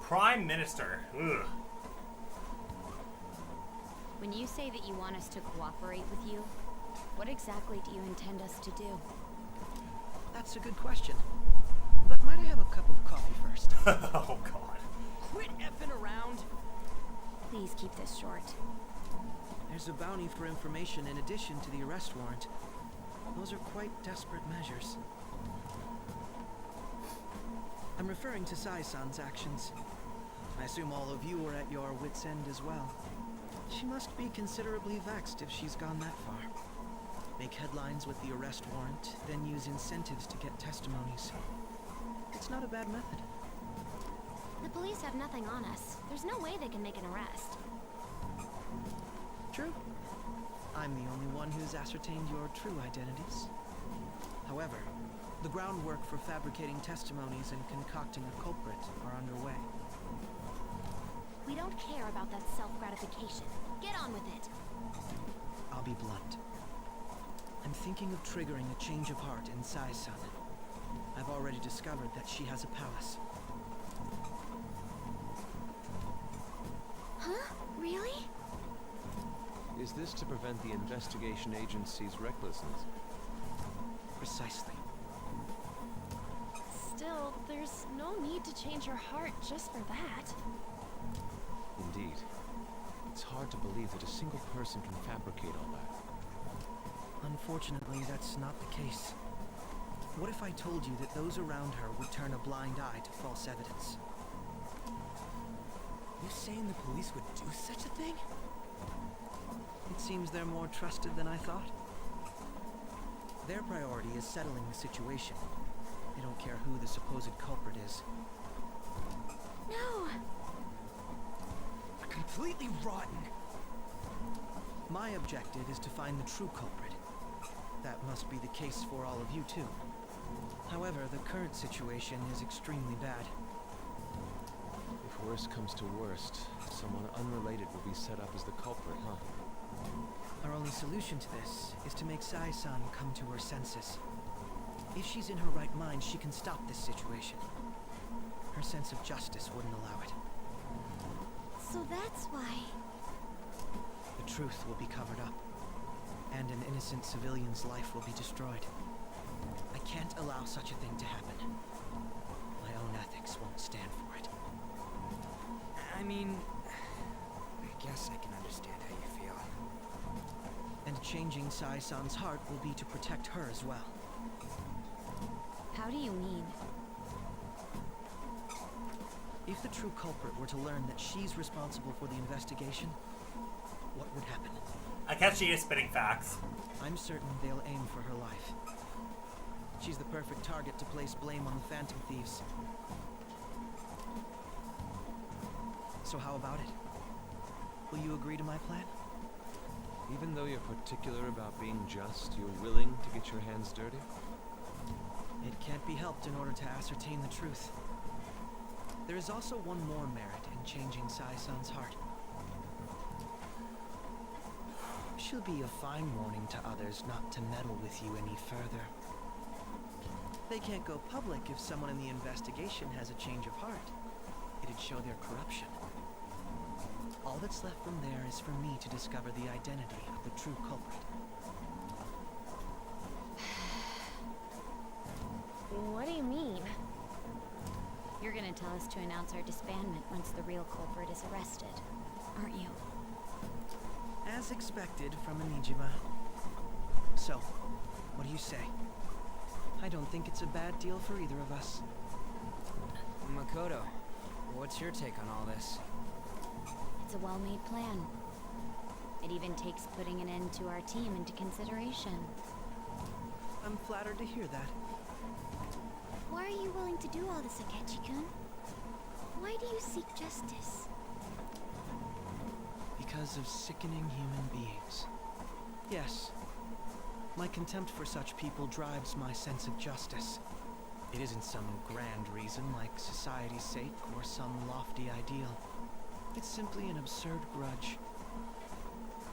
Prime Minister. Ugh. When you say that you want us to cooperate with you, what exactly do you intend us to do? That's a good question. But might I have a cup of coffee first? Oh god. Quit effing around. Please keep this short. There's a bounty for information in addition to the arrest warrant. Those are quite desperate measures. I'm referring to Sai-san's actions. I assume all of you are at your wits' end as well. She must be considerably vexed if she's gone that far. Make headlines with the arrest warrant, then use incentives to get testimonies. It's not a bad method. The police have nothing on us. There's no way they can make an arrest. True. I'm the only one who's ascertained your true identities. However, the groundwork for fabricating testimonies and concocting a culprit are underway. We don't care about that self-gratification. Get on with it. I'll be blunt. I'm thinking of triggering a change of heart in Sai-san. I've already discovered that she has a palace. Huh? Really? Is this to prevent the investigation agency's recklessness? Precisely. Still, there's no need to change her heart just for that. Indeed. It's hard to believe that a single person can fabricate all that. Unfortunately, that's not the case. What if I told you that those around her would turn a blind eye to false evidence? You saying the police would do such a thing? It seems they're more trusted than I thought. Their priority is settling the situation. They don't care who the supposed culprit is. No! Completely rotten. My objective is to find the true culprit. That must be the case for all of you too. However, the current situation is extremely bad. If worst comes to worst, someone unrelated will be set up as the culprit, huh? Our only solution to this is to make Sai-san come to her senses. If she's in her right mind, she can stop this situation. Her sense of justice wouldn't allow it. So that's why... The truth will be covered up, and an innocent civilian's life will be destroyed. I can't allow such a thing to happen. My own ethics won't stand for it. I mean, I guess I can understand how you feel. And changing Sai-san's heart will be to protect her as well. How do you mean? If the true culprit were to learn that she's responsible for the investigation, what would happen? I catch she is spitting facts. I'm certain they'll aim for her life. She's the perfect target to place blame on the Phantom Thieves. So how about it? Will you agree to my plan? Even though you're particular about being just, you're willing to get your hands dirty? It can't be helped in order to ascertain the truth. There is also one more merit in changing Sai-san's heart. She'll be a fine warning to others not to meddle with you any further. They can't go public if someone in the investigation has a change of heart. It'd show their corruption. All that's left from there is for me to discover the identity of the true culprit. What do you mean? You're gonna tell us to announce our disbandment once the real culprit is arrested, aren't you? As expected from Anijima. So, what do you say? I don't think it's a bad deal for either of us. Makoto, what's your take on all this? It's a well-made plan. It even takes putting an end to our team into consideration. I'm flattered to hear that. Why are you willing to do all this, Akechi-kun? Why do you seek justice? Because of sickening human beings. Yes. My contempt for such people drives my sense of justice. It isn't some grand reason like society's sake or some lofty ideal. It's simply an absurd grudge.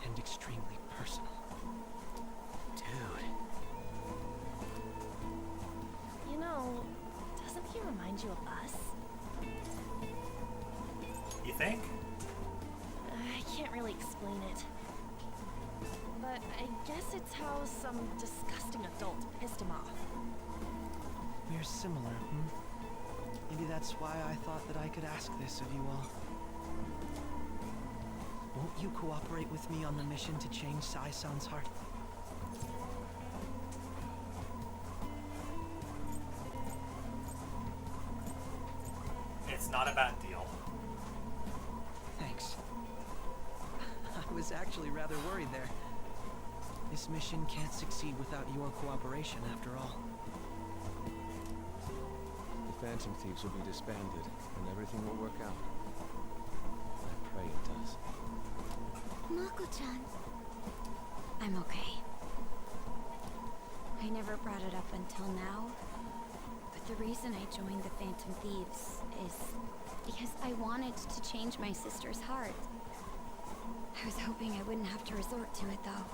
And extremely personal. Dude. You know, doesn't he remind you of us? You think? I can't really explain it. But I guess it's how some disgusting adult pissed him off. We're similar, Maybe that's why I thought that I could ask this of you all. Won't you cooperate with me on the mission to change Sai-san's heart? It's not a bad deal. Thanks. I was actually rather worried there. This mission can't succeed without your cooperation, after all. The Phantom Thieves will be disbanded, and everything will work out. I pray it does. Mako-chan. I'm okay. I never brought it up until now, but the reason I joined the Phantom Thieves is because I wanted to change my sister's heart. I was hoping I wouldn't have to resort to it, though.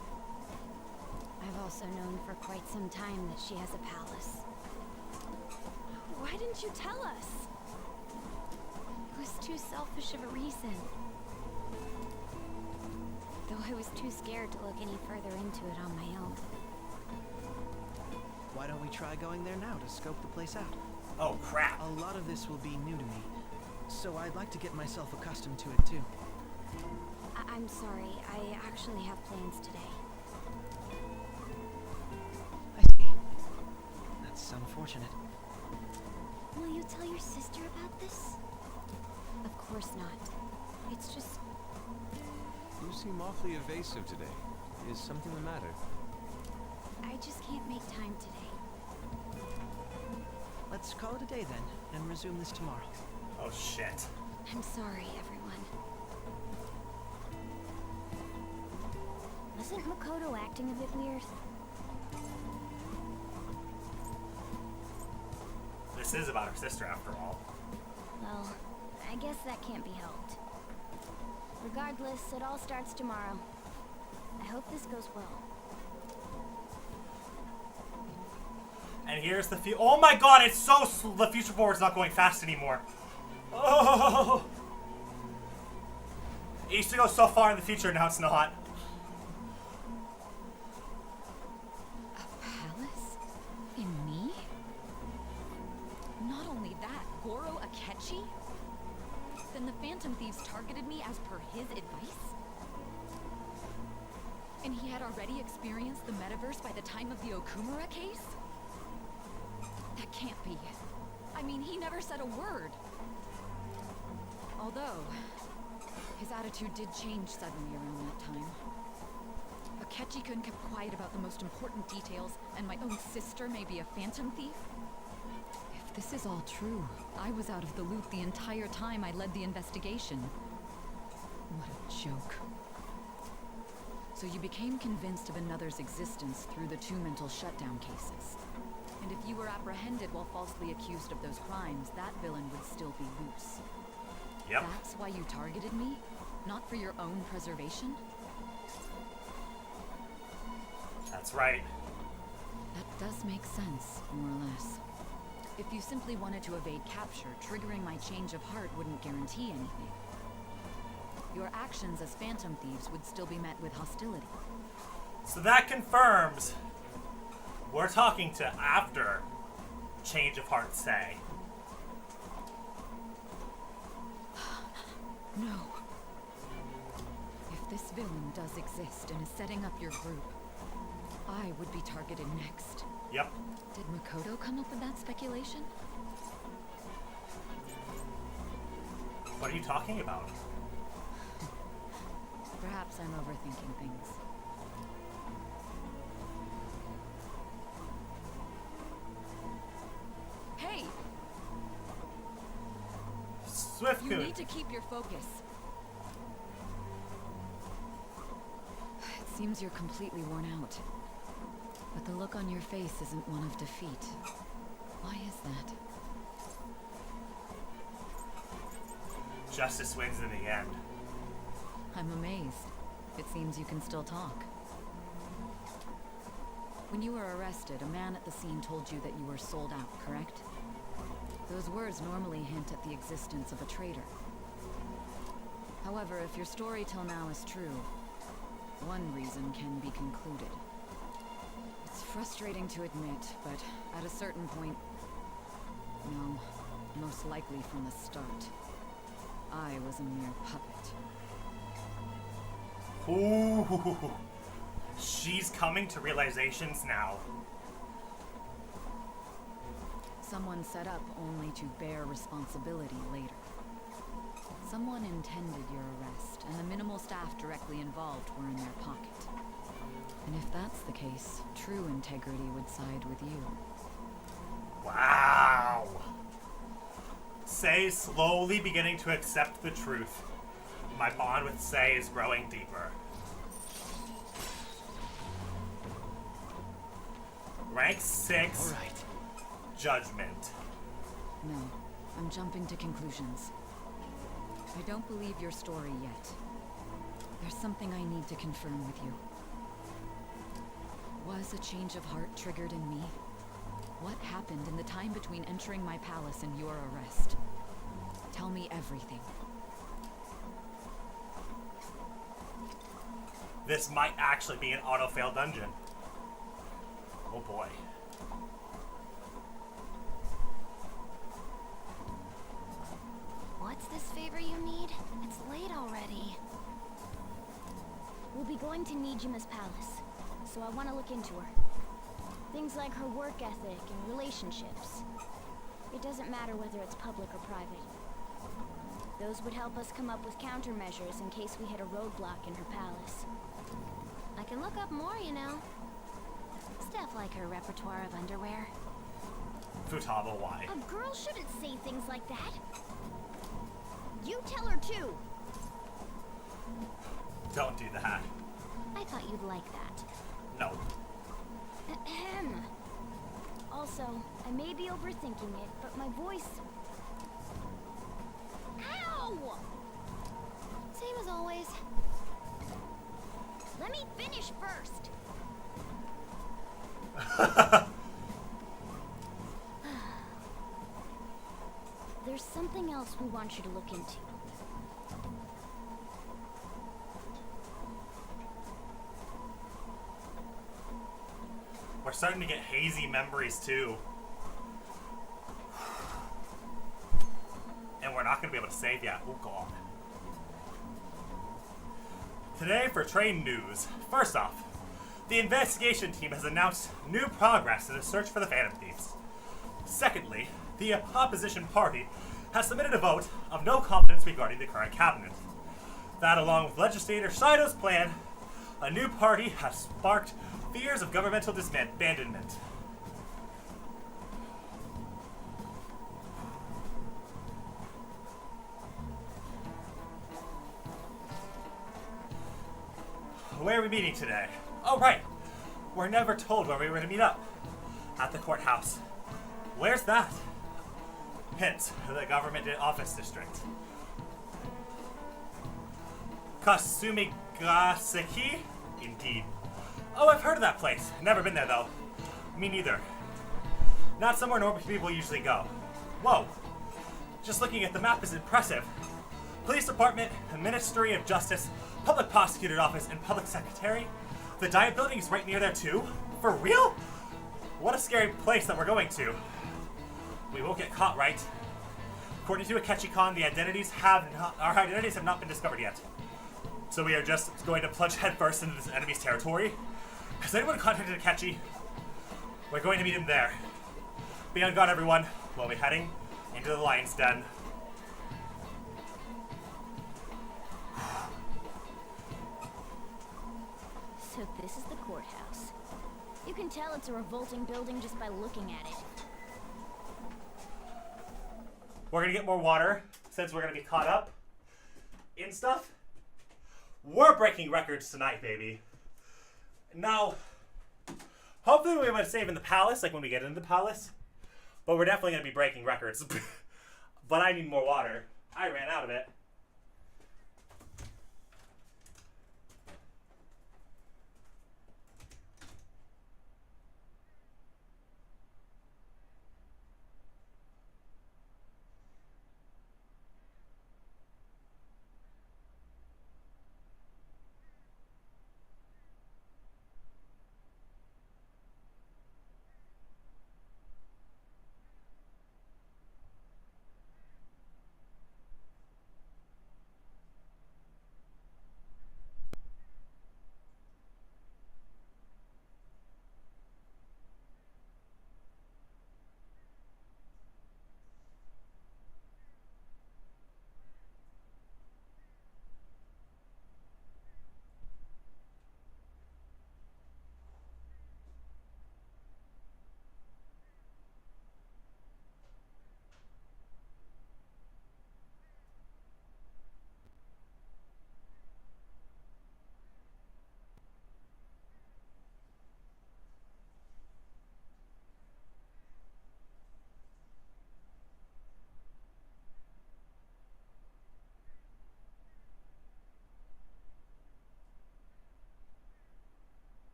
I've also known for quite some time that she has a palace. Why didn't you tell us? It was too selfish of a reason. Though I was too scared to look any further into it on my own. Why don't we try going there now to scope the place out? Oh, crap. A lot of this will be new to me, so I'd like to get myself accustomed to it too. I'm sorry, I actually have plans today. I see. That's unfortunate. Will you tell your sister about this? Of course not. It's just... You seem awfully evasive today. Is something the matter? I just can't make time today. Let's call it a day then, and resume this tomorrow. Oh, shit. I'm sorry, everyone. Wasn't Makoto acting a bit weird? This is about her sister, after all. Well, I guess that can't be helped. Regardless, it all starts tomorrow. I hope this goes well. And here's the oh my god, it's so the future forward's not going fast anymore. Oh! It used to go so far in the future, now it's not. A palace? In me? Not only that, Goro Akechi? Then the Phantom Thieves targeted me as per his advice? And he had already experienced the metaverse by the time of the Okumura case? That can't be. I mean, he never said a word. Although, his attitude did change suddenly around that time. Akechi-kun kept quiet about the most important details, and my own sister may be a phantom thief? If this is all true, I was out of the loop the entire time I led the investigation. What a joke. So you became convinced of another's existence through the 2 mental shutdown cases. And if you were apprehended while falsely accused of those crimes, that villain would still be loose. Yep. That's why you targeted me? Not for your own preservation? That's right. That does make sense, more or less. If you simply wanted to evade capture, triggering my change of heart wouldn't guarantee anything. Your actions as Phantom Thieves would still be met with hostility. So that confirms we're talking to after change of heart say. No. If this villain does exist and is setting up your group, I would be targeted next. Yep. Did Makoto come up with that speculation? What are you talking about? Perhaps I'm overthinking things. Hey! Swift You need to keep your focus. It seems you're completely worn out. But the look on your face isn't one of defeat. Why is that? Justice wins in the end. I'm amazed. It seems you can still talk. When you were arrested, a man at the scene told you that you were sold out, correct? Those words normally hint at the existence of a traitor. However, if your story till now is true, one reason can be concluded. It's frustrating to admit, but at a certain point... No, most likely from the start. I was a mere puppet. Ooh, she's coming to realizations now. Someone set up only to bear responsibility later. Someone intended your arrest, and the minimal staff directly involved were in their pocket. And if that's the case, true integrity would side with you. Wow. Sei slowly beginning to accept the truth. My bond with Sei is growing deeper. Rank 6. All right. Judgment. No, I'm jumping to conclusions. I don't believe your story yet. There's something I need to confirm with you. was a change of heart triggered in me? What happened in the time between entering my palace and your arrest? Tell me everything. This might actually be an auto-fail dungeon. Oh boy. What's this favor you need? It's late already. We'll be going to Nijima's palace, so I want to look into her. Things like her work ethic and relationships. It doesn't matter whether it's public or private. Those would help us come up with countermeasures in case we hit a roadblock in her palace. I can look up more, you know. Stuff like her repertoire of underwear. Futaba, why? A girl shouldn't say things like that. You tell her too. Don't do that. I thought you'd like that. No. Ahem. Also, I may be overthinking it, but my voice... Ow! Same as always. Let me finish first. There's something else we want you to look into. We're starting to get hazy memories too. And we're not going to be able to save yet. Oh god. Today for train news. First off, the investigation team has announced new progress in the search for the Phantom Thieves. Secondly, the opposition party has submitted a vote of no confidence regarding the current cabinet. That, along with legislator Shido's plan, a new party has sparked fears of governmental abandonment. Where are we meeting today? Oh, right. We're never told where we were going to meet up. At the courthouse. Where's that? Hint, the government office district. Kasumigaseki? Indeed. Oh, I've heard of that place. Never been there, though. Me neither. Not somewhere normal people usually go. Whoa. Just looking at the map is impressive. Police Department, Ministry of Justice, Public Prosecutor's Office, and Public Secretary. The Diet Building is right near there, too? For real? What a scary place that we're going to. We won't get caught, right? According to Akechi-kan, our identities have not been discovered yet. So we are just going to plunge headfirst into this enemy's territory? Has anyone contacted Akechi? We're going to meet him there. Be on guard, everyone. We'll be heading into the lion's den. So this is the courthouse. You can tell it's a revolting building just by looking at it. We're gonna get more water since we're gonna be caught up in stuff. We're breaking records tonight, baby. Now, hopefully we'll be able to save in the palace, like when we get into the palace. But we're definitely gonna be breaking records. But I need more water. I ran out of it.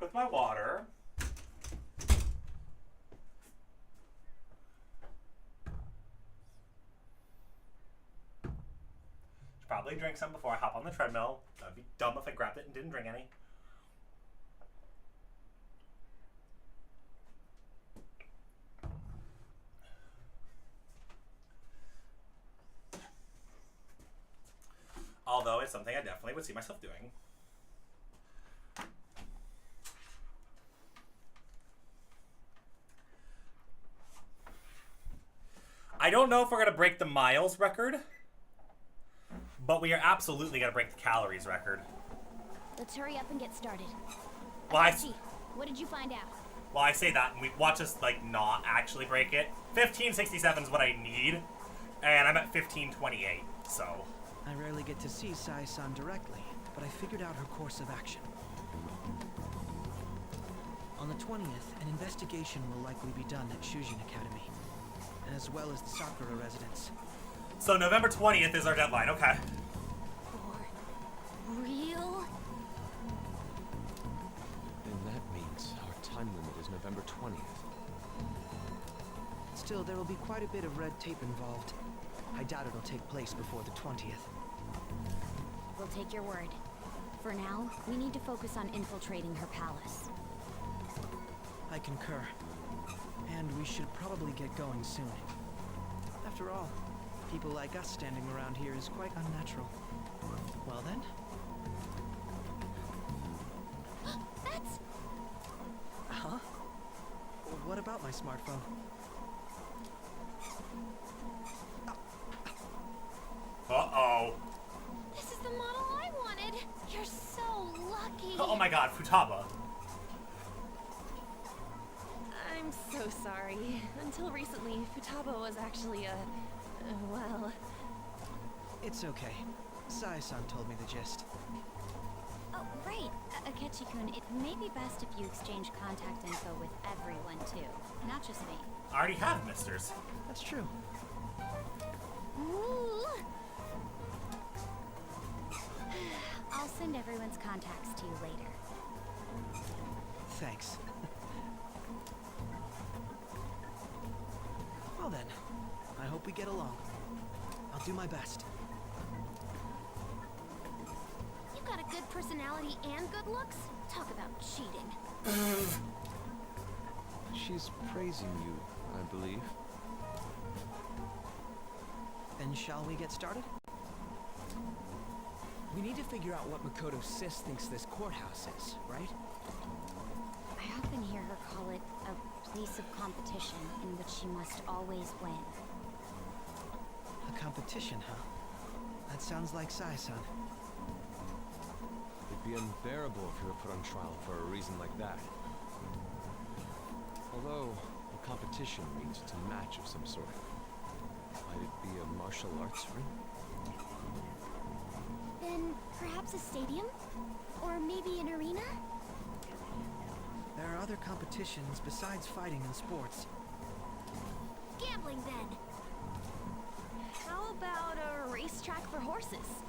back with my water. Should probably drink some before I hop on the treadmill. That'd be dumb if I grabbed it and didn't drink any. Although it's something I definitely would see myself doing. I don't know if we're going to break the miles record, but we are absolutely going to break the calories record. Let's hurry up and get started. Well, what did you find out? Well, I say that, and we watch us, like, not actually break it. 1567 is what I need, and I'm at 1528, so... I rarely get to see Sai-san directly, but I figured out her course of action. On the 20th, an investigation will likely be done at Shujin Academy, as well as the Sakura residence. So November 20th is our deadline, okay. For real? And that means our time limit is November 20th. Still, there will be quite a bit of red tape involved. I doubt it'll take place before the 20th. We'll take your word. For now, we need to focus on infiltrating her palace. I concur. And we should probably get going soon. After all, people like us standing around here is quite unnatural. Well then? That's... Huh? What about my smartphone? Uh-oh. This is the model I wanted! You're so lucky! Oh my god, Futaba. I'm so sorry. Until recently, Futaba was actually a... well... It's okay. Sai-san told me the gist. Oh, right. Akechi-kun, it may be best if you exchange contact info with everyone, too. Not just me. I already have misters. That's true. Ooh. I'll send everyone's contacts to you later. Thanks. Well then, I hope we get along. I'll do my best. You got a good personality and good looks? Talk about cheating. She's praising you, I believe. Then shall we get started? We need to figure out what Makoto Sis thinks this courthouse is, right? I often hear her call it a place of competition in which she must always win. A competition, huh? That sounds like Sai-san. It'd be unbearable if you were put on trial for a reason like that. Although, a competition means it's a match of some sort. Might it be a martial arts ring? Then perhaps a stadium? Or maybe an arena? There are other competitions besides fighting and sports. Gambling, then. How about a racetrack for horses?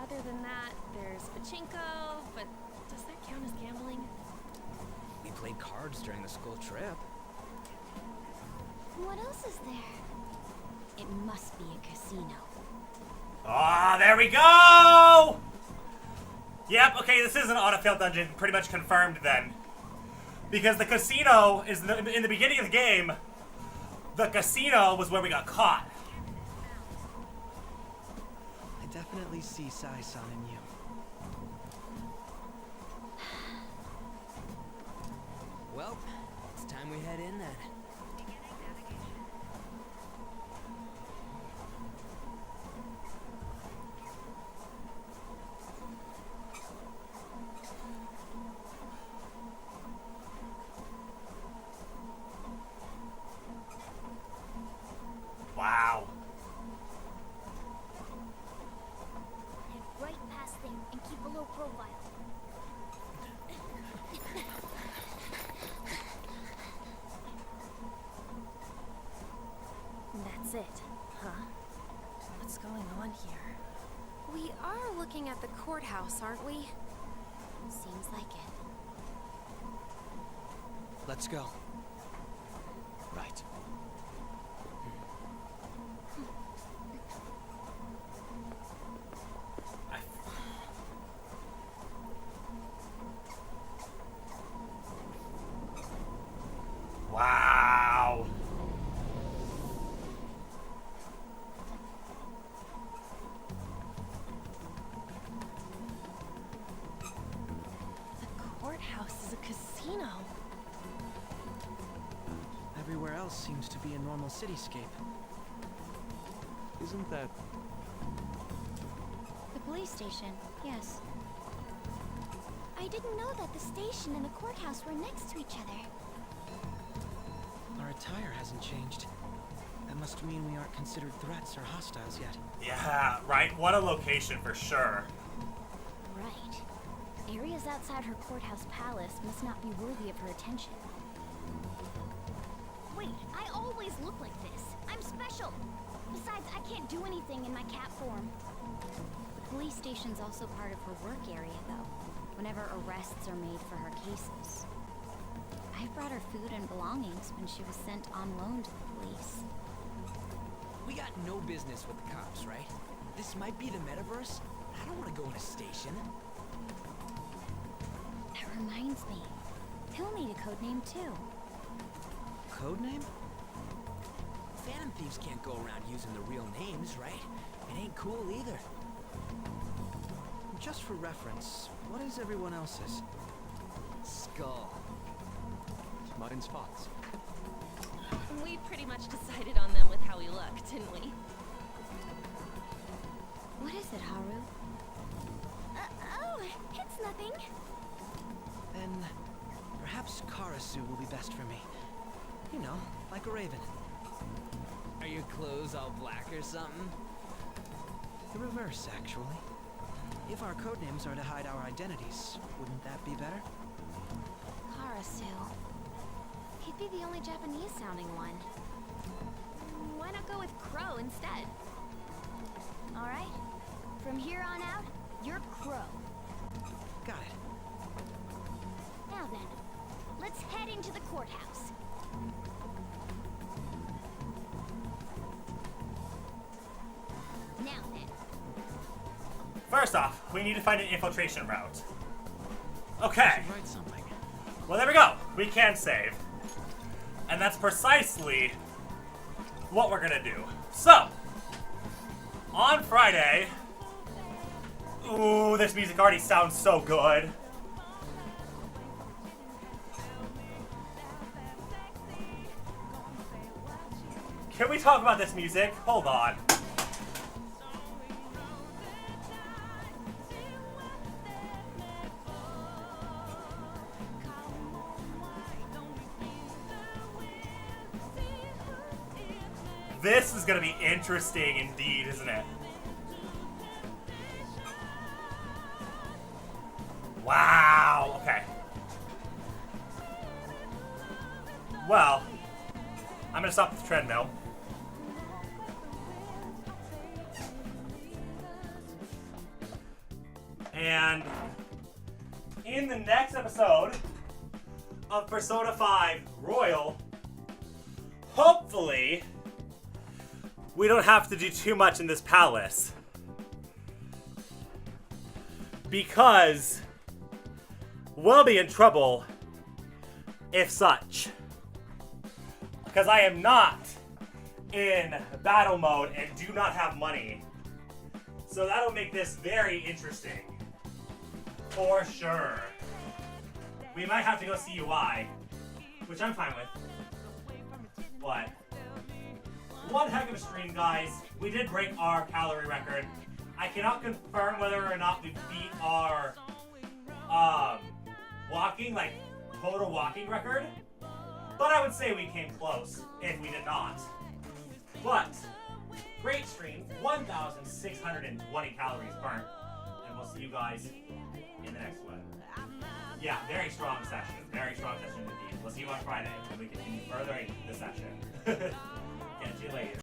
Other than that, there's pachinko, but does that count as gambling? We played cards during the school trip. What else is there? It must be a casino. Ah, there we go! Yep, okay, this is an autofill dungeon, pretty much confirmed then. Because the casino is in the beginning of the game, the casino was where we got caught. I definitely see Sai-san in you. Well, it's time we head in then. Wow. Head right past there and keep a low profile. That's it, huh? What's going on here? We are looking at the courthouse, aren't we? Seems like it. Let's go. Right. Wow. The courthouse is a casino. Everywhere else seems to be a normal cityscape. Isn't that... The police station, yes. I didn't know that the station and the courthouse were next to each other. Our attire hasn't changed. That must mean we aren't considered threats or hostiles yet. Yeah, right? What a location for sure. Right. Areas outside her courthouse palace must not be worthy of her attention. Wait, I always look like this. I'm special. Besides, I can't do anything in my cat form. The police station's also part of her work area, though, whenever arrests are made for her cases. I brought her food and belongings when she was sent on loan to the police. We got no business with the cops, right? This might be the metaverse. I don't want to go in a station. That reminds me. He'll need a codename, too. Codename? Phantom thieves can't go around using the real names, right? It ain't cool either. Just for reference, what is everyone else's? Skull. Mine's Fox. We pretty much decided on them with how we look, didn't we? What is it, Haru? Oh, it's nothing. Then perhaps Karasu will be best for me. You know, like a raven. Are your clothes all black or something? The reverse, actually. If our codenames are to hide our identities, wouldn't that be better? Karasu. He'd be the only Japanese-sounding one. Why not go with Crow instead? All right. From here on out, you're Crow. Got it. Now then, let's head into the courthouse. Now then. First off, we need to find an infiltration route. Okay. Write something. Well, there we go. We can save. And that's precisely what we're gonna do. So, on Friday... Ooh, this music already sounds so good. Can we talk about this music? Hold on. This is gonna be interesting indeed, isn't it? Wow, okay. Well, I'm gonna stop the treadmill. And in the next episode of Persona 5 Royal, hopefully, we don't have to do too much in this palace. Because we'll be in trouble if such. Because I am not in battle mode and do not have money. So that'll make this very interesting. For sure. We might have to go see UI, which I'm fine with. But one heck of a stream, guys. We did break our calorie record. I cannot confirm whether or not we beat our walking, like total walking record. But I would say we came close if we did not. But great stream, 1,620 calories burnt. And we'll see you guys in the next one. Yeah, very strong session. Very strong session indeed. We'll see you on Friday when we continue furthering the session. Catch you later.